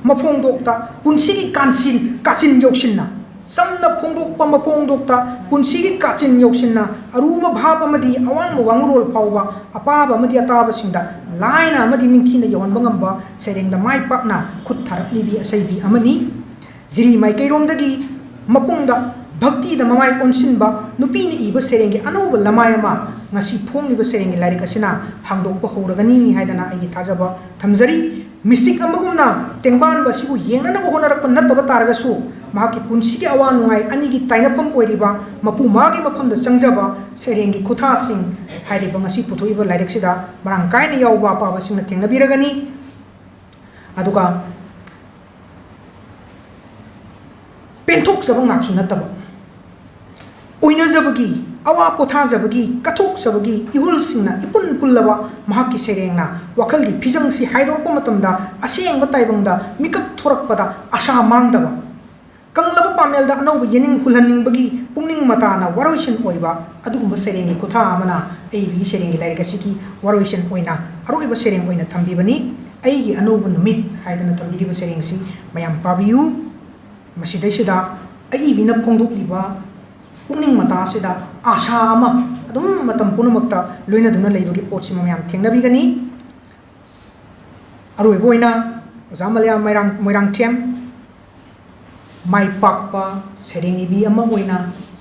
मफोंदोक्ता पुंसीगी काचिन योक्सिन्ना समना फोंदोक्पा मफोंदोक्ता पुंसीगी काचिन योक्सिन्ना अरूबा भाव अमदी अवांग वांगरोल फावबा अपाबा अमदी अताबसिंदा लाइना अमदी मिंथीना यौहनबा ngamba सेरेंगदा माइ पाकना खुद थारकलिबी असैबी अमनी Jiri माइकैरोमदगी मपुंगदा भक्तिदा ममाइ ओनसिनबा नुपीना इबा सेरेंगी अनौबा लमायमा ngasi phongiba serengi larik asina hangdokpa horagani haidana aigi thajaba thamjari mystic amagumna tengban basibu yengnana bohonarakpa nataba taragasu mahaki punsigi awa nungai anigi tainapam oiriba mapu magi mapamda changjaba serengi khutha sing hairiba ngasi puthoiba larik sida marang kaina yauba pa basingna tengnabiragani aduga penthok jaba ngaksu nataba oina jabagi awa potha jabagi kathok jabagi ihul singna ipun pullaba mahaki serengna wakalgi phijangsi haidorpa matamda asengba taibangda mikap thorakpada asha mangdaba kanglaba pamelda anau yening hulhaning bagi pungning matana waroisan oiba adugumba serengi kutha amana eibi serengi lairikasiki waroisan oina aroiba sereng oina thambibani aigi anobu numit haidana thambiriba serengsi mayam pabiu masidaisida aibina phongdokliba पुनिंग मतासिदा आशा अमा अदुम मतम पुनमक्ता लोइना दुना लेबगी पोटसि मयाम थेंगनाबिगनी अरुइबोइना ओजा मलया मोइरांगथेम माइ पाकपा सेरेंगिबी अमा ओइना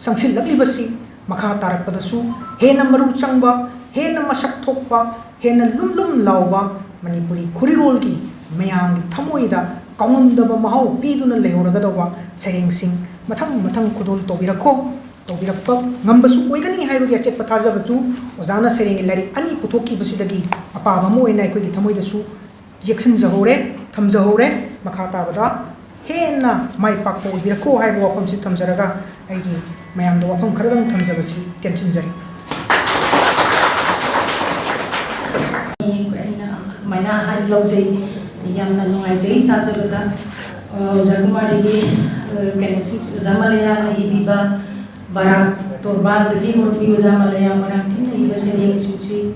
संसिलक्लिबसि मखा तारकपदसु हेना मरु चंगबा हेना मसक थोकपा हेना लुमलुम लाउबा Manipuri खुरिरोलगी मयामगी थमोइदा काउंदबा महाउ पीदुना लेहोरगदवा सेरेंगसिंग मथंग मथंग खुदोल तोबिरखो तौबिरक्पा ngambsu oigani haibagi achekpa thajabaju ozana serengi lari ani puthokki basidagi apaba mo oina aikoi thamoi dasu yeksin jahore thamjahore makhata bada hena mai pakko obirakko haibo wafam si thamjaraga aigi mayam do wafam kharadang thamjabasi tension jari maina han lojai yamna nungai jai tajabada jagumarigi kenasi zamalaya ibiba barang torban dagi murni uza malaya moirangthem na iba sereng singsi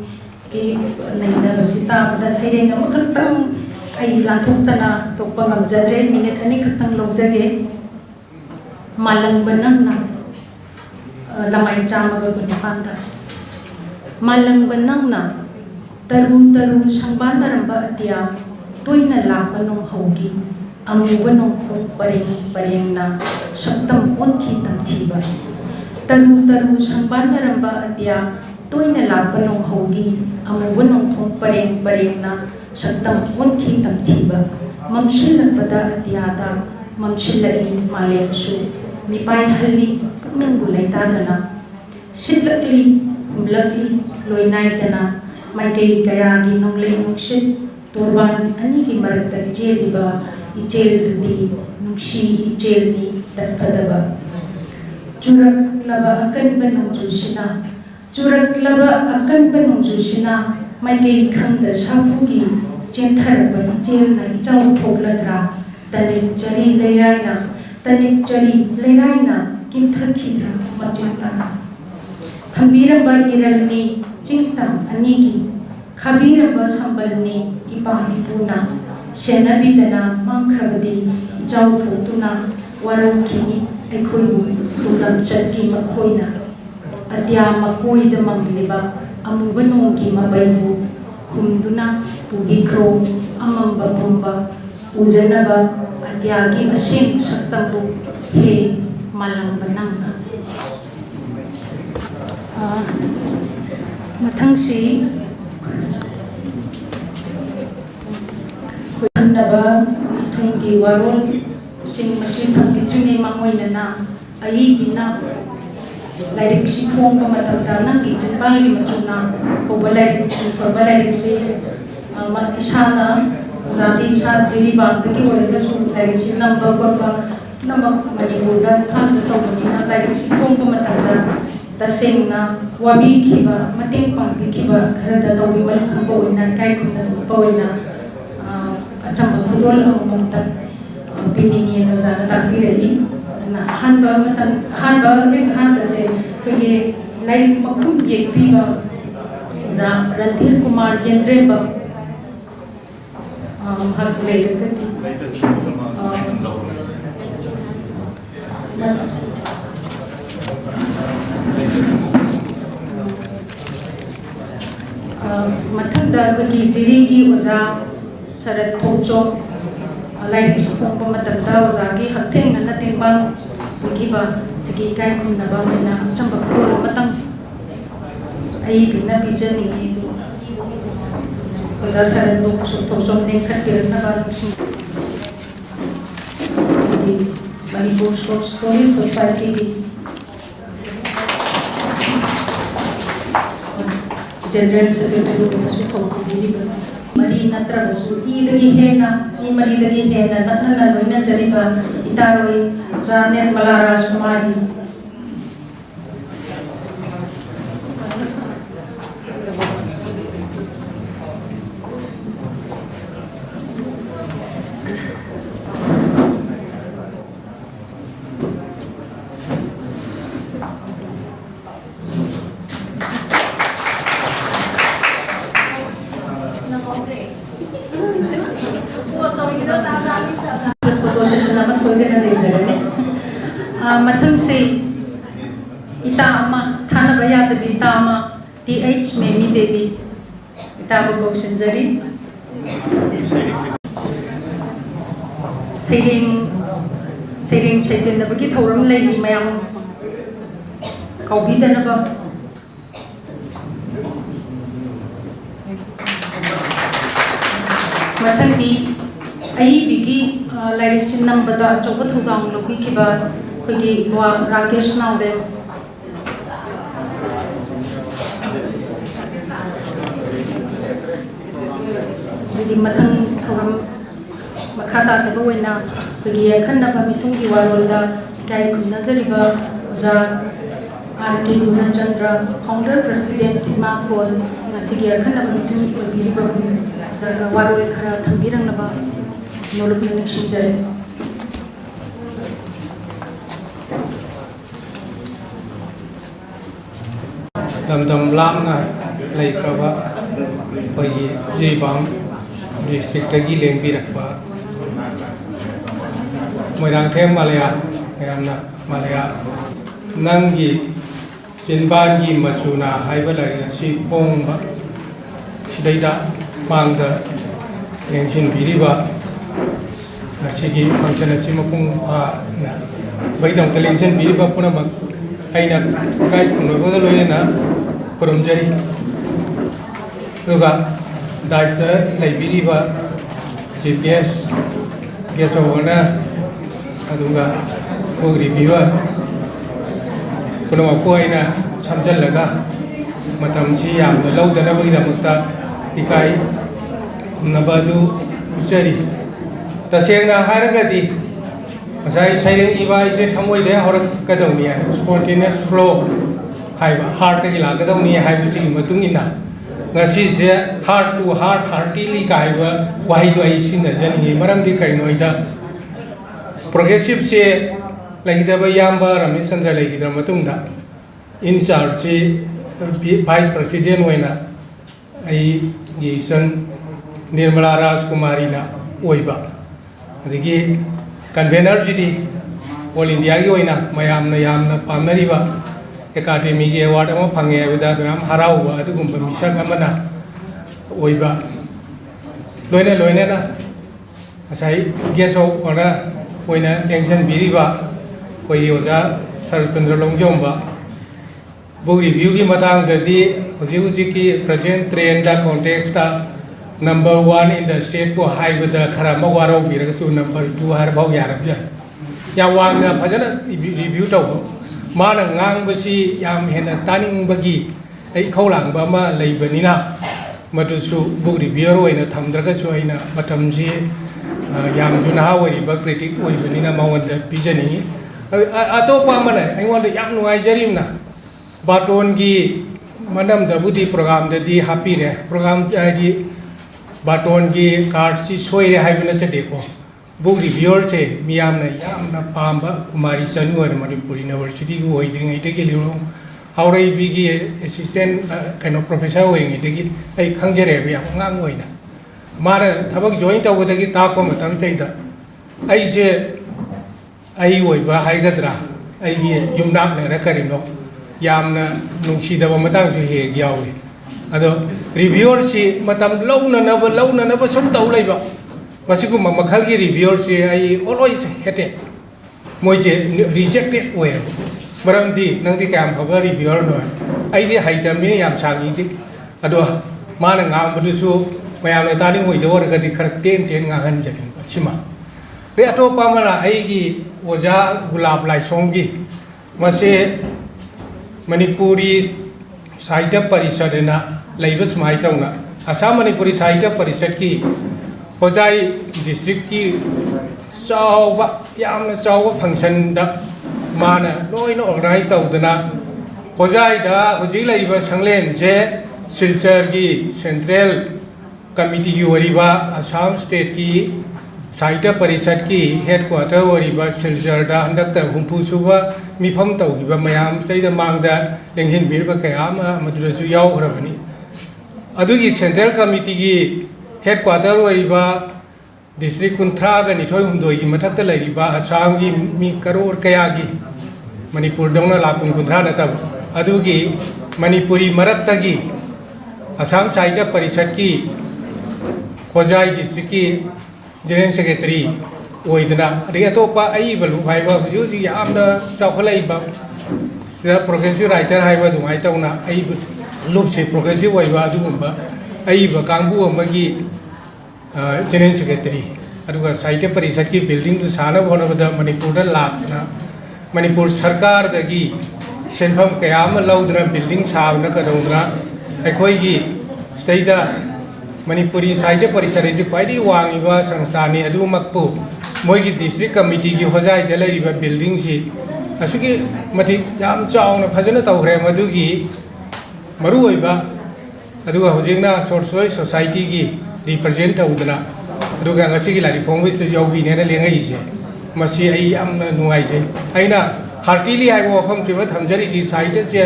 ke laina basita pada sereng amakantang ai lanthokna tokpa ngamjadre minute ani khatang lojage malang banangna lamai chamaga bunipanda malang banangna taru sangbandaramba atia toina lapanong haugi amubanong khong pareng na saktam onthi tamthiba taru sangbandaramba atia toina lapanong haugi amubanong khong pareng na saktam onthi tamthiba mamsilakpada atiada mamsilai maleksu mipai halli nang bulai tadana silakli umlakli loinaitana maikei kayagi nonglei nungsit torban ani ki marakta jeliba ichel di nungsi ichel ni tatpadaba churak laba akan banung jusina churak laba akan banung jusina maikei khangda sapugi chenthar ba ichel na chau thokladra tanik chari leyaina kinthakidra machintana thambiramba iralni chingtam anigi khabiramba sambalni ipa ipuna senabidana mangkhrabadi ijau thotuna warangkini aikhoibu tulam chatki makhoina atya makoi da mangliba amuba nongki mabaibu humduna pubikro amamba pumba ujanaba atyagi aseng saktambu he malang banang mathangsi naba thungi warol sing masi thangki chungi mangoina na ai bina lairik si phong pa matamda Nanggi Chinbalgi Machuna ko balai for balai si isana zati sa jiri bang ki wala ka su lairik si number ko pa namak Manipur da thang to ni lairik si phong pa matamda taseng na wabi khiba mating pang khiba khara da to bi mal khambo ina kai khum na po ina acham khudol among ta pinini no jana ta ki rehi na hanba matan hanba ne han se ke life makhum ye piba za Randhir Kumar Yendreba hak le ke mathanda ke jiri ki oza sarat thongchom lairik sipong pamatamda wazagi hakteng na tingbang giba sige kai khum na ba na chamba ko matang ai bina bijani waza sarat thongchom ne khatir na ba di Manipur Short Story Society ki General Secretary Mr. Khuman Mari natra basu idagi hena I mari dagi hena nakna loina jariba itaroi janet Malaya Kumari mathang se ita ama thana baya debi ita ama TH Memi Devi ita bo sanjari sairing saiten da bagi thoram lei mayam kaubi dana ba mathang di ai bigi lairik sin nambada choba thudang lobi kiba khoi wa Rakesh Naude bigi mathang thoram makhata chaba wena khoi khanna ba mitungi warolda kai khumna jariba ja RK Chandra founder president ma ko ngasigi khanna ba mitungi ko biriba ja warol khara thambirang na ba nolobi nishinjare Dam lamna lai kaba pai Jibang district lagi lengbi rakba Moirangthem Malaya Malaya Nanggi Chinbalgi Machuna haibalai si pong ba sidaida pangda lengshin biriba sigi function si mapung na baidang telengshin biriba puna mag aina kai kuno ba loyena kurumjari ruga daista laibiriba CPS gesawana aduga puri biwa kuno ko aina samjallaga matam si yam laudana bagida mutta ikai nabadu uchari tasengna haragadi masai sailing ibai se thamoi de horak kadawni spontaneous flow haiba heart gi lagadawni haiba si matungina ngasi se heart to heart heartily kaiba wahi do ai sinna jani maram di kaino ida progressive se ꯂꯩꯈꯤꯗꯕ ꯏꯌꯥꯝꯕ ꯔꯥꯃꯦꯁ ꯆꯟꯗ꯭ꯔ ꯂꯩꯈꯤꯗ꯭ꯔ ꯃꯇꯨꯡꯗ ꯏꯟꯆꯥꯔꯖꯁꯤ ꯚꯥꯏꯁ ꯄ꯭ꯔꯁꯤꯗꯦꯟ ꯑꯣꯏꯅ ꯑꯩꯒꯤ ꯏꯆꯟ ꯅꯤꯔꯃꯂꯥ ꯔꯥꯖꯀꯨꯃꯥꯔꯤꯅ ꯑꯣꯏꯕ ꯑꯗꯒꯤ ꯀꯟꯚꯦꯅꯔꯁꯤꯗꯤ ꯑꯣꯜ ꯏꯟꯗꯤꯌꯥꯒꯤ ꯑꯣꯏꯅ ꯃꯌꯥꯝꯅ ꯌꯥꯝꯅ ꯄꯥꯝꯅꯔꯤꯕ ꯑꯦꯀꯥꯗꯦꯃꯤꯒꯤ ꯑꯦꯋꯥꯔꯗ ꯑꯃ ꯐꯪꯉꯦ ꯍꯥꯏꯕꯗ ꯌꯥꯝ ꯍꯔꯥꯎꯕ ꯑꯗꯨꯒꯨꯝꯕ ꯃꯤꯁꯛ ꯑꯃꯅ ꯑꯣꯏꯕ ꯂꯣꯏꯅꯅ ꯉꯁꯥꯏ ꯒꯦꯁ ꯑꯣꯏꯅ ꯂꯦꯡꯁꯤꯟꯕꯤꯔꯤꯕ ꯑꯩꯈꯣꯏꯒꯤ ꯑꯣꯖꯥ ꯁꯔꯆꯟꯗ꯭ꯔ ꯂꯣꯡꯖꯣꯝꯕ ꯕꯨꯛ ꯔꯤꯚ꯭ꯌꯨꯒꯤ ꯃꯇꯥꯡꯗꯗꯤ ꯍꯧꯖꯤꯛꯀꯤ ꯄ꯭ꯔꯖꯦꯟ ꯇ꯭ꯔꯦꯟꯗ ꯀꯣꯟꯇꯦꯛꯁꯇ ꯅꯝꯕꯔ 1 ꯏꯟ ꯗ ꯁ꯭ꯇꯦꯠꯄꯨ ꯍꯥꯏꯕꯗ ꯈꯔ ꯑꯃ ꯋꯥꯔꯧꯕꯤꯔꯒꯁꯨ ꯅꯝꯕꯔ 2 ꯍꯥꯏꯔꯐꯥꯎ ꯌꯥꯔꯕ ꯌꯥꯏ ꯌꯥꯝ ꯋꯥꯡꯅ ꯐꯖꯅ ꯔꯤꯚ꯭ꯌꯨ ꯇꯧꯕ ꯃꯥꯅ ꯉꯥꯡꯕꯁꯤ ꯌꯥꯝ ꯍꯦꯟꯅ ꯇꯥꯅꯤꯡꯕꯒꯤ ꯏꯈꯧ ꯂꯥꯡꯕ ꯑꯃ ꯂꯩꯕꯅꯤꯅ ꯃꯗꯨꯁꯨ ꯕꯨꯛ ꯔꯤꯚ꯭ꯌꯨअर ꯑꯣꯏꯅ ꯊꯝꯗ꯭ꯔꯒꯁꯨ ꯑꯩꯅ ꯃꯇꯝꯁꯤ ꯌꯥꯝꯁꯨ ꯅꯍꯥ ꯑꯣꯏꯔꯤꯕ ꯀ꯭ꯔꯤꯇꯤꯛ ꯑꯣꯏꯕꯅꯤꯅ ꯃꯉꯣꯟꯗ ꯄꯤꯖꯅꯤꯡꯉꯤ ꯑꯇꯣꯞꯄ ꯑꯃꯅ ꯑꯩꯉꯣꯟꯗ ꯌꯥꯝ ꯅꯨꯡꯉꯥꯏꯖꯔꯤꯕꯅ ꯕꯥꯇꯣꯟꯒꯤ ꯃꯅꯝꯗꯕꯨꯗꯤ ꯄ꯭ꯔꯣꯒ꯭ꯔꯥꯝꯗꯗꯤ ꯍꯥꯞꯄꯤꯔꯦ ꯄ꯭ꯔꯣꯒ꯭ꯔꯥꯝ ꯍꯥꯏꯗꯤ ꯕꯥꯇꯣꯟꯒꯤ ꯀꯥꯔꯗꯁꯤ ꯁꯣꯏꯔꯦ ꯍꯥꯏꯕ ꯅꯠꯆꯗꯦꯀꯣ ꯕꯨꯛ ꯔꯤꯚ꯭ꯌꯨअरꯁꯦ ꯃꯤꯌꯥꯝꯅ ꯌꯥꯝꯅ ꯄꯥꯝꯕ ꯀꯨꯃꯥꯔꯤ ꯆꯅꯨ ꯑꯣꯏꯅ ꯃꯅꯤꯄꯨꯔ ꯌꯨꯅꯤꯚꯔꯁꯤꯇꯤꯒꯤ ꯑꯣꯏꯗ꯭ꯔꯤꯉꯩꯗꯒꯤ ꯂꯤꯔꯣꯡ ꯍꯥꯎꯔꯩꯕꯤꯒꯤ ꯑꯦꯁꯤꯁꯇꯦꯟ ꯄ꯭ꯔꯣꯐꯦꯁꯔ ꯑꯣꯏꯔꯤꯉꯩꯗꯒꯤ ꯑꯩ ꯈꯪꯖꯔꯦꯕ ꯌꯥꯝ ꯑꯉꯥꯡ ꯑꯣꯏꯅ ꯃꯥꯅ ꯊꯕꯛ ꯖꯣꯏꯟ ꯇꯧꯕꯗꯒꯤ ꯇꯥꯛꯄ ꯃꯇꯝꯁꯤꯗ ꯑꯩꯁꯦ ꯑꯩ ꯑꯣꯏꯕ ꯍꯥꯏꯒꯗ꯭ꯔꯥ ꯑꯩꯒꯤ ꯌꯨꯝꯅꯥꯛꯅꯔ ꯀꯔꯤꯅꯣ ꯌꯥꯝꯅ ꯅꯨꯡꯁꯤꯗꯕ ꯃꯇꯥꯡꯁꯨ ꯍꯦꯛ ꯌꯥꯎꯏ ꯑꯗꯣ ꯔꯤꯚ꯭ꯌꯨअरꯁꯤ ꯃꯇꯝ ꯂꯧꯅꯅꯕ ꯁꯨꯝ ꯇꯧ ꯂꯩꯕ ꯃꯁꯤꯒꯨꯝꯕ ꯃꯈꯜꯒꯤ ꯔꯤꯚ꯭ꯌꯨअरꯁꯤ ꯑꯩ ꯑꯣꯜꯋꯦꯖ ꯍꯦꯇꯦꯠ ꯃꯣꯏꯁꯦ ꯔꯤꯖꯦꯛꯇꯦꯠ ꯑꯣꯏꯌꯦꯕ ꯃꯔꯝꯗꯤ ꯅꯪꯗꯤ ꯀꯌꯥꯝ ꯐꯕ ꯔꯤꯚ꯭ꯌꯨअरꯅꯣ ꯑꯩꯗꯤ ꯍꯩꯇꯕꯅꯤꯅ ꯌꯥꯝ ꯁꯥꯡꯉꯤꯗꯤ ꯑꯗꯣ ꯃꯥꯅ ꯉꯥꯡꯕꯗꯨꯁꯨ ꯃꯌꯥꯝꯅ ꯇꯥꯅꯤꯡꯉꯣꯏꯗ ꯑꯣꯏꯔꯒꯗꯤ ꯈꯔ ꯇꯦꯟ ꯉꯥꯡꯍꯟꯖꯅꯤꯡꯕ ꯁꯤꯃ ꯑꯗꯩ ꯑꯇꯣꯞꯄ ꯑꯃꯅ ꯑꯩꯒꯤ ꯑꯣꯖꯥ ꯒꯨꯂꯥꯕ ꯂꯥꯏꯁꯣꯡꯒꯤ ꯃꯁꯤ ꯃꯅꯤꯄꯨꯔꯤ ꯁꯥꯍꯤꯇ꯭य ꯄꯔꯤषꯗꯅ ꯂꯩꯕ ꯁꯨꯃꯥꯏꯅ ꯇꯧꯅ ꯑꯁꯥꯝ ꯃꯅꯤꯄꯨꯔꯤ ꯁꯥꯍꯤꯇ꯭य ꯄꯔꯤषꯗꯀꯤ ꯍꯣꯖꯥꯏ ꯗꯤꯁꯇ꯭ꯔꯤꯛꯀꯤ ꯆꯥꯎꯕ ꯌꯥꯝꯅ ꯆꯥꯎꯕ ꯐꯪꯁꯟꯗ ꯃꯥꯅ ꯂꯣꯏꯅ ꯑꯣꯔꯒꯅꯥꯏꯖ ꯇꯧꯗꯅ ꯍꯣꯖꯥꯏꯗ ꯍꯧꯖꯤꯛ ꯂꯩꯔꯤꯕ ꯁꯪꯂꯦꯟꯁꯦ ꯁꯤꯜꯆꯔꯒꯤ ꯁꯦꯟꯇ꯭ꯔꯦꯜ कमिटी असम स्टेट की साहित्य परिषद की हेडक्वार्टर सिलचर हंडक हुफूसूब मीफम तौब मैम मांग लेंजन कयाग्रबनी सेंट्रल कमिटी की हेडक्वार्टर डिस्ट्रिक्ट 30 की मथक असम की मी करोड़ कया की मणिपुर लाख 50 नतब मणिपुरी मरक्तगी असम साहित्य परिषद की होजाई डिस्ट्रिक्ट की जनरल सेक्रेटरी होइदना अतोप लूप चौखल प्रोग्रेसिव राइटर है लूप से प्रोग्रेसिव कांगू जनरल सेक्रेटरी साहित्य परिषद की बिल्डिंग सानब होनबद मणिपुर लाखना मणिपुर सरकार सेंफम कया लौदना बिल्डिंग साबना कदौना अखोई स्टेट मणिपुरी साहित्य परिषद से खाई वांग संस्थानी मोगी डिस्ट्रिक्ट कमिटी की होजाई बिल्डिंग से असुकी मति याम चावना फजन तौरे मधुगी मरुओइबा शॉर्ट स्टोरी सोसाइटी की रिप्रेजेंट तौदना लाइक फोंबीस यौबीने लेंगईसे मसी नुंगाइजे अना हार्टिली है वफम थमजरी साहित्य से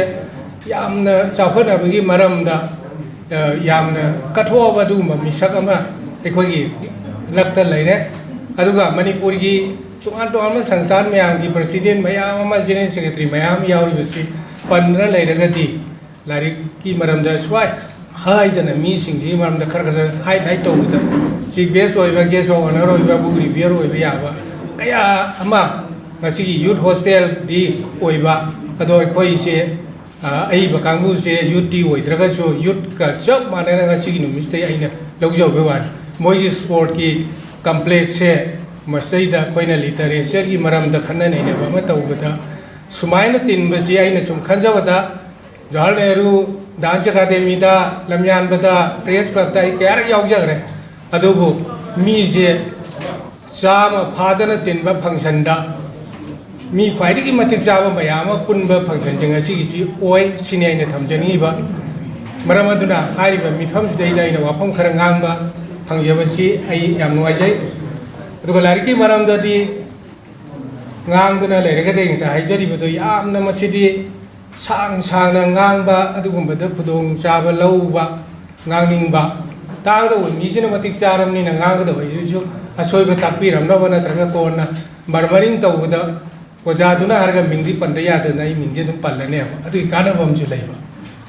चाखनबी मरमदा कठोब मिसक अखोगी लक्त लेरे मणिपुर की तोान तोान संस्थान मैम की president ma'am general secretary ma'am यासी पन्ना लेरगदी लाइक की मरमदा स्वाई हाइदना मीसिंगी मरमदा खर खर हाइलाइट तौबद chief guest guest honour book reviewer याब कया यूथ हॉस्टेल दी अखोईसे कांगू से यूथी होद्रगसु यूथ का चप मानना नुमिस्ते लौजब वानी मोगी स्पोर्ट की कम्प्लेक्स से मसद अखोना लिटरेचर की मरमद खननब तौबद सुमायन तिनबसी सूम खनजबद Jawahar Nehru dance academy लमयानबद press club क्या याजग्रे मीसे चाम फादन तिनब फंक्शन मी खाई मतिक चाब मैम पुनब फंक्शन सिने थमजनीब मरम मीफम से वफम खर गांग फंजबसी नुाइज लाइक की मरमदी ꯉꯥꯡꯗꯨꯅ ꯂꯩꯔꯒꯗꯤ ꯉꯁꯥꯏ ꯍꯥꯏꯖꯔꯤꯕꯗꯣ ꯌꯥꯝꯅ ꯃꯁꯤꯗꯤ ꯁꯥꯡꯅ ꯉꯥꯡꯕ ꯑꯗꯨꯒꯨꯝꯕꯗ ꯈꯨꯗꯣꯡꯆꯥꯕ ꯂꯧꯕ ꯉꯥꯡꯅꯤꯡꯕ ꯇꯥꯒꯗꯧꯕ ꯃꯤꯁꯤꯅ ꯃꯇꯤꯛ ꯆꯥꯔꯕꯅꯤꯅ ꯉꯥꯡꯒꯗꯧꯕ ꯑꯩꯁꯨ ꯑꯁꯣꯏꯕ ꯇꯥꯛꯄꯤꯔꯝꯅꯕ ꯅꯠꯇ꯭ꯔꯒ ꯀꯣꯟꯅ ꯃꯔꯃꯔꯤꯡ ꯇꯧꯕꯗ ꯑꯣꯖꯥꯗꯨꯅ ꯍꯥꯏꯔꯒ ꯃꯤꯡꯗꯤ ꯄꯟꯗ ꯌꯥꯗꯅ ꯑꯩ ꯃꯤꯡꯁꯦ ꯑꯗꯨꯝ ꯄꯜꯂꯅꯦꯕ ꯑꯗꯨꯒꯤ ꯀꯥꯟꯅꯕ ꯑꯃꯁꯨ ꯂꯩꯕ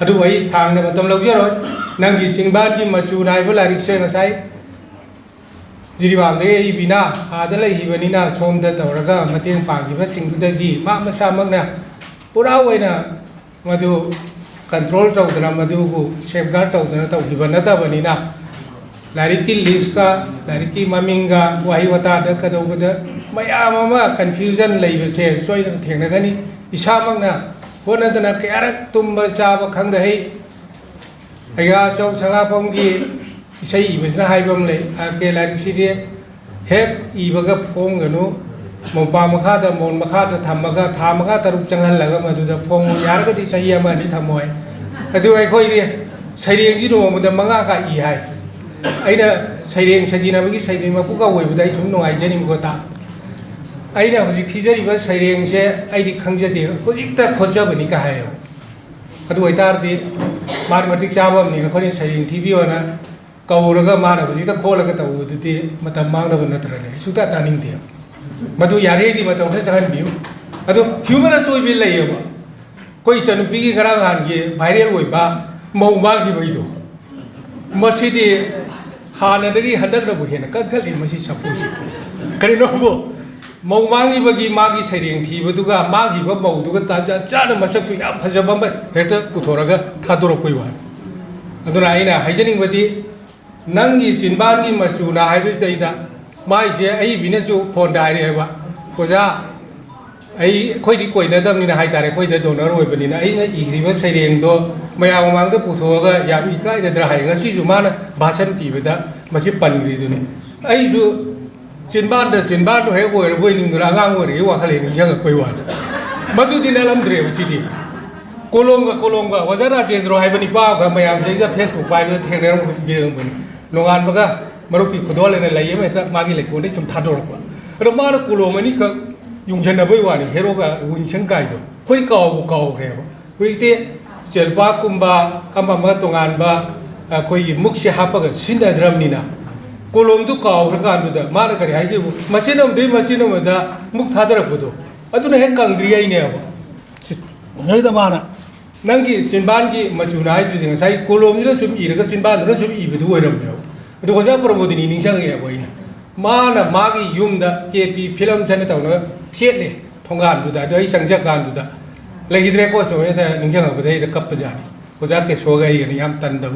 ꯑꯗꯨꯕꯨ ꯑꯩ ꯊꯥꯡꯅ ꯃꯇꯝ ꯂꯧꯖꯔꯣꯏ ꯅꯪꯒꯤ ꯆꯤꯡꯕꯥꯟꯒꯤ ꯃꯆꯨꯅ ꯍꯥꯏꯕ ꯂꯥꯏꯔꯤꯛꯁꯦ ꯉꯁꯥꯏ ꯖꯤꯔꯤꯕꯥꯝꯗꯒꯤ ꯑꯏꯕꯤꯅ ꯑꯥꯗ ꯂꯩꯈꯤꯕꯅꯤꯅ ꯁꯣꯝꯗ ꯇꯧꯔꯒ ꯃꯇꯦꯡ ꯄꯥꯡꯈꯤꯕꯁꯤꯡꯗꯨꯗꯒꯤ ꯃꯥ ꯃꯁꯥꯃꯛꯅ ꯄꯨꯔꯥ ꯑꯣꯏꯅ मधु कंट्रोल तौदना मधुबु सेफगार्ड तौदना तौखिबा नतबनिना लाइरिक की लिस्ट का लाइरिक की ममिंगा वही वता द कदौबदा मयाम अमा कंफ्यूजन लैबसे सोय थेंगनगनी इसामंगना होनदना कयारक तुंबा चाबा खंगदहै अया चौ संगापंगी इसै इबसना हाइबम लै आके लाइरिक सिदे हेक इबगा फोंगनु मोपा मखादा मोन मखादा थमगा थामगा तरुक चंगहलगा मदुदा फोंग यारगदी सही अमा नि थमोय अदु अखोइदि सैरेंग जि नोमदा मंगा का इ हाय अइना सैरेंग सदिनाबगी सैरेंग मपुगा वइबदा सुम नोंगाइ जनिम गोता अइना हुजि थिजरिबा सैरेंग से अइदि खंगजदे हुजिकता खोजबनि का हाय अदु अइतारदि मार मटिक चाबम नि खनि सैरेंग थिबियोना कौरगा माना हुजिकता खोलगा तवुदि मता मांगदब नत्रने सुता तानिंगदे मधु यारेदी मतम खर जहन बियु अदो ह्यूमन सोइबि लैयबा कोइ सनुपी की गरा गान के वायरल होइबा मौबा की बइदो मसिदि हानदगी हदक न बुहेन कखलि मसि सपोसि करिनोबो मौमागी बगी मागी सैरेंग थीबदुगा मागी ब मौदुगा ताजा चाना मसकसु याम फजबम हेत पुथोरगा थादोरपै वा अदुना आइना हाइजनिंगबदि नंगी चिनबानगी मचुना हाइबिसैदा माइसे आई बिनसु फोन डायरे है ओजा आई खोइदी कोइनदमनिना हाइतारे खोइद डोनर होइबनिना आइना इग्रिबा सैरेंदो मयाम ममांगदा पुथोगा याम इकाइदद्रा हाइगा सिजु माना भाषण पिबदा मसि पनग्रिदुनि आइजु चिनबान हे गोयर बोइनिंगरा आगांग ओरे वाखले निजंग पैवान मदुदिना लमद्रे सिदि कोलोंगा ओजा राजेंद्र हाइबनि पागा मयाम सैदा फेसबुक पाइबे थेंगरम बिरंबनि नोंगानबगा मरुपी खुदोलेने लैये मेता मागी लेकोंदे सुम थादोरपा अरो मार कुलोमनि क युंजनबय वानी हेरोगा उनसं गाइदो खोइ कावरेबा खोइते सेल्पा कुंबा अममा तोंगानबा खोइ मुखसे हापगा सिनद्रमनिना कोलोमदु कावरकानदुदा मार करि हाइगेबु मसिनमदा मुख थादरपदो अदुना हे कंग्रियाइनेबा हेदा माना नंगी चिनबानगी मचुना हाइजुदि ngasai कोलोमनिरा सुम इरगा चिनबानरा सुम इबदु ओइरमनेबा अदु गजा प्रमोदिनी निंगसंगे बोइना माना मागी युमदा केपी फिल्म चने तौना थेले थोंगानदुदा दइ संजकानदुदा लगिद्रे को सो एता निंगसंगबदे कप्प जानी गजा के सोगाइ गनि याम तंदब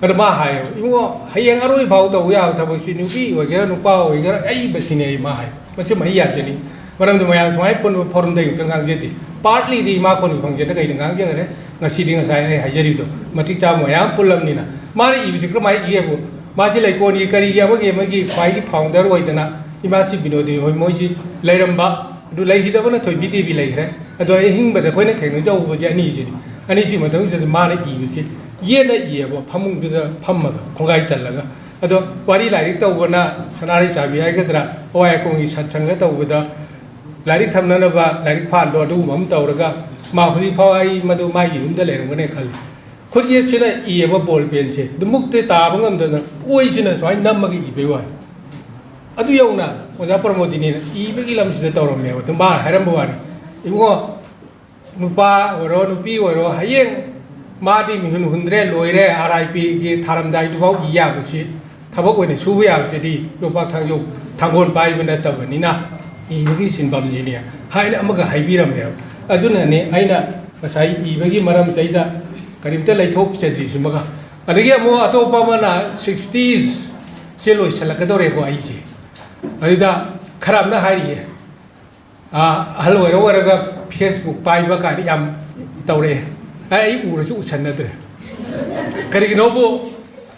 अदु मा हायो इमो हयेंग अरोइ भाव तौ या थबसि नुपी वगेरा नुपा वगेरा आई बसिने मा हाय मसे मैया जनी मरंदु मयाम समाय पन फोरम दे गांगजेति पार्टली दी मा खोनि फंगजेन कइ गांगजेरे ngasi ngasai hajarido matik cha moyam pulamnina mari ibisi kramai iyebu मासी लेकोनी करी यामगी खाई फाउंडर होइदना इमासी बिनोदी होय मोइसी लेरंबा दु लेहिदबना थोय बिदि बि लेखरे अदो हिंबदा खोइना थेंग जाउबजे अनिसी मतंग जे माने इबिसि येना इयेबो फमुंगदुदा फम्मगा खोगाइ चल्लगा अदो वारी लाइरिक तौबना सनारि चाबि आइगद्रा ओय कोंगी सत्संग तौबदा लाइरिक थमननबा लाइरिक फालो दु मम तौरगा मा हुजि फावai मदु मागी हुंदा लेरंगने खाली खुद ये सिना इयेबा बॉल पेन से द मुक्ते ताब ngamdana ओइ सिना स्वाइ नमगी इबेवा अदु यौना ओजा प्रमोदिनी इबेगी लमसिदा तौरमेबा तुम बा हारमबो वानी इमो नुपा ओरो नुपी ओरो हयेंग मादी मिहुन हुंद्रे लोइरे आरआईपी गी थारमदाइ दुबाव इयाबसि थबक ओइने सुबु याबसिदि योपा थांजो थांगोन पाइबना तबनिना इबेगी सिनबम जिनिया हाइना अमगा हाइबिरमने अदुनाने आइना मसाइ इबेगी मरम तैदा करीमता लेथोक चेदिसमगा अदगी मो अतोपा मना 60s से लोइसलकदोरेको आइजे अदिदा खराबना हारिये हलोइरवरगा फेसबुक पाइबा कानि याम तौरे आई उरसु उसन्नद्रे करिगिनोबो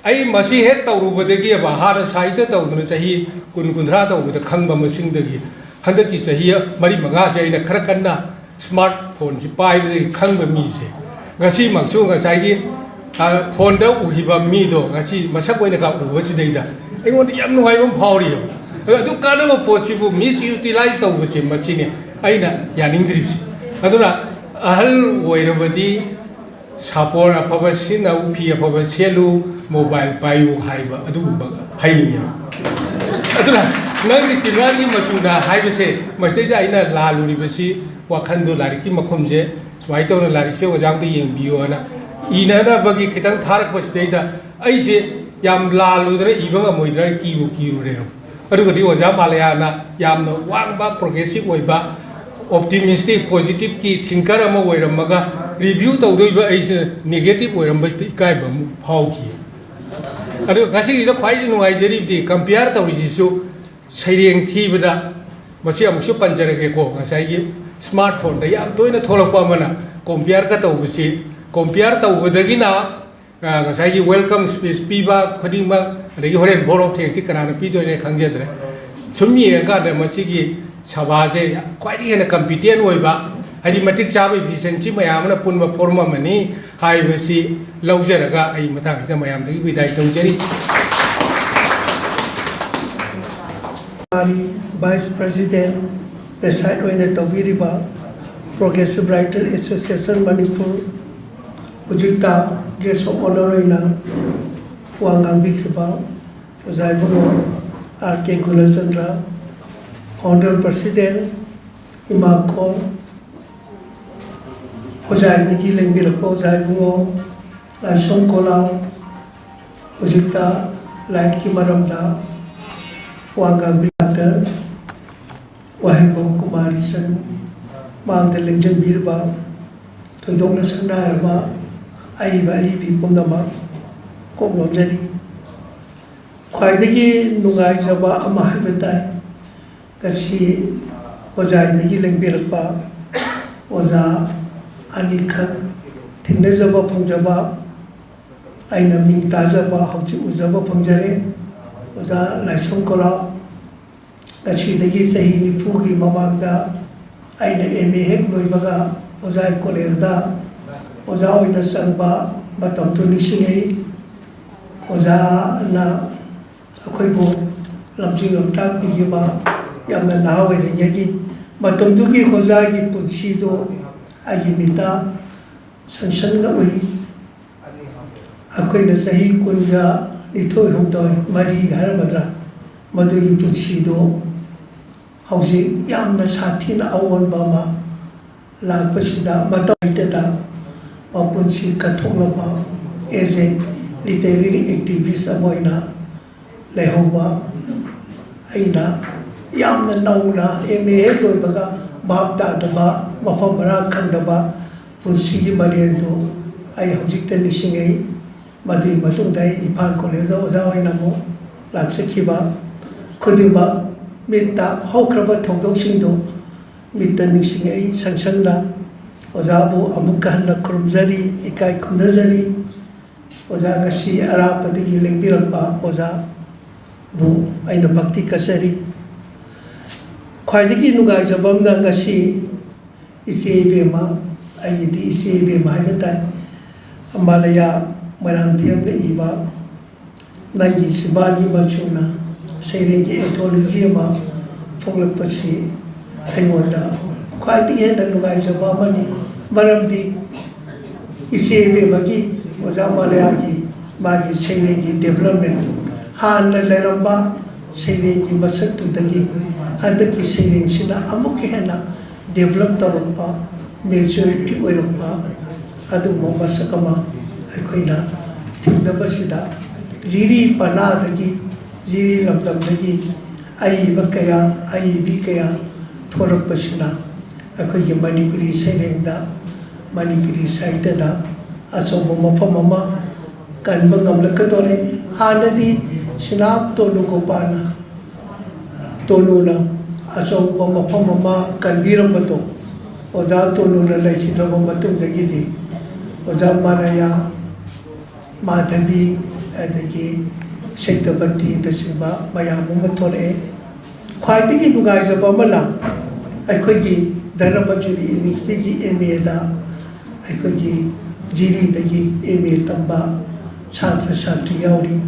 आई मसी हेक तौरुबदगी बा हार साइते तौदुना सही कुन-कुंद्रा तौबदा खंगबा मसिंगदगी हंदकी सही मरी मंगा जे आइना खरा कन्ना स्मार्टफोन सि पाइबदगी खंगबा मीसे ngasi mangsu ngasai gi phone da uhiba mi do ngasi masak oina ka ubachidai da aingon yam nuai bam phawri ꯑꯗꯨ ꯀꯥꯟꯅꯕ ꯄꯣꯠꯁꯤꯕꯨ ꯃꯤꯁꯌꯨꯇꯤꯂꯥꯏꯖ ꯇꯧꯕꯁꯦ ꯃꯁꯤꯅꯤ ꯑꯩꯅ ꯌꯥꯅꯤꯡꯗ꯭ꯔꯤꯕꯁꯦ ꯑꯗꯨꯅ ꯑꯍꯜ ꯑꯣꯏꯔꯕꯗꯤ ꯁꯥꯄꯣꯟ ꯑꯐꯕ ꯁꯤꯖꯤꯟꯅꯧ ꯐꯤ ꯑꯐꯕ ꯁꯦꯠꯂꯨ ꯃꯣꯕꯥꯏꯜ ꯄꯥꯏꯌꯨ ꯍꯥꯏꯕ ꯑꯗꯨꯒꯨꯝꯕ ꯍꯥꯏꯅꯤꯡꯉꯦ ꯑꯗꯨꯅ ꯅꯪꯒꯤ ꯆꯤꯡꯕꯥꯜꯒꯤ ꯃꯆꯨꯅ ꯍꯥꯏꯕꯁꯦ ꯃꯁꯤꯗꯩꯗ ꯑꯩꯅ ꯂꯥꯜꯂꯨꯔꯤꯕꯁꯤ ꯋꯥꯈꯟꯗꯣ ꯂꯥꯏꯔꯤꯛꯀꯤ ꯃꯈꯨꯝꯁꯦ ꯁꯨꯃꯥꯏꯅ ꯇꯧꯅ ꯂꯥꯏꯔꯤꯛꯁꯦ ꯑꯣꯖꯥꯝꯗ ꯌꯦꯡꯕꯤꯌꯣꯅ ꯏꯅꯅꯕꯒꯤ ꯈꯤꯇꯪ ꯊꯥꯔꯛꯄꯁꯤꯗꯩꯗ ꯑꯩꯁꯦ ꯌꯥꯝ ꯂꯥꯜꯂꯨꯗꯅ ꯏꯕ ꯉꯝꯃꯣꯏꯗ꯭ꯔꯥ ꯀꯤꯕꯨ ꯀꯤꯔꯨꯔꯦꯕ ꯑꯗꯨꯒꯗꯤ ꯑꯣꯖꯥ ꯃꯥꯂꯌꯥꯅ ꯌꯥꯝꯅ ꯋꯥꯡꯕ ꯄ꯭ꯔꯣꯒ꯭ꯔꯦꯁꯤꯞ ꯑꯣꯏꯕ ꯑꯣꯞꯇꯤꯃꯤꯁꯇꯤꯛ ꯄꯣꯖꯤꯇꯤꯚꯀꯤ ꯊꯤꯡꯀꯔ ꯑꯃ ꯑꯣꯏꯔꯝꯃꯒ ꯔꯤꯚ꯭ꯌꯨ ꯇꯧꯗꯣꯏꯕ ꯑꯩꯁꯤꯅ ꯅꯦꯒꯦꯇꯤꯚ ꯑꯣꯏꯔꯝꯕꯁꯤꯗ ꯏꯀꯥꯏꯕ ꯑꯃꯨꯛ ꯐꯥꯎꯈꯤ ꯑꯗꯨꯒ ꯉꯁꯤꯒꯤꯗ ꯈ꯭ꯋꯥꯏꯗꯒꯤ ꯅꯨꯡꯉꯥꯏꯖꯔꯤꯕꯗꯤ ꯀꯝꯄꯤꯌꯥꯔ ꯇꯧꯔꯤꯁꯤꯁꯨ ꯁꯩꯔꯦꯡ ꯊꯤꯕꯗ ꯃꯁꯤ ꯑꯃꯨꯛꯁꯨ ꯄꯟꯖꯔꯒꯦꯀꯣ ꯉꯁꯥꯏꯒꯤ ꯁ꯭ꯃꯥꯔꯠ ꯐꯣꯟꯗ ꯌꯥꯝ ꯇꯣꯏꯅ ꯊꯣꯛꯂꯛꯄ ꯑꯃꯅ ꯀꯣꯝꯄꯤꯌꯥꯔꯒ ꯇꯧꯕꯁꯤ ꯀꯣꯝꯄꯤꯌꯥꯔ ꯇꯧꯕꯗꯒꯤꯅ ꯉꯁꯥꯏꯒꯤ ꯋꯦꯜꯀꯝ ꯁ꯭ꯄꯤꯆ ꯄꯤꯕ ꯈꯨꯗꯤꯡꯃꯛ ꯑꯗꯒꯤ ꯍꯣꯔꯦꯟ ꯚꯣꯠ ꯑꯣꯐ ꯊꯦꯡꯁꯤ ꯀꯅꯥꯅ ꯄꯤꯗꯣꯏꯅꯦ ꯈꯪꯖꯗ꯭ꯔꯦ ꯁꯨꯝ ꯌꯦꯡꯉꯀꯥꯟꯗ ꯃꯁꯤꯒꯤ ꯁꯚꯥꯁꯦ ꯈ꯭ꯋꯥꯏꯗꯒꯤ ꯍꯦꯟꯅ ꯀꯝꯄꯤꯇꯦꯟ ꯑꯣꯏꯕ ꯍꯥꯏꯗꯤ ꯃꯇꯤꯛ ꯆꯥꯕ ꯏꯐꯤꯁꯤꯌꯦꯟꯁꯤ ꯃꯌꯥꯝ ꯑꯃꯅ ꯄꯨꯟꯕ ꯐꯣꯔꯝ ꯑꯃꯅꯤ ꯍꯥꯏꯕꯁꯤ ꯂꯧꯖꯔꯒ ꯑꯩ ꯃꯇꯥꯡꯁꯤꯗ ꯃꯌꯥꯝꯗꯒꯤ ꯕꯤꯗꯥꯏ ꯇꯧꯖꯔꯤ Vice President preside oina tawiriba Progressive Writer Association Manipur hujikta guest of honor oina wangang bikriba ozai bono R.K. Gunachandra Honorable President Imakon ozai dagi lengbirapa ozai bono Laishon Kola hujikta light ki maramda wangang bikter Wahimbo Kumari Sanu Mang the Lenjan Birba Todona Sandaraba Aiba Ibi Pundama Kogno Jari Kwaidagi Nungai Jaba Amahabatai Gashi Ozai Dagi Lengbirba Oza Anika Tinejaba Punjaba Aina Ming Tajaba Hauchi Uzaba Punjare Oza Laishon Kola Ngachidagi chahi nifugi mamangda aina MA hek loibaga ozai college da oza oina changba matam tu nisingei oza na akhoi bo lamjing lamtak bigiba yamna nawe de yagi matam tu gi oza gi punsi do agi mita sansan na oi akhoi na chahi kunga nithoi humdoi mari ghar madra madugi punsi do hauji yamna sathina awon bama lakpasida mataiteda mapunsi kathoklaba as a literary activist amoina lehoba aina yamna nauna MA loibaga babta daba mafamara khandaba punsi gi mariendo ai hojikta nisingei madi matungdai Imphal College oza oina mo laksakhiba khudimba Mita Hokraba Togdok Singdo Mita Nisingay Sangsangna Ozabu Amukahana Kurumzari Ikai Kumdazari Oza Ngasi Arapadigi Lengbirapa Oza Bu Aina Bhakti Kasari Kwaidigi Nugai Jabamna Ngasi Isebema Ayidi Isebema Haibatai Malaya MOIRANGTHEM Iba Nanggi Chinbalgi Machuna Sairengi anthology ama phonglakpasi aingonda khwaidagi hena nugaijaba amani maramdi isebe magi oza malayagi magi sairengi development hanna leramba sairengi masakudagi hadaki saireng sina amuk hena develop tarpa majority oirpa adu masakama aikoina thingabasida jiri panadagi Jiri Lamdamdagi Aiba Kaya Aibi Kaya Thorapasina Akogi Manipuri Sairengda Manipuri Saiteda Asobo Mapamama Kanbangam Lakatore Hanadi Sinap Tonu Gopana Tonuna Asobo Mapamama Kanbirambato Oza Tonuna Laikhidraba Matundagidi Oza Malaya Madhavi Adagi Shaitabati Nasimba Mayamu Matole Kwaitigi Nugaijaba Mala Aikogi Dharamajuri Nixtigi MA da Aikogi Jiri Dagi MA Tamba Chatra Satri Yauri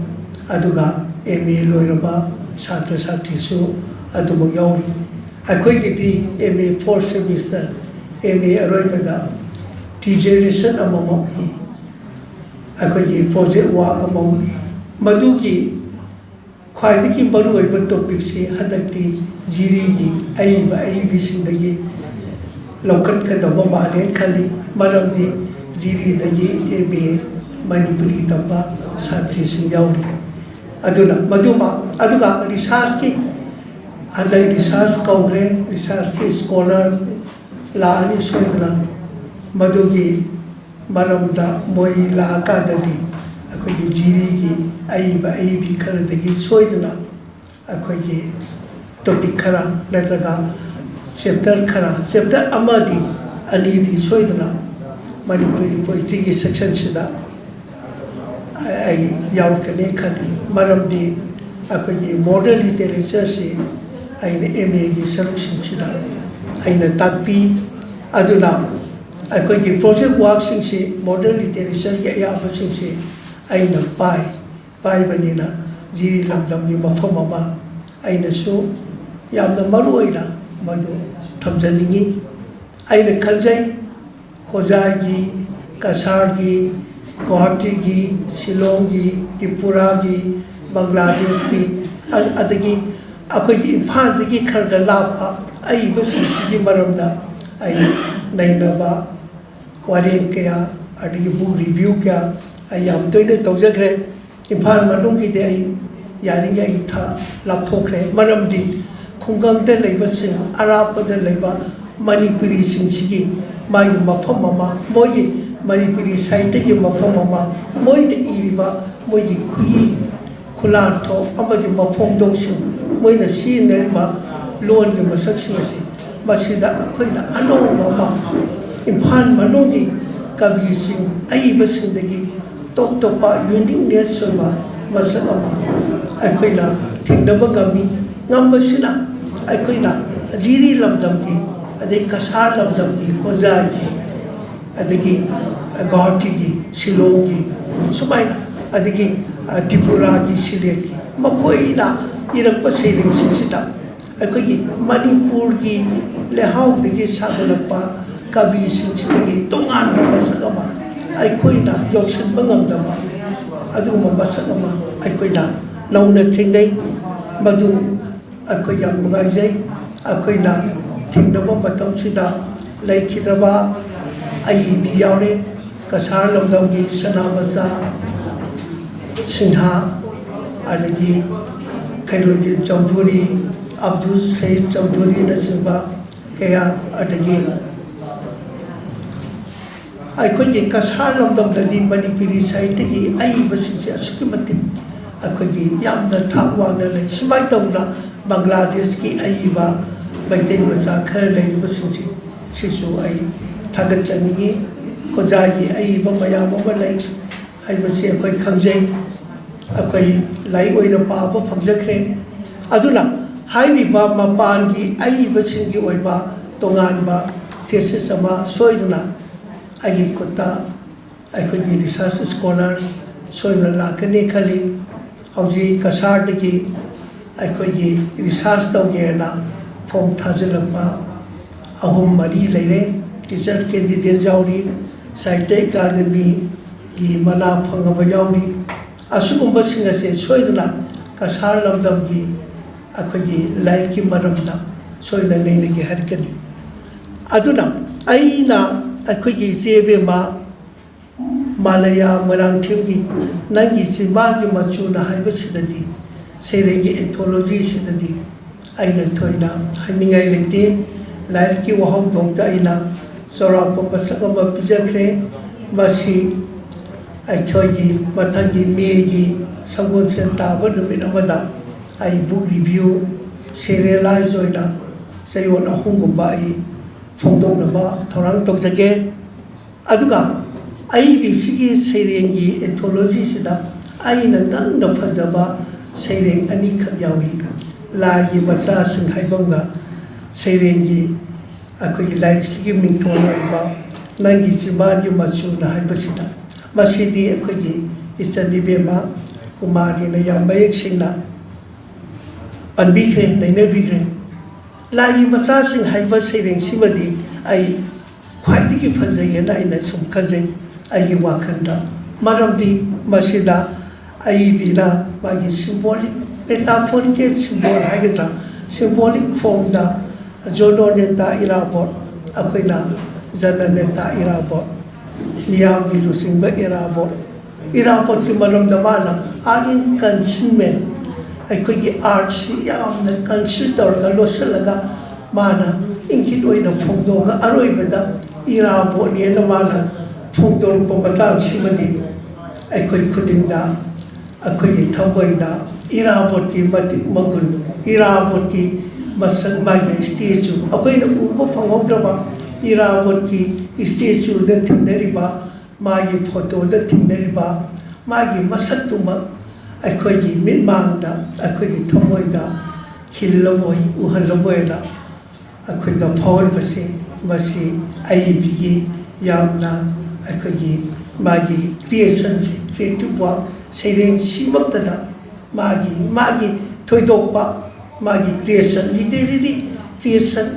Aduga MA Loiraba ꯁꯥꯇ꯭ꯔ ꯁꯥꯇ꯭ꯔꯤꯁꯨ ꯑꯗꯨꯃꯛ ꯌꯥꯎꯔꯤ ꯑꯩꯈꯣꯏꯒꯤꯗꯤ MA 4 semester MA ꯑꯔꯣꯏꯕꯗ ꯗꯤꯖꯔꯇꯦꯁꯟ ꯑꯃꯃꯝ ꯏ ꯑꯩꯈꯣꯏꯒꯤ ꯄ꯭ꯔꯣꯖꯦꯛ ꯋꯥꯔꯛ ꯑꯃꯃꯝ ꯏ ꯃꯗꯨꯒꯤ ꯈ꯭ꯋꯥꯏꯗꯒꯤ ꯃꯔꯨꯑꯣꯏꯕ ꯇꯣꯄꯤꯛꯁꯤ ꯍꯟꯗꯛꯇꯤ ꯖꯤꯔꯤꯒꯤ ꯑꯏꯕ ꯑꯏꯕꯤꯁꯤꯡꯗꯒꯤ ꯂꯧꯈꯠꯀꯗꯕ ꯃꯥꯜꯂꯦꯅ ꯈꯜꯂꯤ ꯃꯔꯝꯗꯤ ꯖꯤꯔꯤꯗꯒꯤ MA Manipuri tamba satri sing yauri aduna maduma aduga research ki andai research kaugre research ki scholar la ani soidna madugi maramda moi la ka dadi akoi gi jiri gi ai bi khar dagi soidna akoi gi topic khara natraga chapter amadi ani di soidna Manipuri poetry ki section sida ai yaw kane khali maramdi akogi model literature si aina MA gi solution sida aina takpi aduna akogi project work sing si model literature ya sing si aina pai banina jiri lamdam gi mafam ama aina so yamna maruoina madu thamjaningi aina khaljai hojagi kasargi Guwahati gi, Shillong gi, Tripura gi, Bangladesh gi, adagi akhoi Imphal dagi kharga lapa ai basigi maramda ai nainaba wareng kaya adagi book review kaya ai yam toine tawjagre Imphal manung gi de ai yani ai tha lapthokre maramdi khungam de leiba sing arapa de leiba Manipuri sing sigi mai mafam mama moi Manipuri site ki mafam mama moi de iriba moi gi kui khulan tho amadi mafam dog sing moi na si ne ba lon gi masak sing si masida akhoi na ano mama Imphal manung gi kabi sing ai ba sing de gi tok pa unique ne so ba masak ama akhoi na thingdaba gami ngamba sina akhoi na jiri lamdam gi adai kasar lamdam gi ozai gi adagi Guwahati gi Shillong gi sumaina adagi Tripura gi Silet gi makoina irakpa seding sida akogi Manipur gi lehau dagi sagalapa kabi singsidagi tongan masagama aikoina yoksan bangamdama adu masagama aikoina nauna thingai madu akoi yam ngai akoina thingnaba matam sida laikhidraba ai bi yaure kasar lamdam gi sanamasa sinha adagi Khairuddin Chowdhury Abdul Said Chowdhury na singba kaya adagi akhoi gi kasar lamdam dadi Manipuri site gi ai basingse asuki mati akhoi gi yamda thakwa na le sumai tawna Bangladesh ki ai ba maiteng macha khar le basingse sisu ai thagat chani hojagi ai ba mayam ba lai ai basi akhoi khangjai akhoi lai oina pa ba phangjakre aduna hairi ba mapan gi ai basing gi oiba tongan ba thesis ama soidna ai kota akhoi gi research scholar soidna lakane khali hauji kasar gi akhoi gi research tawge na form thajalapa ahum mari leire teacher candidate yauri site academy gi mana phangaba yauri asugumba singa se soidna kasar lamdam gi akhoi lai ki maramda soina nei gi harkani aduna aina akhoi gi sebe ma Malaya MOIRANGTHEM gi Nanggi Chinbalgi Machuna haiba sidadi serengi anthology sidadi aina thoina haningai lete lair ki wahau dogda aina sorapa masakamba pijakre masi akhoi gi mathangi megi sagon sen taba numit amada ai book review serialize oina sayon ahungumba ai phongdoknaba thorang tokjage aduga ai bisigi serengi anthology sida aina nangna phajaba sereng ani khak yawi lai macha sing haibanga serengi akhoi lai sigi mingthon ba Nanggi Chinbalgi Machuna haibasida masidi akhoi gi istandi bema kumari na yam mayek singna ꯄꯟꯕꯤꯈ꯭ꯔꯦ ꯅꯩꯅꯕꯤꯈ꯭ꯔꯦ ꯂꯥꯏꯒꯤ ꯃꯆꯥꯁꯤꯡ ꯍꯥꯏꯕ ꯁꯩꯔꯦꯡꯁꯤꯃꯗꯤ ꯑꯩ ꯈ꯭ꯋꯥꯏꯗꯒꯤ ꯐꯖꯩꯑꯅ ꯑꯩꯅ ꯁꯨꯝ ꯈꯟꯖꯩ ꯑꯩꯒꯤ ꯋꯥꯈꯜꯗ ꯃꯔꯝꯗꯤ ꯃꯁꯤꯗ ꯑꯏꯕꯤꯅ ꯃꯥꯒꯤ ꯁꯤꯝꯕꯣꯂꯤꯛ ꯃꯦꯇꯥꯐꯣꯔꯤꯀꯦꯜ ꯁꯤꯝꯕꯣꯜ ꯍꯥꯏꯒꯗ꯭ꯔꯥ ꯁꯤꯝꯕꯣꯂꯤꯛ ꯐꯣꯝꯗ ꯖꯣꯅꯣꯅꯦꯇꯥ ꯏꯔꯥꯕꯣꯠ ꯑꯩꯈꯣꯏꯅ ꯖꯅꯅꯦꯇꯥ ꯏꯔꯥꯕꯣꯠ ꯃꯤꯌꯥꯝꯒꯤ ꯂꯨꯆꯤꯡꯕ ꯏꯔꯥꯕꯣꯠꯀꯤ ꯃꯔꯝꯗ ꯃꯥꯅ ꯑꯥꯔꯠ ꯏꯟ ꯀꯟꯁꯤꯟꯃꯦꯟ ꯑꯩꯈꯣꯏꯒꯤ ꯑꯥꯔꯠꯁꯤ ꯌꯥꯝꯅ ꯀꯟꯁꯤꯜ ꯇꯧꯔꯒ ꯂꯣꯠꯁꯤꯜꯂꯒ ꯃꯥꯅ ꯏꯪꯒꯤꯠ ꯑꯣꯏꯅ ꯐꯣꯡꯗꯣꯛꯑꯒ ꯑꯔꯣꯏꯕꯗ ꯏꯔꯥꯕꯣꯠꯅꯦꯅ ꯃꯥꯅ ꯐꯣꯡꯗꯣꯔꯛꯄ ꯃꯇꯥꯡꯁꯤꯃꯗꯤ ꯑꯩꯈꯣꯏ ꯈꯨꯗꯤꯡꯗ ꯑꯩꯈꯣꯏꯒꯤ ꯊꯃꯣꯏꯗ ꯏꯔꯥꯕꯣꯠꯀꯤ ꯃꯇꯤꯛ ꯃꯒꯨꯟ ꯏꯔꯥꯕꯣꯠꯀꯤ ꯃꯁꯛ ꯃꯥꯒꯤ ꯏꯁꯇꯦꯆꯨ ꯑꯩꯈꯣꯏꯅ ꯎꯕ ꯐꯪꯍꯧꯗ꯭ꯔꯕ ꯏꯔꯥꯕꯣꯠꯀꯤ ꯏꯁꯇꯦꯆꯨꯗ ꯊꯦꯡꯅꯔꯤꯕ ꯃꯥꯒꯤ ꯐꯣꯇꯣꯗ ꯊꯦꯡꯅꯔꯤꯕ ꯃꯥꯒꯤ ꯃꯁꯛꯇꯨꯃꯛ ꯑꯩꯈꯣꯏꯒꯤ ꯃꯤꯠꯃꯥꯡꯗ ꯑꯩꯈꯣꯏꯒꯤ ꯊꯃꯣꯏꯗ ꯈꯤꯜꯂꯕꯣꯏ ꯎꯍꯜꯂꯕꯣꯏꯅ ꯑꯩꯈꯣꯏꯗ ꯐꯥꯎꯍꯟꯕꯁꯦ ꯃꯁꯤ ꯑꯏꯕꯤꯒꯤ ꯌꯥꯝꯅ ꯑꯩꯈꯣꯏꯒꯤ ꯃꯥꯒꯤ ꯀ꯭ꯔꯤꯌꯦꯁꯟꯁꯦ ꯀ꯭ꯔꯤꯌꯦꯇꯤꯞ ꯋꯥꯛ ꯁꯩꯔꯦꯡ ꯁꯤꯃꯛꯇꯗ ꯃꯥꯒꯤ ꯊꯣꯏꯗꯣꯛꯄ ꯃꯥꯒꯤ ꯀ꯭ꯔꯤꯌꯦꯁꯟ ꯂꯤꯇꯦꯔꯦꯔꯤ ꯀ꯭ꯔꯤꯌꯦꯁꯟ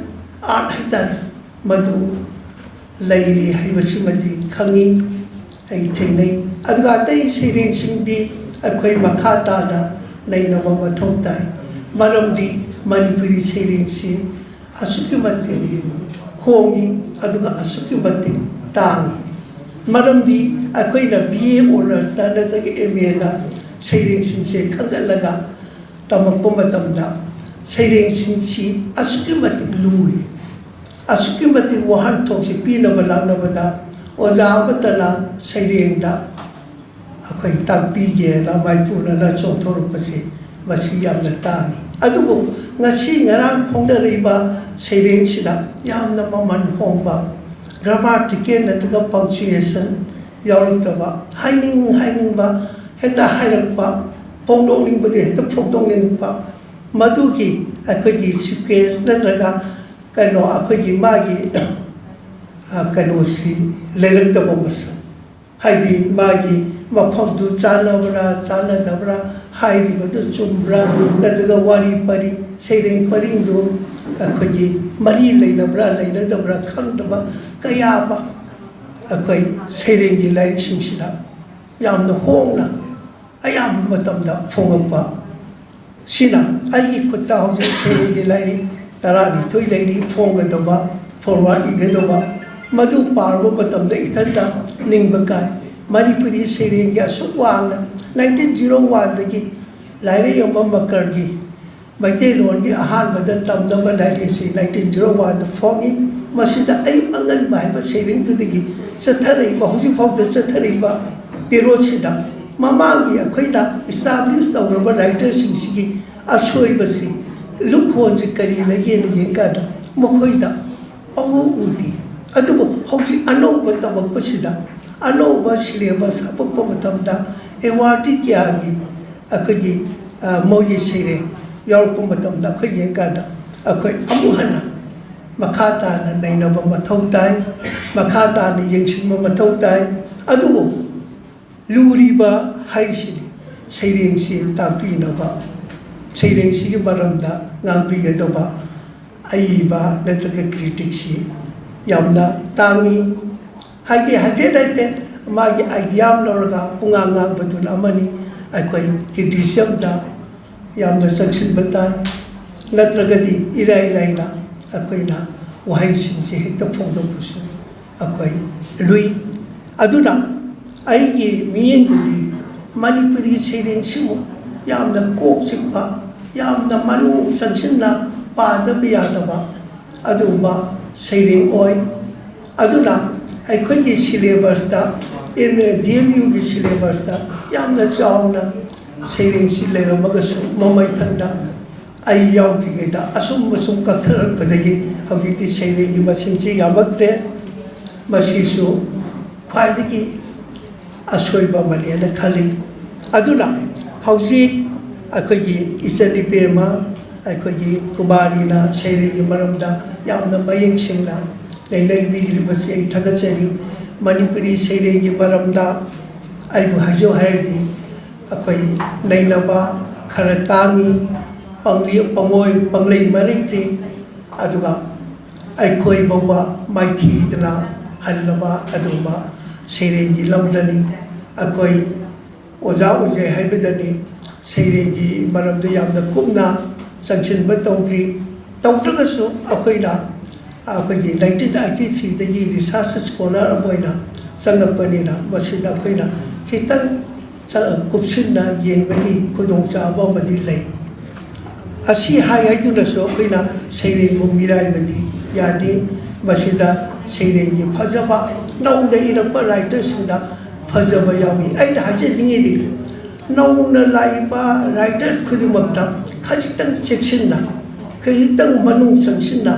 ꯑꯥꯔꯠ ꯍꯥꯏꯇꯥꯔꯦ ꯃꯗꯨ ꯂꯩꯔꯤ ꯍꯥꯏꯕꯁꯤꯃꯗꯤ ꯈꯪꯉꯤ ꯑꯩ ꯊꯦꯡꯅꯩ ꯑꯗꯨꯒ ꯑꯇꯩ ꯁꯩꯔꯦꯡꯁꯤꯡꯗꯤ ꯑꯩꯈꯣꯏ ꯃꯈꯥ ꯇꯥꯅ ꯅꯩꯅꯕ ꯃꯊꯧ ꯇꯥꯏ ꯃꯔꯝꯗꯤ ꯃꯅꯤꯄꯨꯔꯤ ꯁꯩꯔꯦꯡꯁꯤ ꯑꯁꯨꯛꯀꯤ ꯃꯇꯤꯛ ꯍꯣꯡꯉꯤ ꯑꯗꯨꯒ ꯑꯁꯨꯛꯀꯤ ꯃꯇꯤꯛ ꯇꯥꯡꯉꯤ ꯃꯔꯝꯗꯤ ꯑꯩꯈꯣꯏꯅ BA ꯑꯣꯅꯔꯁꯇ ꯅꯠꯇ꯭ꯔꯒ MAꯗ ꯁꯩꯔꯦꯡꯁꯤꯡꯁꯦ ꯈꯟꯒꯠꯂꯒ ꯇꯝꯃꯛꯄ ꯃꯇꯝꯗ ꯁꯩꯔꯦꯡꯁꯤꯡꯁꯤ ꯑꯁꯨꯛꯀꯤ ꯃꯇꯤꯛ ꯂꯨꯏ ꯑꯁꯨꯛꯀꯤ ꯃꯇꯤꯛ ꯋꯥꯍꯟꯊꯣꯛꯁꯤ ꯄꯤꯅꯕ ꯂꯥꯛꯅꯕꯗ ꯑꯣꯖꯥ ꯑꯃꯠꯇꯅ ꯁꯩꯔꯦꯡꯗ ꯑꯩꯈꯣই ꯇꯥꯛꯄꯤꯒꯦꯅ ꯃꯥꯏꯄꯨꯅꯅ ꯆꯣꯡꯊꯣꯔꯛꯄꯁꯤ ꯃꯁꯤ ꯌꯥꯝꯅ ꯇꯥꯡꯉꯤ ꯑꯗꯨꯕꯨ ꯉꯁꯤ ꯉꯔꯥꯡ ꯐꯣꯡꯅꯔꯤꯕ ꯁꯩꯔꯦꯡꯁꯤꯗ ꯌꯥꯝꯅ ꯃꯃꯜ ꯍꯣꯡꯕ ꯒ꯭ꯔꯥꯃꯥꯇꯤꯀꯦꯜ ꯅꯠꯇ꯭ꯔꯒ ꯄꯪꯆꯨꯌꯦꯁꯟ ꯌꯥꯎꯔꯛꯇꯕ ꯍꯥꯏꯅꯤꯡꯕ ꯍꯦꯛꯇ ꯍꯥꯏꯔꯛꯄ ꯐꯣꯡꯗꯣꯛꯅꯤꯡꯕꯗꯤ ꯍꯦꯛꯇ ꯐꯣꯡꯗꯣꯛꯅꯤꯡꯕ ꯃꯗꯨꯒꯤ ꯑꯩꯈꯣꯏꯒꯤ ꯁꯤꯀ꯭ꯋꯦꯟꯁ ꯅꯠꯇ꯭ꯔꯒ ꯑꯩꯈꯣꯏꯒꯤ ꯃꯥꯒꯤ ꯀꯩꯅꯣꯁꯤ ꯂꯩꯔꯛꯇꯕ ꯃꯁꯛ ꯍꯥꯏꯗꯤ ꯃꯥꯒꯤ ꯃꯐꯝꯗꯨ ꯆꯥꯟꯅꯕ꯭ꯔꯥ ꯆꯥꯟꯅꯗꯕ꯭ꯔꯥ ꯍꯥꯏꯔꯤꯕꯗꯨ ꯆꯨꯝꯕ꯭ꯔꯥ ꯅꯠꯇ꯭ꯔꯒ ꯋꯥꯔꯤ ꯄꯔꯤ ꯁꯩꯔꯦꯡ ꯄꯔꯤꯡꯗꯨ ꯑꯩꯈꯣꯏꯒꯤ ꯃꯔꯤ ꯂꯩꯅꯕ꯭ꯔꯥ ꯂꯩꯅꯗꯕ꯭ꯔꯥ ꯈꯪꯗꯕ ꯀꯌꯥ ꯑꯃ ꯑꯩꯈꯣꯏ ꯁꯩꯔꯦꯡꯒꯤ ꯂꯥꯏꯔꯤꯛꯁꯤꯡꯁꯤꯗ ꯌꯥꯝꯅ ꯍꯣꯡꯅ ꯑꯌꯥꯝꯕ ꯃꯇꯝꯗ ꯐꯣꯡꯉꯛꯄ ꯁꯤꯅ ꯑꯩꯒꯤ ꯈꯨꯠꯇ ꯍꯧꯖꯤꯛ ꯁꯩꯔꯦꯡꯒꯤ ꯂꯥꯏꯔꯤꯛ 12 ꯂꯩꯔꯤ ꯐꯣꯡꯒꯗꯕ ꯐꯣꯔꯋꯥꯔꯗ ꯏꯒꯗꯕ ꯃꯗꯨ ꯄꯥꯔꯕ ꯃꯇꯝꯗ ꯏꯊꯟꯇ ꯅꯤꯡꯕ ꯀꯥꯏ ꯃꯅꯤꯄꯨꯔꯤ ꯁꯩꯔꯦꯡꯒꯤ ꯑꯁꯨꯛ ꯋꯥꯡꯅ 1901ꯗꯒꯤ ꯂꯥꯏꯔꯩꯌꯝꯕ ꯃꯀꯔꯒꯤ ꯃꯩꯇꯩꯂꯣꯟꯒꯤ ꯑꯍꯥꯟꯕꯗ ꯇꯝꯅꯕ ꯂꯥꯏꯔꯤꯛ ꯑꯁꯤ 1901ꯗ ꯐꯣꯡꯉꯤ ꯃꯁꯤꯗ ꯑꯩ ꯑꯉꯟꯕ ꯍꯥꯏꯕ ꯁꯩꯔꯦꯡꯗꯨꯗꯒꯤ ꯆꯠꯊꯔꯛꯏꯕ ꯍꯧꯖꯤꯛꯐꯥꯎꯗ ꯆꯠꯊꯔꯛꯏꯕ ꯄꯦꯔꯣꯠꯁꯤꯗ ꯃꯃꯥꯡꯒꯤ ꯑꯩꯈꯣꯏꯅ ꯏꯁꯇꯥꯕ꯭ꯂꯤꯁ ꯇꯧꯔꯕ ꯔꯥꯏꯇꯔꯁꯤꯡꯁꯤꯒꯤ ꯑꯁꯣꯏꯕꯁꯤ ꯂꯨꯈꯣꯟꯁꯤ ꯀꯔꯤ ꯂꯩꯒꯦꯅ ꯌꯦꯡꯀꯥꯟꯗ ꯃꯈꯣꯏꯗ ꯑꯎ ꯎꯗꯦ ꯑꯗꯨꯕꯨ ꯍꯧꯖꯤꯛ ꯑꯅꯧꯕ ꯇꯝꯃꯛꯄꯁꯤꯗ ꯑꯅꯧꯕ ꯁꯤꯂꯦꯕꯁ ꯍꯥꯞꯄꯛꯄ ꯃꯇꯝꯗ ꯑꯦꯋꯥꯔꯗꯤ ꯀꯌꯥꯒꯤ ꯑꯩꯈꯣꯏꯒꯤ ꯃꯣꯏꯒꯤ ꯁꯩꯔꯦꯡ ꯌꯥꯎꯔꯛꯄ ꯃꯇꯝꯗ ꯑꯩꯈꯣꯏ ꯌꯦꯡꯀꯥꯟꯗ ꯑꯩꯈꯣꯏ ꯑꯃꯨꯛ ꯍꯟꯅ ꯃꯈा ꯇꯥꯅ ꯅꯩꯅꯕ ꯃꯊꯧ ꯇꯥꯏ ꯃꯈा ꯇꯥꯅ ꯌꯦꯡꯁꯤꯟꯕ ꯃꯊꯧ ꯇꯥꯏ ꯑꯗꯨꯕꯨ ꯂꯨꯔꯤꯕ ꯍꯥꯏꯁꯤꯅꯤ ꯁꯩꯔꯦꯡꯁꯤ ꯇꯥꯛꯄꯤꯅꯕ ꯁꯩꯔꯦꯡꯁꯤꯒꯤ ꯃꯔꯝꯗ ꯉꯥꯡꯕꯤꯒꯗꯕ ꯑꯏꯕ ꯅꯠꯇ꯭ꯔꯒ ꯀ꯭ꯔꯤꯇꯤꯛꯁꯤ ꯌꯥꯝꯅ ꯇꯥꯡꯉꯤ ꯍꯥꯏꯗꯤ ꯍꯥꯏꯐꯦꯠ ꯃꯥꯒꯤ ꯑꯥꯏꯗꯤꯌꯥ ꯑꯃ ꯂꯧꯔꯒ ꯄꯨꯡꯉꯥꯡ ꯉꯥꯡꯕꯗꯨꯅ ꯑꯃꯅꯤ ꯑꯩꯈꯣꯏ ꯀ꯭ꯔꯤꯇꯤꯁꯤꯖꯝꯗ ꯌꯥꯝꯅ ꯆꯪꯁꯤꯟꯕ ꯇꯥꯏ ꯅꯠꯇ꯭ꯔꯒꯗꯤ ꯏꯔꯥꯏ ꯂꯥꯏꯅ ꯑꯩꯈꯣꯏꯅ ꯋꯥꯍꯩꯁꯤꯡꯁꯦ ꯍꯦꯛꯇ ꯐꯣꯡꯗꯣꯛꯄꯁꯨ ꯑꯩꯈꯣꯏ ꯂꯨꯏ ꯑꯗꯨꯅ ꯑꯩꯒꯤ ꯃꯤꯠꯌꯦꯡꯗꯗꯤ ꯃꯅꯤꯄꯨꯔꯤ ꯁꯩꯔꯦꯡꯁꯤꯃꯨ ꯌꯥꯝꯅ ꯀꯣꯛ ꯆꯤꯛꯄ ꯌꯥꯝꯅ ꯃꯅꯨꯡ ꯆꯪꯁꯤꯟꯅ ꯄꯥꯗꯕ ꯌꯥꯗꯕ ꯑꯗꯨꯒꯨꯝꯕ ꯁꯩꯔꯦꯡ ꯑꯣꯏ ꯑꯗꯨꯅ ꯑꯩꯈꯣꯏꯒꯤ ꯁꯤꯂꯦꯕꯁꯇ DMUꯒꯤ ꯁꯤꯂꯦꯕꯁꯇ ꯌꯥꯝꯅ ꯆꯥꯎꯅ ꯁꯩꯔꯦꯡꯁꯤ ꯂꯩꯔꯝꯃꯒꯁꯨ ꯃꯃꯩꯊꯪꯗ ꯑꯩ ꯌꯥꯎꯗ꯭ꯔꯤꯉꯩꯗ ꯑꯁꯨꯝ ꯀꯛꯊꯔꯛꯄꯗꯒꯤ ꯍꯧꯖꯤꯛꯇꯤ ꯁꯩꯔꯦꯡꯒꯤ ꯃꯁꯤꯡꯁꯤ ꯌꯥꯝꯃꯛꯇ꯭ꯔꯦ ꯃꯁꯤꯁꯨ ꯈ꯭ꯋꯥꯏꯗꯒꯤ ꯑꯁꯣꯏꯕ ꯑꯃꯅꯦꯅ ꯈꯜꯂꯤ ꯑꯗꯨꯅ ꯍꯧꯖꯤꯛ ꯑꯩꯈꯣꯏꯒꯤ ꯏꯆꯟꯅꯨꯄꯤ ꯑꯩꯈꯣꯏꯒꯤ ꯀꯨꯃꯥꯔꯤꯅ ꯁꯩꯔꯦꯡꯒꯤ ꯃꯔꯝꯗ ꯌꯥꯝꯅ ꯃꯌꯦꯛ ꯁꯦꯡꯅ ꯅꯩꯅꯕꯤꯔꯤꯕꯁꯤ ꯑꯩ ꯊꯥꯒꯠꯆꯔꯤ ꯃꯅꯤꯄꯨꯔꯤ ꯁꯩꯔꯦꯡꯒꯤ ꯃꯔꯝꯗ ꯑꯩꯕꯨ ꯍꯥꯏꯖꯧ ꯍꯥꯏꯔꯗꯤ ꯑꯩꯈꯣꯏ ꯅꯩꯅꯕ ꯈꯔ ꯇꯥꯡꯉꯤ ꯄꯪꯂꯩ ꯃꯔꯩꯇꯦ ꯑꯗꯨꯒ ꯑꯩꯈꯣꯏ ꯐꯥꯎꯕ ꯃꯥꯏꯊꯤꯗꯅ ꯍꯜꯂꯕ ꯑꯗꯨꯒꯨꯝꯕ ꯁꯩꯔꯦꯡꯒꯤ ꯂꯝꯗꯅꯤ ꯑꯩꯈꯣꯏ ꯑꯣꯖꯥ ꯑꯣꯏꯖꯩ ꯍꯥꯏꯕꯗꯅꯤ ꯁꯩꯔꯦꯡꯒꯤ ꯃꯔꯝꯗ ꯌꯥꯝꯅ ꯀꯨꯞꯅ ꯆꯪꯁꯤꯟꯕ ꯇꯧꯗ꯭ꯔꯒꯁꯨ ꯑꯩꯈꯣꯏꯅ ꯑꯩꯈꯣꯏꯒꯤ 1983ꯗꯒꯤ ꯔꯤꯁꯥꯔꯁ ꯁ꯭ꯀꯣꯂꯔ ꯑꯃ ꯑꯣꯏꯅ ꯆꯪꯉꯛꯄꯅꯤꯅ ꯃꯁꯤꯗ ꯑꯩꯈꯣꯏꯅ ꯈꯤꯇꯪ ꯀꯨꯞꯁꯤꯟꯅ ꯌꯦꯡꯕꯒꯤ ꯈꯨꯗꯣꯡꯆꯥꯕ ꯑꯃꯗꯤ ꯂꯩ ꯑꯁꯤ ꯍꯥꯏꯗꯨꯅꯁꯨ ꯑꯩꯈꯣꯏꯅ ꯁꯩꯔꯦꯡꯕꯨ ꯃꯤꯔꯥꯏꯕꯗꯤ ꯌꯥꯗꯦ ꯃꯁꯤꯗ ꯁꯩꯔꯦꯡꯒꯤ ꯐꯖꯕ ꯅꯧꯅ ꯏꯔꯛꯄ ꯔꯥꯏꯇꯔꯁꯤꯡꯗ ꯐꯖꯕ ꯌꯥꯎꯏ ꯑꯩꯅ ꯍꯥꯏꯖꯅꯤꯡꯉꯤꯗꯤ नौना लाइबा राइटर खुदिमक्ता खजितंग चेक्सिन्ना खजितंग मनुंग संगसिन्ना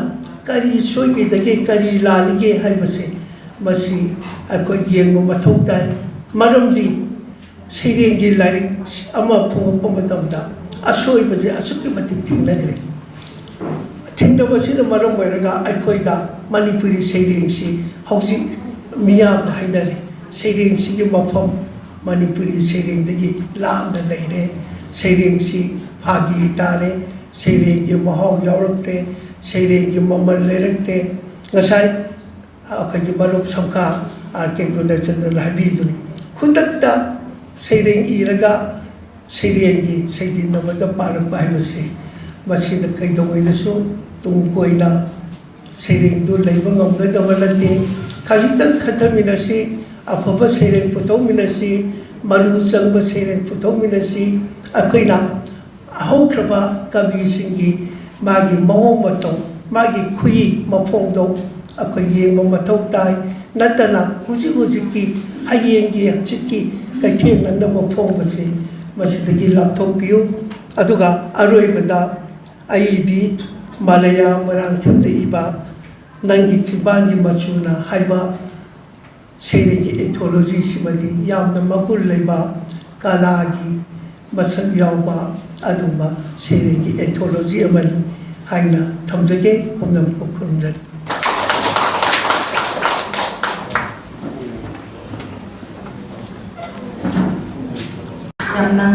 करी सोइगेदगे करी लालिगे हाइबसे मसी अखोय येंगबा मथौ ताइ मरमदि सैरेंगी लाइरिक अमा फोंगप मतमदा असोइबसे असुकि मतिक थिंगनगरे थिंगनबसिना मरम ओइरगा अखोयदा मणिपुरी सैरेंगसी हौजि मियाम हाइनरे सैरेंगसिगे मफम मणिपुरी सैरेंगदगी लामना लेरे सैरेंगसी फागी तारे सैरेंगी Mahav यावरक्ते सैरेंगी ममल लेरक्ते ngасai अखोगी मरुप समका R K गुणचंद्र लाबिदुनि खुदक्ता सैरेंग Irga सैरेंगी सैदिनबद park बाइबसे मसिन कैदोइदसु तुंग कोइना सैरेंग दु लेबा ngomgदब नते खजितंग खतमिनसी अफब सैरेंग पुथौमिनसी मरु चंग सैरेंग पुथौमिनसी अखोइना अहौख्रबा कवि सिंगी मागी मवो मतौ मागी खुई मफोंदो अखोइ येंगबा मथौ ताइ नतना हुजि हुजिकी हयेंगी हचिकी कैथेन ननबा फोंबसे मसिदगी लापथोपियो अदुगा अरोइबदा आईबी मालया मोइरांगथेम इबा नंगी चिंबांगी मचुना हाइबा सैरेंगी एथोलॉजी सिमदी यामना मगुल लेबा कालागी मसक यावबा अदुमा सैरेंगी एथोलॉजी अमनी हाइना थमजगे पुनम को खुरमजर यामना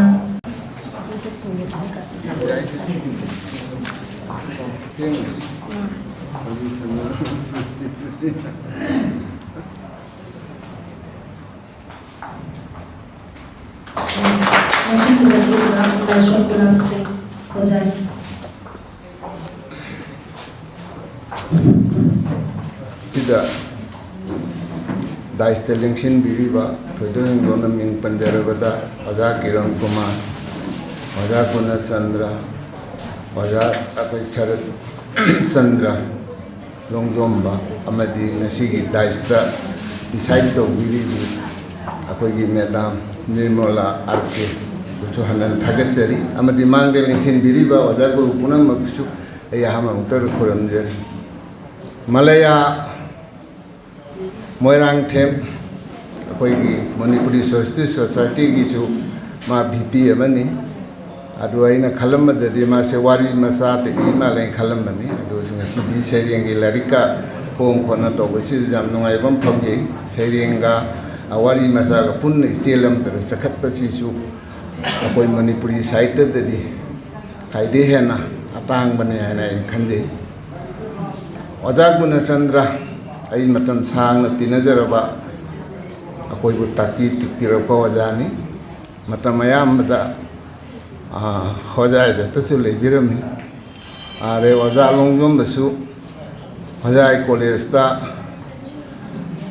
दाइस्ते लेंसिन बिरिबा थोदों दोनों मिंग पंजरबदा अजा किरण कुमार अजा कुना चंद्र अजा अकोई शरद चंद्र लोंगजोंबा अमदी नसीगी दाइस्ता डिसाइड तो बिरिबी अकोई मैडम निर्मला आरके कुछ हनन थागतसरी अमदी मांगदे लेंसिन बिरिबा अजा को पुनः मकुसु यहाँ उत्तर खुरमजरी मलया मोइरांगथेम अखोइगी मणिपुरी सोसाइटी सोसाइटी की सु मा बीपी अमनी अदु आइना खलमददि मा से वारी मसा ते इमा ले खलमनी अदु सिदी सैरेंगी लरिका फोम खोना तो बसि जाम नुंगाइबम फमजे सैरेंगा वारी मसा का पुन सेलम तर सखत पसिसु अखोइ मणिपुरी साहित्य ददि खाइदे हेना अतांग बने हैना खंजे अजा गुणचंद्र आई मतम सांगना तिनजरबा अखोइबु ताकी तिकिरप वजानी मतम मयामदा होजायद तसु लेबिरमी आरे वजा लोंगजोंबसु होजाय कॉलेजता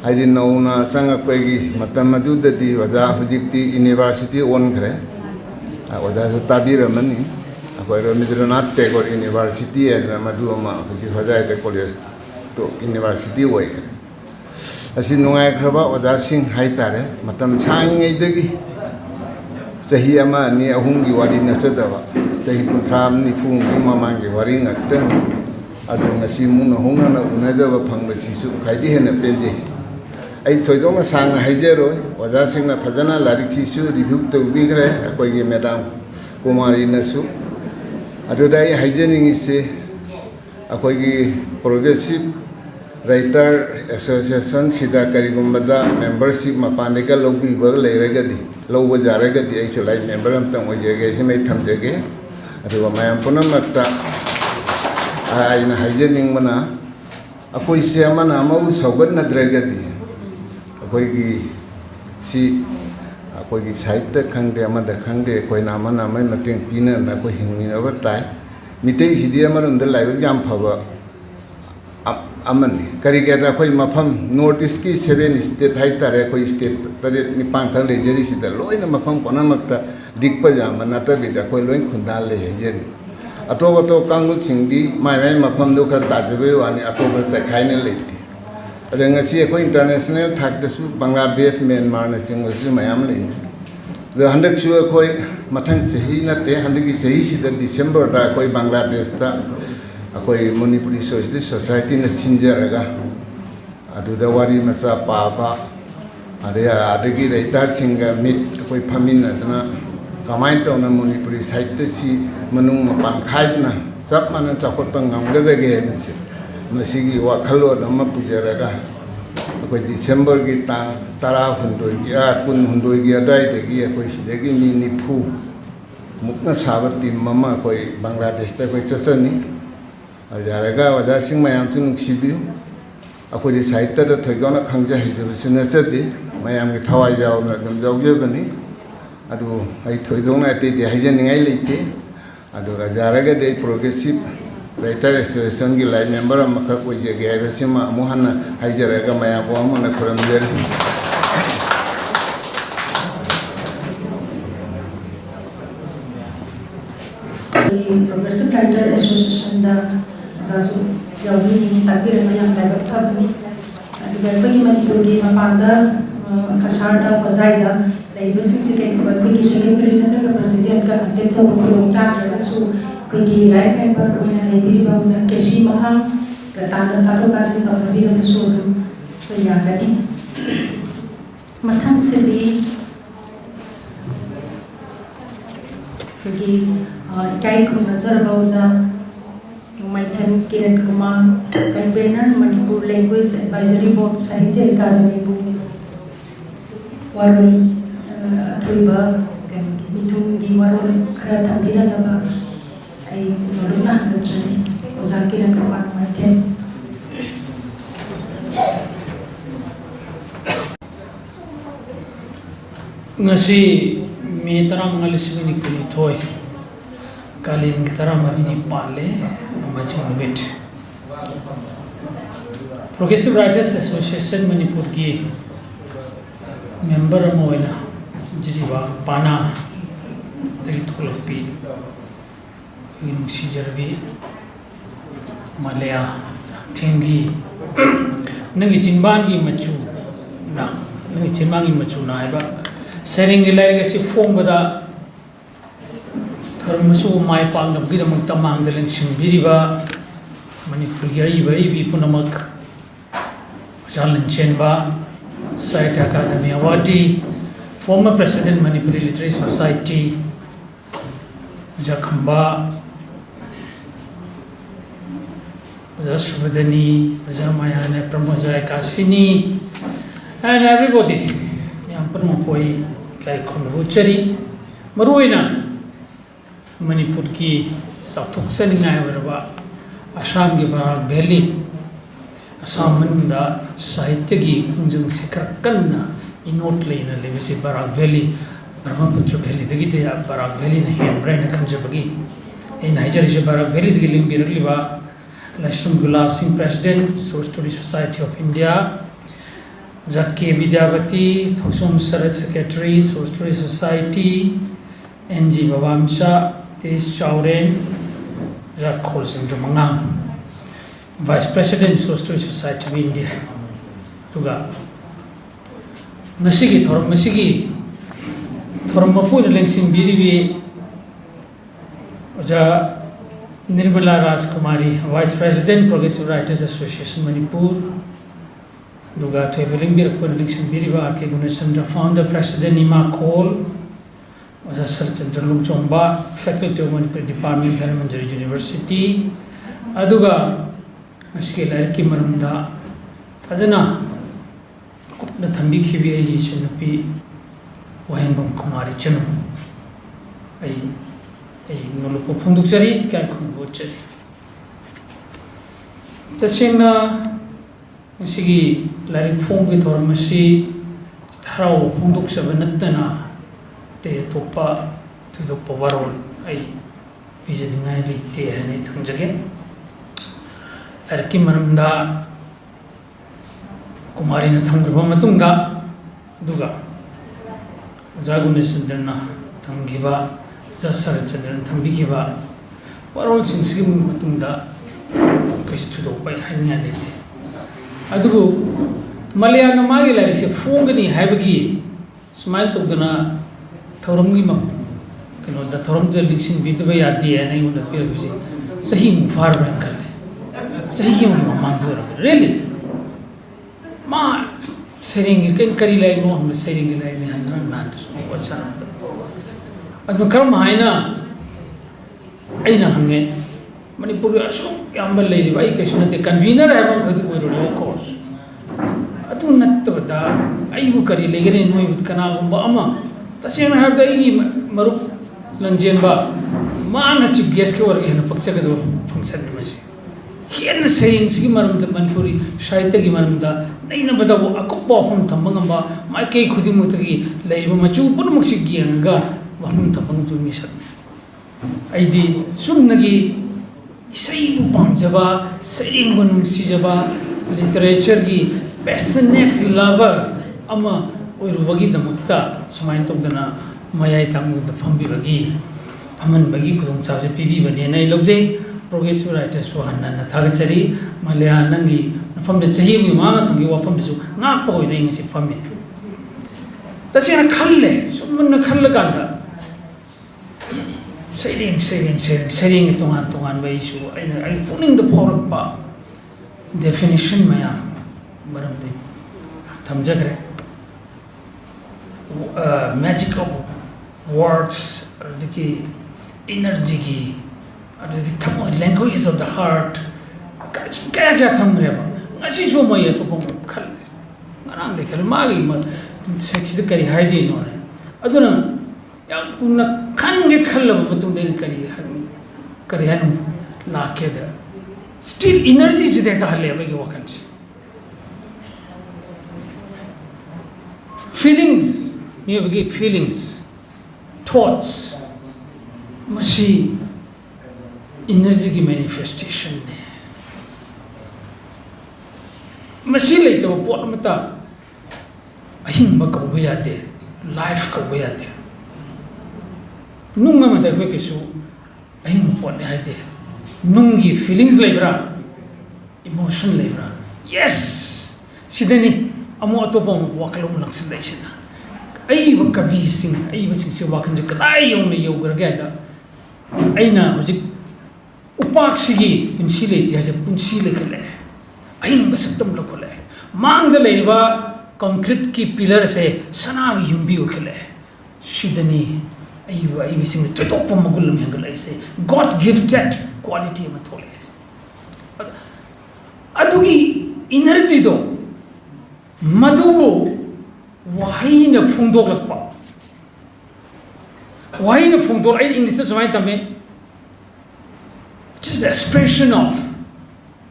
आइदि नौना संगकोइगी मतम मदुददि वजा हुजिक्ति यूनिवर्सिटी ओनखरे वजासु ताबिरमनी अखोइ रवींद्रनाथ टैगोर यूनिवर्सिटी एना मदुमा हुजि होजाय कॉलेज तो यूनिवर्सिटी होइखरे असी नुंगाइख्रबा ओजासिंग हाइतारे मतम सांगैदगी सही अमा नि अहुंगी वारी नचदबा सही कुंथ्राम निफुंगी ममांगी वारी ngakten adu ngasi muna hongna unajaba phangbasisu khaidi hena penje ai thoidonga sang haijero ojasingna phajana larik sisu review to bigre akoigi madam kumari nasu adu dai haijening ise akoigi progressive Writer Association sida karigumbada membership mapanika lobby bag leiragadi lobo jaragadi ai chulai member am tang ojege simai thamjege aduga mayam punamakta aina haijening mana akoi se amana mau saugat na dragadi akoi gi si akoi gi site khangde amada khangde koi nama nama mateng pina na ko hingmi na batai mitei sidi amarum da lai jam phaba amani kari ga koi mafam notice ki 7 state hai tare koi state tare ni pang khang le jeri sida loina mafam punamakta dikpa jama na ta bida koi loin khundal le jeri ato kanglu chingdi mai mafam do khar tajabe wani ato ba chakhai ne leiti rengasi ko international thak da su Bangladesh Myanmar na chingwa su mayam le the handak su ko mathang chahi na te handiki chahi sida December da ko Bangladesh ta akoi Manipuri society na sinjaraga adu da wari masa pa ade adagi raitar singa mit akoi phamin na kamai to na Manipuri site si manung mapan khai na chap mana chakot pangam ga ge ne se masigi wa khalo na ma pujaraga akoi December gi ta tara hundoi gi kun hundoi gi adai de gi akoi sidegi mi ni phu mukna sabati mama akoi Bangladesh ta koi chachani ajaraga waja sing mayam chu nuksibi akoi di site ta thoigona khangja hijo suna chati mayam gi thawai jaw na dum jawje bani adu ai thoidona te de hijen ngai leite adu ajaraga de progressive writer association gi lai member amaka koi je ge ai sima mohana hijaraga mayam bo amana khuram jer Progressive Writer Association da zasu yawi ni takbir mayam da bathabni aduga bagi Manipur gi mapanda kasarda bazaida laiba singse ke bagi secretary na president ka contact to ko cha rasu bagi live member oina laibi ba ja keshi mahang ka tanda tato ka ji ta bi na su to ya gani mathan sidi bagi kai khuna zar bauza Maithan Kiran Kumar convener Manipur Language Advisory Board Sahitya Academy bu warul thuiba kan mitung gi warul khara thandira daba ai noruna kachani Oza Kiran Kumar Maithan ngasi me taram ngalising ni kuni thoi kalin taram adini pale amachi numit Progressive Writers Association Manipur ki member amoina jiriba pana dagi tholapi in sijarbi Malaya MOIRANGTHEM Nanggi Chinbalgi Machuna Nanggi Chinbalgi Machuna ba sering ilai si form bada Termasuk mai pang nam kita mengtamang dalam simbiriba Manipur yai bai bi punamak jalan cenba Site Academy Awadi former President Manipuri Literary Society Jakamba Subadani Mayane Pramojai Kasini and everybody yang permopoi kai konbuchari maruina Manipur ki Southok Seningai Varaba Assam ki Barak Valley Assam Manda Sahitya ki Kunjung Sikar Kanna Inot Lane Levisi Barak Valley Brahmaputra Valley Dagite Barak Valley na Hen Brain Kanjabagi in Nigeria Barak Valley the Limbirliba Lashram Gulab Singh President Source Story Society of India Jackie Vidyavati Thoksum Sarat Secretary Source Story Society NG Babamsha Tis Chowren Jakhol Singh Mangang Vice President Source Story Society of India Tuga Nasigi Thoram Nasigi Thoram Mapu Lengsing Birivi Oja Nirmala Rajkumari Vice President Progressive Writers Association Manipur Duga Toibeling Birapur Lengsing Biriva Arke Gunachandra Founder President Nima Kohl was a certain Chomba, Faculty of Manipur Department, Dharmanjari University. Aduga, Maskila Kimaramda, Fazana, the Tambiki Chanapi, Wahenbam Kumari Chanu. I ꯅꯣꯂꯨꯞꯄ ꯐꯣꯡꯗꯣꯛꯆꯔꯤ ꯏꯀꯥꯏ ꯈꯨꯝꯅꯕ ꯎꯠꯆꯔꯤ ꯇꯁꯦꯡꯅ ꯉꯁꯤꯒꯤ ꯂꯥꯏꯔꯤꯛ ꯐꯣꯡꯕꯒꯤ ꯊꯧꯔꯝ ꯑꯁꯤ ꯍꯔꯥꯎꯕ ꯐꯣꯡꯗꯣꯛꯆꯕ ꯅꯠꯇꯅ ꯑꯇꯩ ꯑꯇꯣꯞꯄ ꯊꯣꯏꯗꯣꯛꯄ ꯋꯥꯔꯣꯜ ꯑꯩ ꯄꯤꯖꯅꯤꯡꯉꯥꯏ ꯂꯩꯇꯦ ꯍꯥꯏꯅ ꯑꯩ ꯊꯝꯖꯒꯦ ꯂꯥꯏꯔꯤꯛꯀꯤ ꯃꯔꯝꯗ ꯀꯨꯃꯥꯔꯤꯅ ꯊꯝꯈ꯭ꯔꯕ ꯃꯇꯨꯡꯗ ꯑꯗꯨꯒ ꯑꯣꯖꯥ ꯒꯨꯅꯆꯟꯗ꯭ꯔꯅ ꯊꯝꯈꯤꯕ ꯑꯣꯖꯥ ꯁꯔꯠꯆꯟꯗ꯭ꯔꯅ ꯊꯝꯕꯤꯈꯤꯕ ꯋꯥꯔꯣꯜꯁꯤꯡꯁꯤꯒꯤ ꯃꯇꯨꯡꯗ ꯀꯩꯁꯨ ꯊꯣꯏꯗꯣꯛꯄ ꯍꯥꯏꯅꯤꯡꯉꯥꯏ ꯂꯩꯇꯦ ꯑꯗꯨꯕꯨ ꯃꯂꯌꯥꯅ ꯃꯥꯒꯤ ꯂꯥꯏꯔꯤꯛꯁꯦ ꯐꯣꯡꯒꯅꯤ ꯍꯥꯏꯕꯒꯤ ꯁꯨꯃꯥꯏꯅ ꯇꯧꯗꯅ ꯊꯧꯔꯝꯒꯤ ꯀꯩꯅꯣꯗ ꯊꯧꯔꯝꯗ ꯂꯤꯡꯁꯤꯟꯕꯤꯗꯕ ꯌꯥꯗꯦ ꯍꯥꯏꯅ ꯑꯩꯉꯣꯟꯗ ꯄꯤꯔꯛꯄꯁꯦ ꯆꯍꯤꯃꯨꯛ ꯐꯥꯔꯕ꯭ꯔꯥ ꯈꯜꯂꯦ ꯆꯍꯤ ꯑꯃꯒꯤ ꯃꯃꯥꯡꯗ ꯑꯣꯏꯔꯝꯃꯦ ꯔꯤꯌꯦꯂꯤ ꯃꯥ ꯁꯩꯔꯦꯡꯒꯤ ꯀꯔꯤ ꯂꯥꯏꯔꯤꯛꯅꯣ ꯍꯪꯕꯗ ꯁꯩꯔꯦꯡꯒꯤ ꯂꯥꯏꯔꯤꯛꯅꯤ ꯍꯥꯏꯅ ꯅꯍꯥꯟꯗꯁꯨ ꯋꯥꯔꯤ ꯁꯥꯟꯅꯕꯗ ꯑꯗꯨ ꯀꯔꯝ ꯍꯥꯏꯅ ꯑꯩꯅ ꯍꯪꯉꯦ ꯃꯅꯤꯄꯨꯔꯒꯤ ꯑꯁꯨꯛ ꯌꯥꯝꯕ ꯂꯩꯔꯤꯕ ꯑꯩ ꯀꯩꯁꯨ ꯅꯠꯇꯦ ꯀꯟꯚꯤꯅꯔ ꯍꯥꯏꯕ ꯑꯃꯈꯛꯇꯤ ꯑꯣꯏꯔꯨꯔꯦ ꯑꯣꯐꯀꯣꯔꯁ ꯑꯗꯨ ꯅꯠꯇꯕꯗ ꯑꯩꯕꯨ ꯀꯔꯤ ꯂꯩꯒꯅꯤ ꯅꯣꯏꯕꯨ ꯀꯅꯥꯒꯨꯝꯕ ꯑꯃ ꯇꯁꯦꯡꯅ ꯍꯥꯏꯔꯕꯗ ꯑꯩꯒꯤ ꯃꯔꯨꯞ ꯂꯟꯖꯦꯟꯕ ꯃꯥꯅ ꯆꯤꯐ ꯒꯦꯁꯀꯤ ꯑꯣꯏꯔꯒ ꯍꯦꯟꯅ ꯄꯛꯆꯒꯗꯕ ꯐꯪꯁꯟꯅꯤ ꯃꯁꯤ ꯍꯦꯟꯅ ꯁꯩꯔꯦꯡꯁꯤꯒꯤ ꯃꯔꯝꯗ ꯃꯅꯤꯄꯨꯔꯤ ꯁꯥꯍꯤꯇ꯭ꯌꯒꯤ ꯃꯔꯝꯗ ꯅꯩꯅꯕꯗꯕꯨ ꯑꯀꯨꯞꯄ ꯋꯥꯐꯝ ꯊꯝꯕ ꯉꯝꯕ ꯃꯥꯏꯀꯩ ꯈꯨꯗꯤꯡꯃꯛꯇꯒꯤ ꯂꯩꯔꯤꯕ ꯃꯆꯨ ꯄꯨꯝꯅꯃꯛꯁꯤ ꯌꯦꯡꯉꯒ ꯋꯥꯐꯝ ꯊꯝꯕ ꯉꯝꯕ ꯃꯤꯁꯛꯅꯤ ꯑꯩꯗꯤ ꯆꯨꯝꯅꯒꯤ ꯏꯁꯩꯕꯨ ꯄꯥꯝꯖꯕ ꯁꯩꯔꯦꯡꯕꯨ ꯅꯨꯡꯁꯤꯖꯕ ꯂꯤꯇꯔꯦꯆꯔꯒꯤ ꯄꯦꯁꯅꯦꯠ ꯂꯚꯔ ꯑꯃ ꯑꯣꯏꯔꯨꯕꯒꯤꯗꯃꯛꯇ ꯁꯨꯃꯥꯏꯅ ꯇꯧꯗꯅ ꯃꯌꯥꯏ ꯊꯪꯕꯗ ꯐꯝꯍꯟꯕꯒꯤ ꯈꯨꯗꯣꯡꯆꯥꯕꯁꯦ ꯄꯤꯕꯤꯕꯅꯦꯅ ꯑꯩ ꯂꯧꯖꯩ ꯄ꯭ꯔꯣꯒ꯭ꯔꯦꯁꯤꯚ ꯔꯥꯏꯇꯔꯁꯄꯨ ꯍꯟꯅ ꯊꯥꯒꯠꯆꯔꯤ ꯃꯂꯌꯥ ꯅꯪꯒꯤ ꯃꯐꯝꯗ ꯆꯍꯤ ꯑꯃꯒꯤ ꯃꯃꯥꯡꯒꯤ ꯋꯥꯐꯝꯗꯁꯨ ꯉꯥꯛꯄ ꯑꯣꯏꯅ ꯑꯩ ꯉꯁꯤ ꯐꯝꯃꯤ ꯇꯁꯦꯡꯅ ꯈꯜꯂꯦ ꯁꯨꯝ ꯃꯨꯟꯅ ꯈꯜꯂꯀꯥꯟꯗ ꯁꯩꯔꯦꯡꯒꯤ ꯇꯣꯉꯥꯟ ꯇꯣꯉꯥꯟꯕ ꯑꯩꯁꯨ ꯑꯩ ꯄꯨꯛꯅꯤꯡꯗ ꯐꯥꯎꯔꯛꯄ ꯗꯦꯐꯤꯅꯤꯁꯟ ꯃꯌꯥꯝ ꯃꯔꯝꯗꯤ ꯊꯝꯖꯈ꯭ꯔꯦ ꯃꯦꯖꯤꯛ ꯑꯣꯐ ꯋꯥꯔꯗꯁ ꯑꯗꯨꯗꯒꯤ ꯏꯅꯔꯖꯤꯒꯤ ꯑꯗꯨꯗꯒꯤ ꯊꯃꯣꯏ ꯂꯦꯡꯒ꯭ꯋꯦꯖ ꯑꯣꯐ ꯗ ꯍꯥꯔꯠ ꯀꯌꯥ ꯊꯝꯈ꯭ꯔꯦꯕ ꯉꯁꯤꯁꯨ ꯃꯣꯏ ꯑꯇꯣꯞꯄ ꯈꯜꯂꯦ ꯉꯔꯥꯡꯗꯩ ꯈꯜꯂꯦ ꯃꯥꯒꯤ ꯁꯤꯗ ꯀꯔꯤ ꯍꯥꯏꯗꯣꯏꯅꯣꯅꯦ ꯑꯗꯨꯅ ꯌꯥꯝ ꯀꯨꯡꯅ ꯈꯟꯒꯦ ꯈꯜꯂꯕ ꯃꯇꯨꯡꯗ ꯑꯩꯅ ꯀꯔꯤ ꯍꯥꯏꯅ ꯂꯥꯛꯀꯦꯗ ꯁ꯭ꯇꯤꯜ ꯏꯅꯔꯖꯤꯁꯤꯗ ꯍꯦꯛꯇ ꯍꯜꯂꯦꯕ ꯑꯩꯒꯤ ꯋꯥꯈꯜꯁꯦ ꯐꯤꯂꯤꯡꯁ ꯃꯤꯑꯣꯏꯕꯒꯤ ꯐꯤꯂꯤꯡꯁ ꯊꯣꯠꯁ ꯃꯁꯤ ꯏꯅꯔꯖꯤꯒꯤ ꯃꯦꯅꯤꯐꯦꯁꯇꯦꯁꯟꯅꯦ ꯃꯁꯤ ꯂꯩꯇꯕ ꯄꯣꯠ ꯑꯃꯠꯇ ꯑꯍꯤꯡꯕ ꯀꯧꯕ ꯌꯥꯗꯦ ꯂꯥꯏꯐ ꯀꯧꯕ ꯌꯥꯗꯦ ꯅꯨꯡ ꯑꯃꯗ ꯑꯩꯈꯣꯏ ꯀꯩꯁꯨ ꯑꯍꯤꯡꯕ ꯄꯣꯠꯅꯤ ꯍꯥꯏꯗꯦ ꯅꯨꯡꯒꯤ ꯐꯤꯂꯤꯡꯁ ꯂꯩꯕ꯭ꯔꯥ ꯏꯃꯣꯁꯟ ꯂꯩꯕ꯭ꯔꯥ ꯌꯦꯁ ꯁꯤꯗꯅꯤ ꯑꯃꯨꯛ ꯑꯇꯣꯞꯄ ꯑꯃꯨꯛ ꯋꯥꯈꯜ ꯑꯃꯨꯛ ꯂꯥꯛꯁꯤꯜꯂꯛꯏꯁꯤꯅ ꯑꯏꯕ ꯀꯕꯤꯁꯤꯡ ꯑꯏꯕꯁꯤꯡꯁꯦ ꯋꯥꯈꯜꯁꯦ ꯀꯗꯥꯏ ꯌꯧꯅ ꯌꯧꯈ꯭ꯔꯒꯦ ꯍꯥꯏꯗ ꯑꯩꯅ ꯍꯧꯖꯤꯛ ꯎꯄꯥꯛꯁꯤꯒꯤ ꯄꯨꯟꯁꯤ ꯂꯩꯇꯦ ꯍꯥꯏꯁꯦ ꯄꯨꯟꯁꯤ ꯂꯩꯈꯠꯂꯛꯑꯦ ꯑꯍꯤꯡꯕ ꯁꯛꯇꯝ ꯂꯧꯈꯠꯂꯛꯑꯦ ꯃꯥꯡꯗ ꯂꯩꯔꯤꯕ ꯀꯪꯀ꯭ꯔꯤꯠꯀꯤ ꯄꯤꯂꯔꯁꯦ ꯁꯅꯥꯒꯤ ꯌꯨꯝꯕꯤ ꯑꯣꯏꯈꯠꯂꯛꯑꯦ ꯁꯤꯗꯅꯤ ꯑꯏꯕꯁꯤꯡꯅ ꯊꯣꯏꯗꯣꯛꯄ ꯃꯒꯨꯟ ꯑꯃ ꯍꯦꯟꯒꯠꯂꯛꯏꯁꯦ ꯒꯣꯗ ꯒꯤꯐꯇꯦꯠ ꯀ꯭ꯋꯥꯂꯤꯇꯤ ꯑꯃ ꯊꯣꯛꯂꯛꯑꯦ ꯑꯗꯨꯒꯤ ꯏꯅꯔꯖꯤꯗꯣ ꯃꯗꯨꯕꯨ ꯋꯥꯍꯩꯅ ꯐꯣꯡꯗꯣꯛꯂꯛꯄ ꯋꯥꯍꯩꯅ ꯐꯣꯡꯗꯣꯛ ꯑꯩꯅ ꯏꯪꯂꯤꯁꯇ ꯁꯨꯃꯥꯏꯅ ꯇꯝꯃꯦ It is the expression of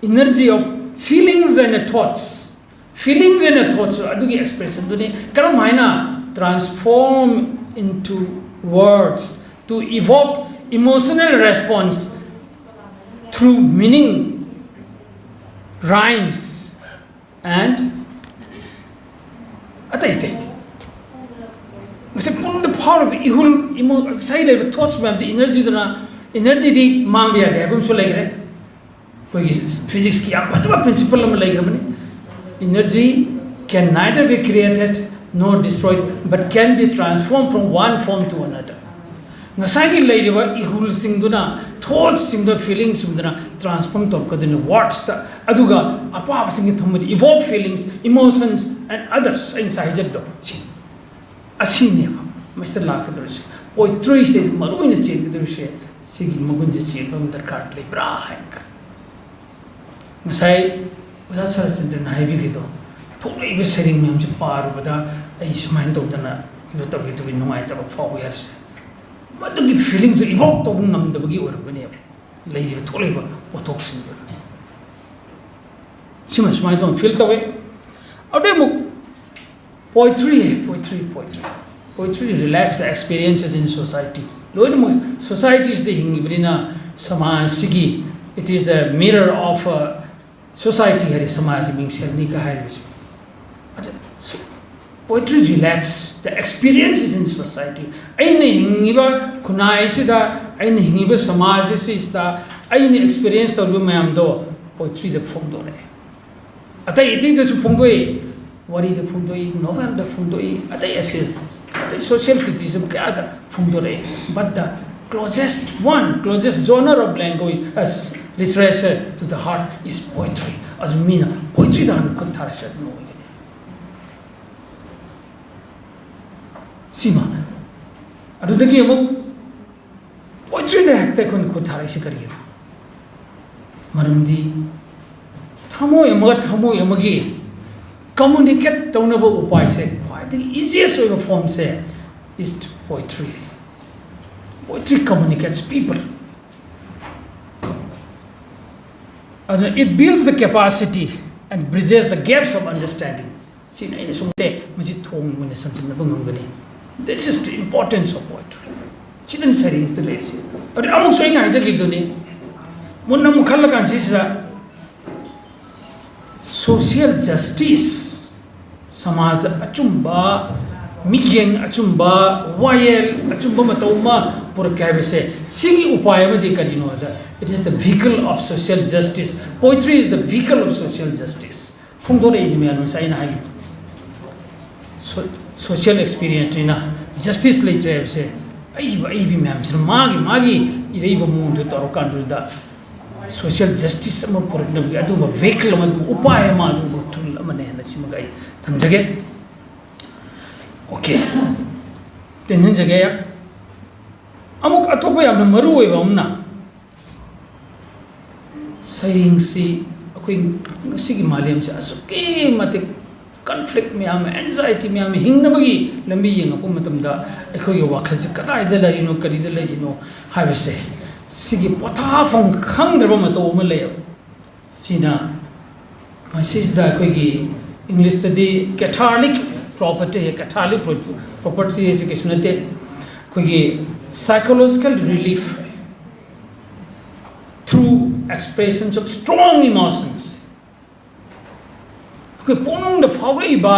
energy of feelings and thoughts. Feelings and thoughts adugi expression duni karam haina transform into words to evoke emotional response through meaning, rhymes and atayte. Mase pun the power of ihul sai le thoughts ma'am the energy di mang biya de abum so legre koi physics ki am bajba principle am legre bani energy can neither be created nor destroyed but can be transformed from one form to another ngasai gi leiriba ihul singduna thoughts singda feelings singduna transform topkadina words ta aduga apa singi thomdi evoke feelings emotions and others in sajad do asine mr lakadrse poetry se maruina chengdrse sigi magun se bam darkar le bra hanka ngasai uda sarachandran haibi do thoi be sering mem se paru bada ai sumain do dana do tabi to nungai ta faw yarse ꯃꯗꯨꯒꯤ ꯐꯤꯂꯤꯡꯁꯦ ꯏꯚꯣꯛ ꯇꯧꯕ ꯉꯝꯗꯕꯒꯤ ꯑꯣꯏꯔꯛꯄꯅꯦꯕ ꯂꯩꯔꯤꯕ ꯊꯣꯛꯂꯤꯕ ꯄꯣꯠꯊꯣꯛꯁꯤꯡꯗꯨ ꯁꯤꯃ ꯁꯨꯃꯥꯏꯅ ꯇꯧꯅ ꯐꯤꯜ ꯇꯧꯋꯦ ꯑꯗꯨꯗꯩ ꯑꯃꯨꯛ poetry relates the experiences in society loinamuk societies de hingibrina samaj sigi it is the mirror of society hari samaj ming selni ka hai so poetry relates the experiences in society aine hingiba kunai sida aine hingiba samaj sida aine experience to mayam do poetry the form do ne atai iti de su phong doi wari the phong doi novel the phong doi atai essays atai social criticism ka da phong doi but the closest genre of language as literature to the heart is poetry as mean poetry da kun thara sha no sima adu dagi amuk poetry da hakte kun ko thara shi kari maramdi thamo yamagi communicate taunaba upai se the easiest way of form say is poetry communicates people and it builds the capacity and bridges the gaps of understanding see na ina sumte maji thong mune samjina bangam that's just the importance of poetry chidan saring is the late but amuk so ina haja gidone munna mukhalla kan sisra social justice samaj achumba migeng achumba wayel achumba matawma purkaibese sigi upaya de karino da it is the vehicle of social justice poetry is the vehicle of social justice phungdore ini me anu sai na hai social experience na justice later se ai bi ma'am sir magi ireba mundu taro kandu da social justice ama purnabi adu ba vehicle ma upaya ma adu tul amane na simagai thamjage okay tension jage ya amuk atopa yamna maru oiba umna saying si akoi ngasigi maliam cha asuke mate conflict me am anxiety me am hingnabagi lambi yenga pu matamda akoi wakhal se kadai da larino kari da larino habise sigi potha phong khangdraba mato ma le sina message da akoi gi english study cathartic property is a kismate koi psychological relief through expressions of strong emotions koi ponung da phawri ba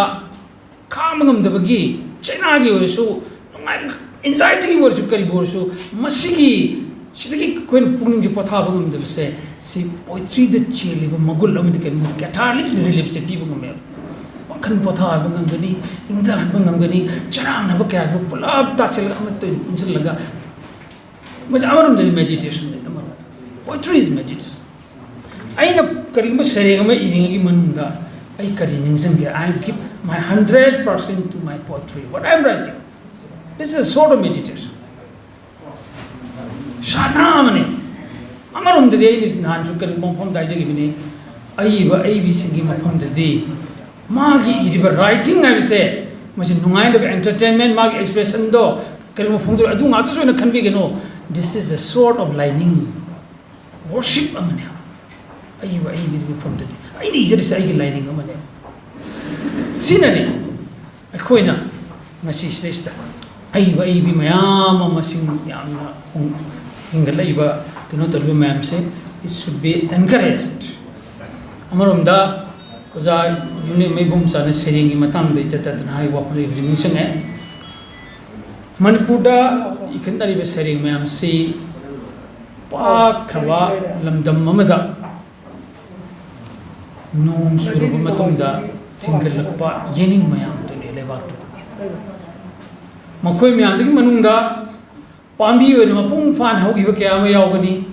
kamangam da bagi china gi orsu anxiety gi orsu kari borsu masigi sidagi koi ponung ji potha bangam da se si poetry da cheli ba magul amid kan cathartic relief se people ngam kan potha bangani ingdan bangani charang na ba kya bu pulab ta chel amat to punjil laga mas amaram the meditation ne amar poetry is meditation aina karima serega ma iringi manunda ai kari ningsan ge I give my 100% to my poetry what I am writing this is a sort of meditation sadhana mane amaram the day is nan su kari bom dai jagi bini ai bi singi mafam de di magi iriba writing I say masi nungai da entertainment magi expression do karimo phungdur adu nga so na khanbi geno this is a sort of lining worship amane ai bi from the ai ni jeri sai gi lining amane sinane akoina ngasi shrestha ai bi mayam masing yamna hingalai ba kino tarbi mayam se it should be encouraged amaramda oza yuni mai bum sana seringi matang de tata hai wa phali ring sanga manipur da ikandari be sering mayam si pa khwa lamdam mamada nong suru matung da tingal lakpa yening mayam to le lewa to makoi mayam de manung da pambi oi ma pung fan haugi ba kya ma yawgani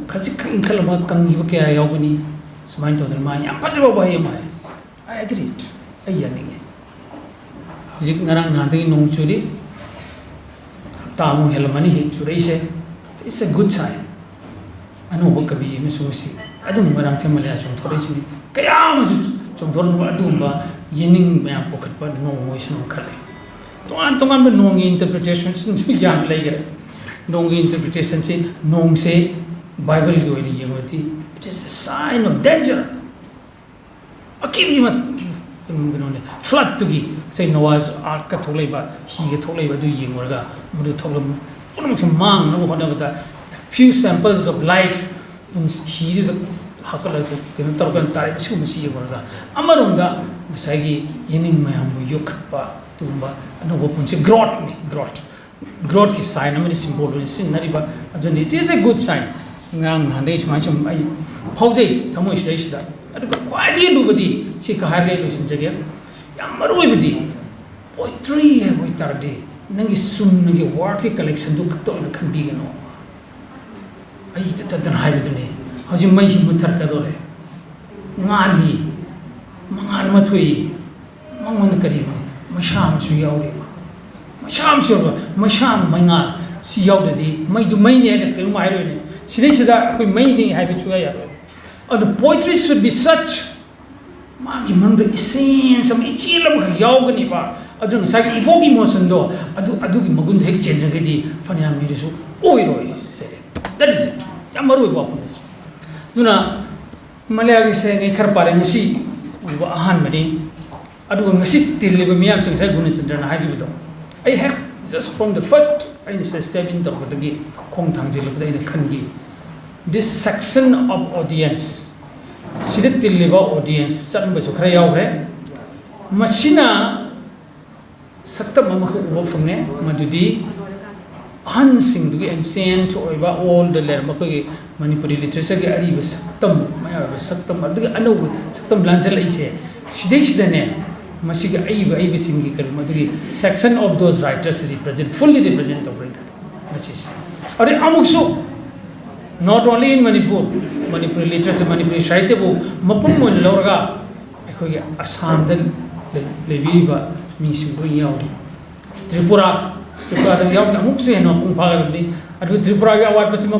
khachik inkal ma kangi ba kya yawgani smain to dal ma yam pajaba ba yam I agree ai yani jik ngarang na de nong churi ta mu helmani hi churai se it's a good sign anu ba kabi mi su si adum marang the malaya chung thore si kaya ma chung thor ba adum ba yening ma pokat ba no mo isan khale तोान नोंगी इंटरप्रिटेशन याम लेगरे नोंगी इंटरप्रिटेशन से नोंग से बाइबल की ओइनी येंगोती it is a sign of danger अकीबी मत कनोने फ्लड तुगी से नोआज आर्क का थोलेबा ही के थोलेबा दु येंगोरगा मुदु थोलम पुनमक मांग नो होनबदा few samples of life ही hakala kino tarkan tari bisu musi yegoraga amaronda masagi yening mayam bu yokatpa tumba no punche growth ki sign amani symbol ni sin nariba adon it is a good sign ngang hande isma chum ai phaude thamoi sida adu kwadi lubadi si ka harge lo sin jage yam maroi badi poetry hai boi tarde nangi sun nangi work ki collection du to na khan bi gano ai tadan hai bidune हजी मई से मुथर कदोरे ngaली मंगान मथुई मंगन करी मशाम सु यावरे मशाम सु मशाम मंगा सि यावददी मई दु मई ने के माइरो ने सिदे सिदा कोई मई ने हाइबे सु यारो and the poetry should be such मागी मन द essence सम इचिलम ख यावगनी बा अदु ngसागी evoke emotion do adu की मगुन हेक चेंज गदी फनिया मिरसु ओइरोइ से that is it यामरो बापुनेस दुना मलयागी से नgai खर पारे ngasi uba ahan mani adu ngasi tilliba miyam sing sai guna chandra na hagi bido I have just from the first I say step in the badagi khong thang jil bada ina khangi this section of audience sida tilliba audience sanba su khara yaw re masina sakta mama ko uba fange madudi ahan sing du ancient oiba all the ler makogi Manipuri literature के अरी बस तम मैं बस तम अदुग अनो तम लांचल इसे सिदे सिदने मसी के आई बिसिंगी कर मदुगी section of those writers represent fully represent the break मसी अरे अमुक्सो not only in Manipur literature Manipuri साहित्य वो मपुंग मन लौरगा कोई असम दल लेबीबा मिसिंग को यावरी त्रिपुरा द याव अमुक्सो है न पुंग फागरनी अदु त्रिपुरा के अवार्ड पसिम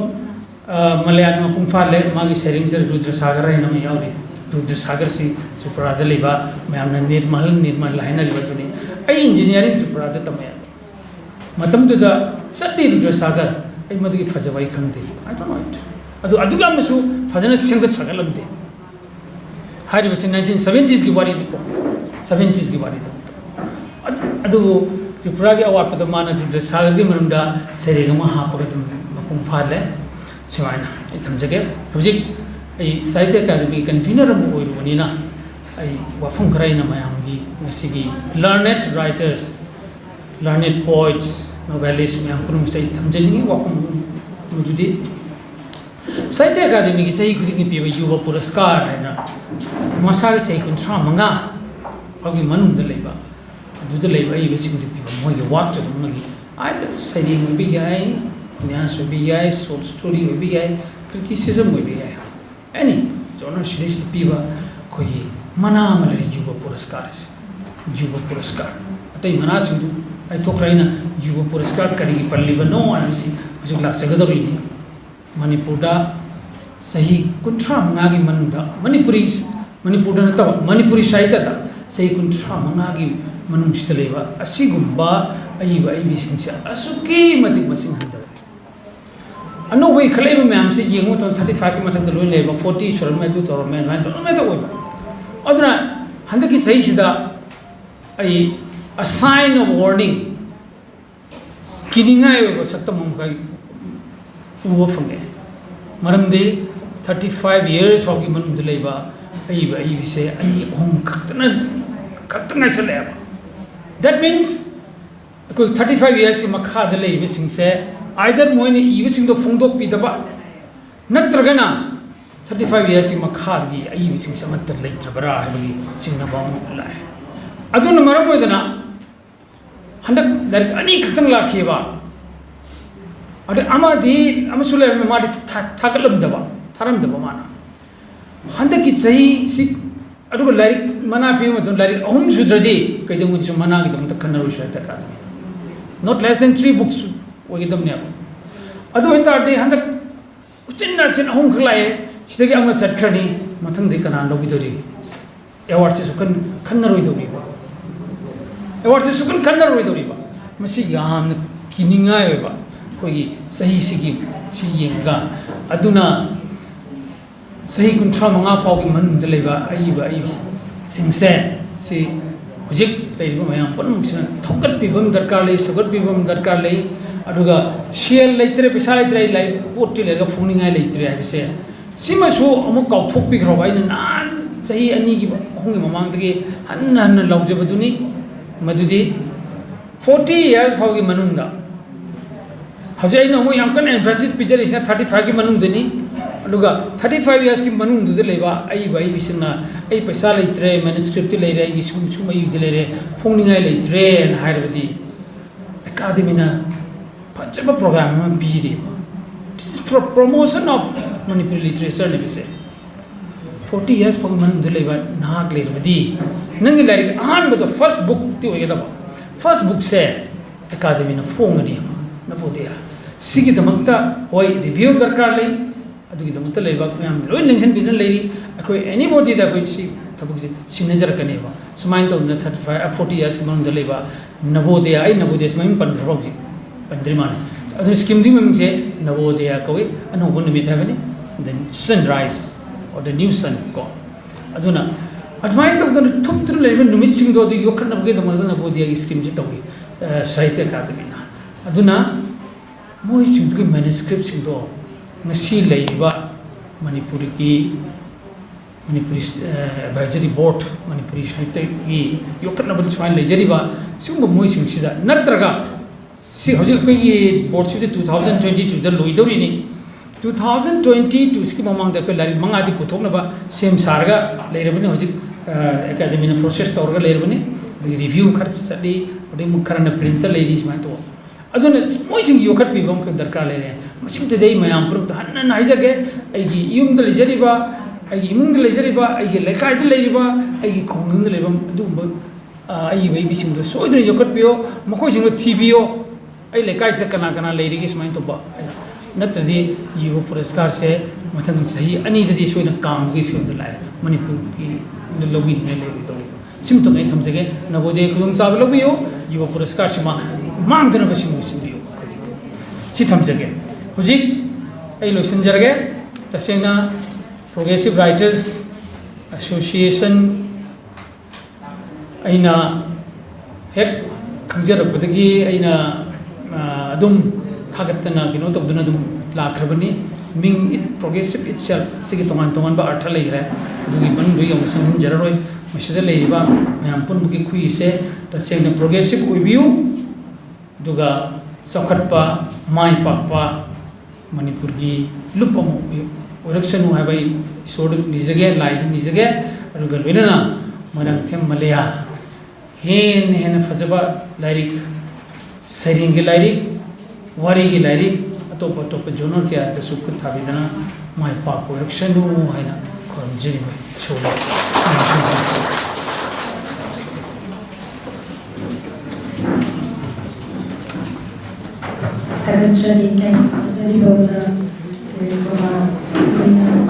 Malaya पुंगफाले मागी शेरिंग से रुद्र सागर है नमे यावरी रुद्र सागर से त्रिपुरा द लेबा मैमना निर्मल लाइना लेबा तुनी आई इंजीनियरिंग त्रिपुरा द तमे मतम दुद सदी रुद्र सागर आई Madgi फजवाई खंगते I don't know it अदु गामसु फजना सेंगत सगलमते हारि बसे 1970s की वारी निको 70s की वारी अदु त्रिपुरा के अवार्ड पद माना रुद्र सागर के मरमदा सेरेगमा हापग पुंगफाले सिवाना थमजगे हजिक साहित्य अकादमी कन्वीनर होइरुबनिना वफम खराइना मयामगी ngasiगी learned writers learned poets novelists ma'am पुरुमसै थमजनिगे वफम मुदुदि साहित्य अकादमी की सही खुदिंग पीबा युवा पुरस्कार हैना मसाग सही कुंथ्रा मंगा फगी मनुंद लेबा अदुद लेबा ई बेसिंग पीबा मोगे वाक तो मगी आई सरिंग बि गाय न्यास भी है शॉर्ट स्टोरी भी है क्रिटिसिज्म भी है एनी जोनर सीरीज पीबा कोई मना मलरी जुब पुरस्कार अतै मना सिंदु आई थोकराइना जुब पुरस्कार करी पल्ली बनो आनसी जो लाख जगदबी मणिपुरदा सही कुंथ्रा मंगागी मनुदा मणिपुरदा नतब मणिपुरी साहित्यदा सही कुंथ्रा मंगागी मनुंसित लेबा असिगुंबा अइबा अइबिसिंगसे असुकी मतिक मसिंग हंदा अनो वे खले में मैम से येंगो तो 35 के मथक लोइ लेबा 40 सर में दु तोर में तो ओइ अदना हंद की सही सिदा आई a sign of warning किनिंगाय वे सकत मम का उव फंगे मरम दे 35 years of की मन लेबा आई से अनि होम खतना चले that means कोई 35 years की मखा दे लेबे सिंग से either मोइने इबसिंग दो फुंगदोक पिदबा नत्रगना 35 years की मखादगी इबसिंग समत लेत्रबरा हैबगी सिंगना बाउ लाए अदुन मरम मोइदना हंदक लाइक अनि खतन लाखिबा अदे अमादी अमसुले मादी थाकलमदबा थारमदबा माना हंदक की सही सि अदुग लाइक मना पे मदन लाइक अहुम सुद्रदी कैदम मुझ मना की दम तखनरो शयता का not less than 3 books ओगिदमने अदु हेतारदे हंदक उचिन्ना चिन अहुम खलाए सिदगी अमा चटखरनी मथंग दे कना लोबिदोरी अवार्ड से सुकन खन्नरोइदोरी अवार्ड से सुकन खन्नरोइदोरी masi yamna kiningai ba koi sahi sigi si yenga aduna sahi kuntra manga phau ki man de leba ai ba ai singse si hujik leba mayam pan sina thokat pibam darkar le sagat pibam darkar le aduga share leitre pisa leitre lai potti lerga phungningai leitre ha se sima su amu kau thok pi khro bai nan sahi ani gi hongi mamang dagi hanna hanna laujabaduni madudi 40 years hogi manungda hajai no mo yam kan emphasis picture is 35 ki manung deni aduga 35 years ki manung du leba ai bai bisna ai paisa leitre manuscript leire ai sum sum ai de leire phongningai leitre and hairabadi academy na pachaba program ma biri this is for promotion of Manipuri literature ne bise 40 years for manung du leba nag leirabadi nangi leire ahan bodo first book ti oigeda first book se academy na phongani na bodia sigi damakta hoi review darkar lei adugi damakta leiba yam loi lengsen bidna leiri akoi anybody da koi si tabuk si signature kane ba sumain to na 35 40 years man da leiba nabodia ai nabodia sumain pan ghrok ji pandri mane adu scheme di mem se nabodia koi anu gun mi thabani then sunrise or the new sun ko aduna admai to da thup tru leiba numit sing do di yokhan nabge da ma nabodia ki scheme ji tawi sahitya academy na aduna moi chingdu manuscript singdo ngasi leiba Manipuri ki Manipuri advisory board Manipuri sahitya ki yokna bad swain lejariba singbo moi singsida natraga si hojik ko ye board si 2022 da loidori ni 2022 ski mamang da ko lari manga di puthokna ba sem sarga leirabani hojik academy na process tawrga leirabani review khar sadi ode mukharana printer leiri smai to aduna moi sing yokat pi bam darkar lere masim te dei mayam prum ta hanna na hijage aigi yum de lejariba aigi imung de lejariba aigi lekai de leriba aigi khongdung de lebam adu ai bai bising do so de yokat pio makoi sing tbo ai lekai se kana kana leri gi smai to ba natradi yuva puraskar se mathang sahi ani de soina kam gi film de lai Manipur ki logi ne lebi to sim to ngai thamjage nabode khudung sab lobiyo yuva puraskar sima मांगदना बसिम सिमदियो छि थमजगे हुजिक आई लोसन जरगे तसेना प्रोग्रेसिव राइटर्स एसोसिएशन आइना हेक खंजरबदगी आइना अदुम थागतना किनो तबदना दुम लाखरबनी मिंग इट प्रोग्रेसिव इटसेल्फ सिगी तोमान तोमान बा अर्थ लेगरे दुगी बन दुई यम संहन जररोय मसिदा लेरिबा मयाम पुनबुगी खुइसे तसेना प्रोग्रेसिव ओइबियु दुगा सखटपा माई पापा Manipur की लुपमो ओरक्सनु है भाई सोड निजगे लाइट निजगे अरुगा लोइना मोइरांगथेम मलया हेन हेन फजबा लाइरिक सैरिंग की लाइरिक वारी की लाइरिक अतोप अतोप जोनर के आते सुख थाबिदना माई पाप ओरक्सनु है ना खरमजरी में सोला Jadi jadi baca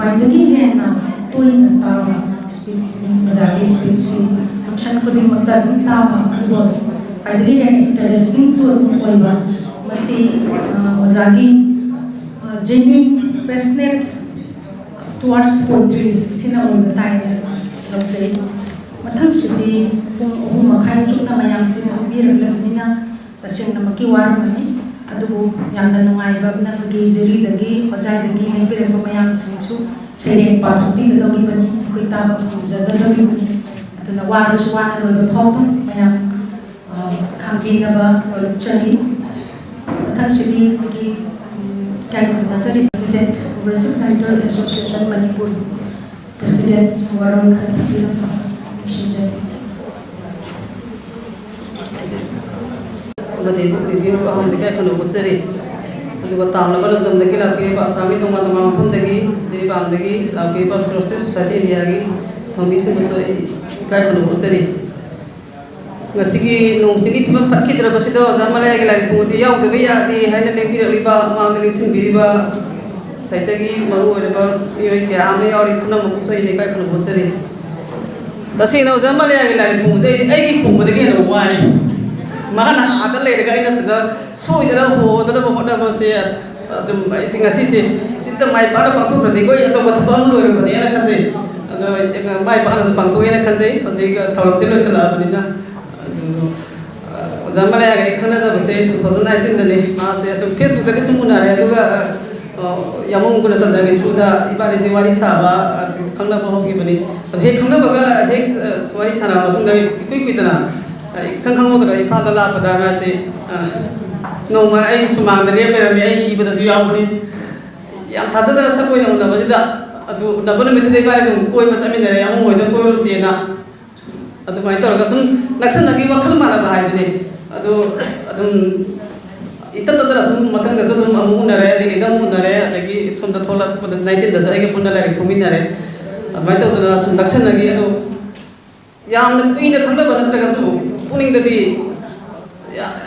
paidagi hena tuin tawa speech jadi speech action kuding magta dum tawa so paidagi hena interesting so oiba masi wazagi genuine passionate towards poetry sina oiba taina lajai mathang sidi pung makhai chukna mayam sin biraglamnina tasengna maki warmani adubu yamna nungai babna bagi juri dagi hojai dagi lebire mayam singsu sering pathupi gadori bani kuita ba jaga dagi bani atuna war suwana lo phop mayam khampina ba lo chali kan sidi bagi kai kunta sari president progressive writer association Manipur president waron khatira shinjai Jadi review ko hon dikay kono butseri adugo tamla balon dam dagi laki pas sami to ma tamam pun dagi jadi bam dagi laki pas roster sati diagi thombi se buso kay kono butseri ngasigi nong sigi pima pakki dra basido jamale gi lari puji yaw de biya di haina le pira liba ma de sin biriba saitagi maru ore ba yoi ke ame aur itna mo so ini kay kono butseri tasi no jamale gi lari puji ai gi puji dagi no wai mana ada lagi dengan ini sudah sudah bohong sih adum ngasi sih sistem mai pada waktu berarti kau ya coba terbang lu berarti enak kan sih ada mai pada sebang tu enak kan sih pasti tahun tilu selah benar zaman ya kayak karena saya sih 2019 nih masih so Facebook tadi semua nara juga yang mau guna sadar gitu sudah ibarat sih wari sahaba kangna bohong gini tapi kangna baga hek wari sana betul dari ikut na kang mau tuh ipan dalam pada masih noma ai sumang dari apa ai ibadah sih apa nih yang taza dalam sakoi yang udah masih dah atu udah pernah minta ibarat itu koi masa minta yang mau itu koi lusi na atu mai tahu kasum naksan lagi wakal mana bahaya ini atu itu adalah semua matang dasar tu amu nara, jadi dah amu nara, lagi sonda thola pada 19 dasar lagi pun nara, kumin nara, apa itu adalah sundaksan lagi itu, yang ini khanda bana terus kuning tadi,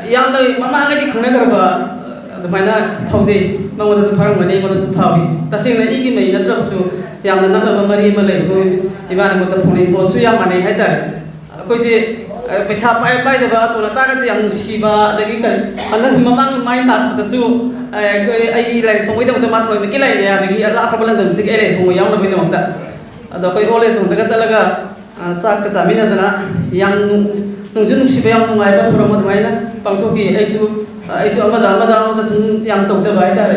yang ni mama angin di khanda kerja, itu mana thausi, mau ada sekarang mana, mau ada sepawi, tapi yang ini mai natra tu, yang nana bamari malai tu, ibarat macam puning bosu yang mana hai tar, kau je पैसा पाए दबा तो लता का yang musiba dari kan anda semua mang main tak tersu ai lai phong itu mat foi mikir lai dia dari Allah ka bulan dam sik ele phong yang lebih dam tak ada koi ole sung daga talaga sak ka samina dana yang nungsun musiba yang ngai ba thura mot mai na pangtho ki ai su amada sum yang tok ja bai da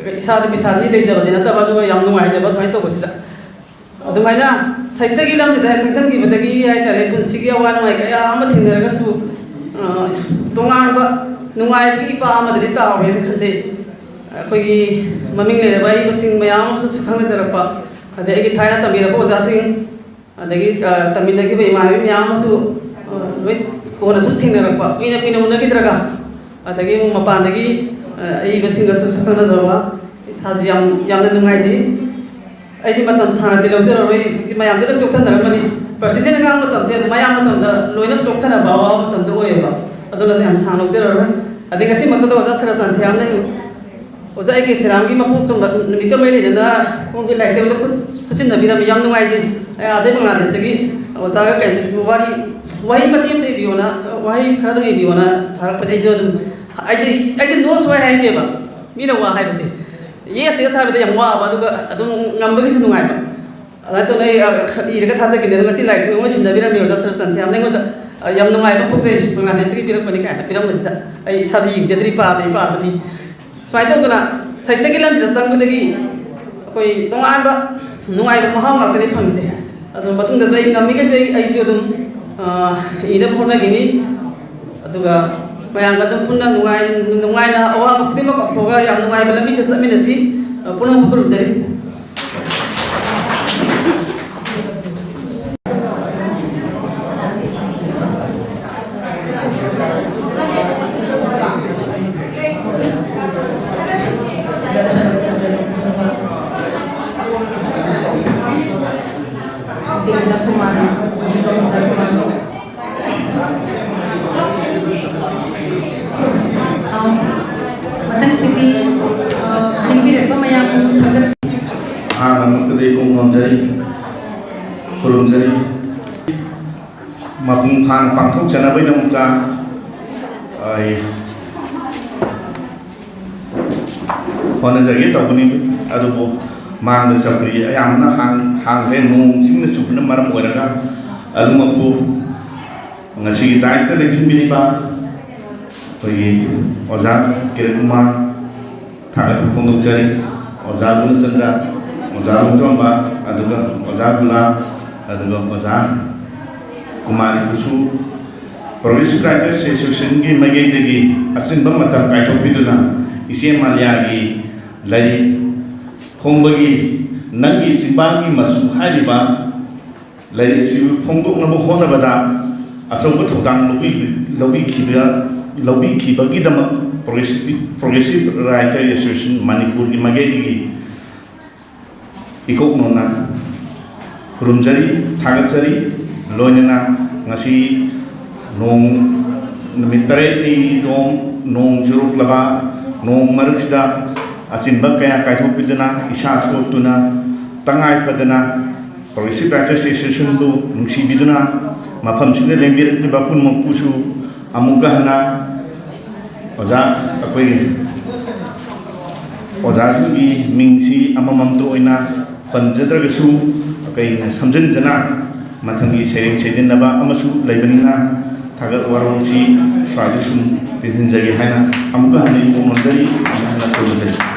isa de bisa di le ja ba dina ta ba do yang ngai ja ba mai to ko sida adu mai na saita gilam jeda section ki badagi ai tare pun sigi awan mai kaya ama thindra ga su tongan ba nungai bi pa ama de ta ore khanje koi gi maming le bai ko sing mayam su sikhang le jarapa ade gi thaina tamira ko ja sing ade gi tamina gi bai ma mayam su loi ko na su thindra pa ina pina una gi draga ade gi mapan de gi ai ba sing ga su sikhang na jawa isa yang nungai ji ai di matam sana di lauser roi sisi mayam de chok than mani president ga matam je mayam matam da loina chok thana bawa matam da oi ba aduna se am sana lauser roi adi ngasi matam da waza sara san thiam nai oza ai ke siram gi mapu kam mi kam ele na ko gi lai se da kusin da biram yam nungai ji ade bangladesh de gi oza ga ken wari wahi patim de biona wahi khara de biona thar pa ai jo ai no so hai de ba mi na wa hai ba se yes yes habe yang wa ba du adum ngambagi sunu ngai ba ala to lai ira ka thasa ki ne ngasi lai tu ngasi na biram ni oza sar san thiam nei ngoda yam nungai ba pukse bangladesh ki biram pani ka biram mujda ai sadi jadri pa de pa di swai to na saita ki lam da sang ba de gi koi tongan ba nungai ba mahau ngal ka ni phang se adum batung da zai ngami ka se ai su adum ida phona gi ni aduga bayang kadang punna nungai na awa bukti ma kaktoga yang nungai bala bisa samina si punna bukur jari matang sidi lingkir apa mayang thagat mustadi kong ngomjari kurumjari mapung khan pangthok chana bai namka ai hona jagi tawni adubo mang da sakri ayamna hang he nung singna chupna maram oraga adumapu ngasi taista lekin bini ba koi oza Khuman thagat phongdok jari oza guna chandra oza longtomba aduga oza gula aduga oza kumari busu progressive writers association gi magai degi asin bam matam kai thok biduna ise malya gi lari phongbagi Nanggi Chinbalgi Machuna hariba lari si phongdok na bo hona bada asob thodang lobi khibagi dam progressive writer association Manipur gi magai degi ikok nona kurumjari thagatjari loinana ngasi nong numitare ni nong juruk laba nong maruksida achinba kaya kaithok biduna isa sotuna tangai phadana progressive writers association du nungsi biduna mafam sine lembir ni bakun mongpusu amuka hana oza akoi oza singi mingsi amamam to oina panjadragasu akai na samjin jana mathangi sereng sedin naba amasu laibanina thagal warong si swadi sum pidin jagi haina amuka hana ipong nonjari amana to jai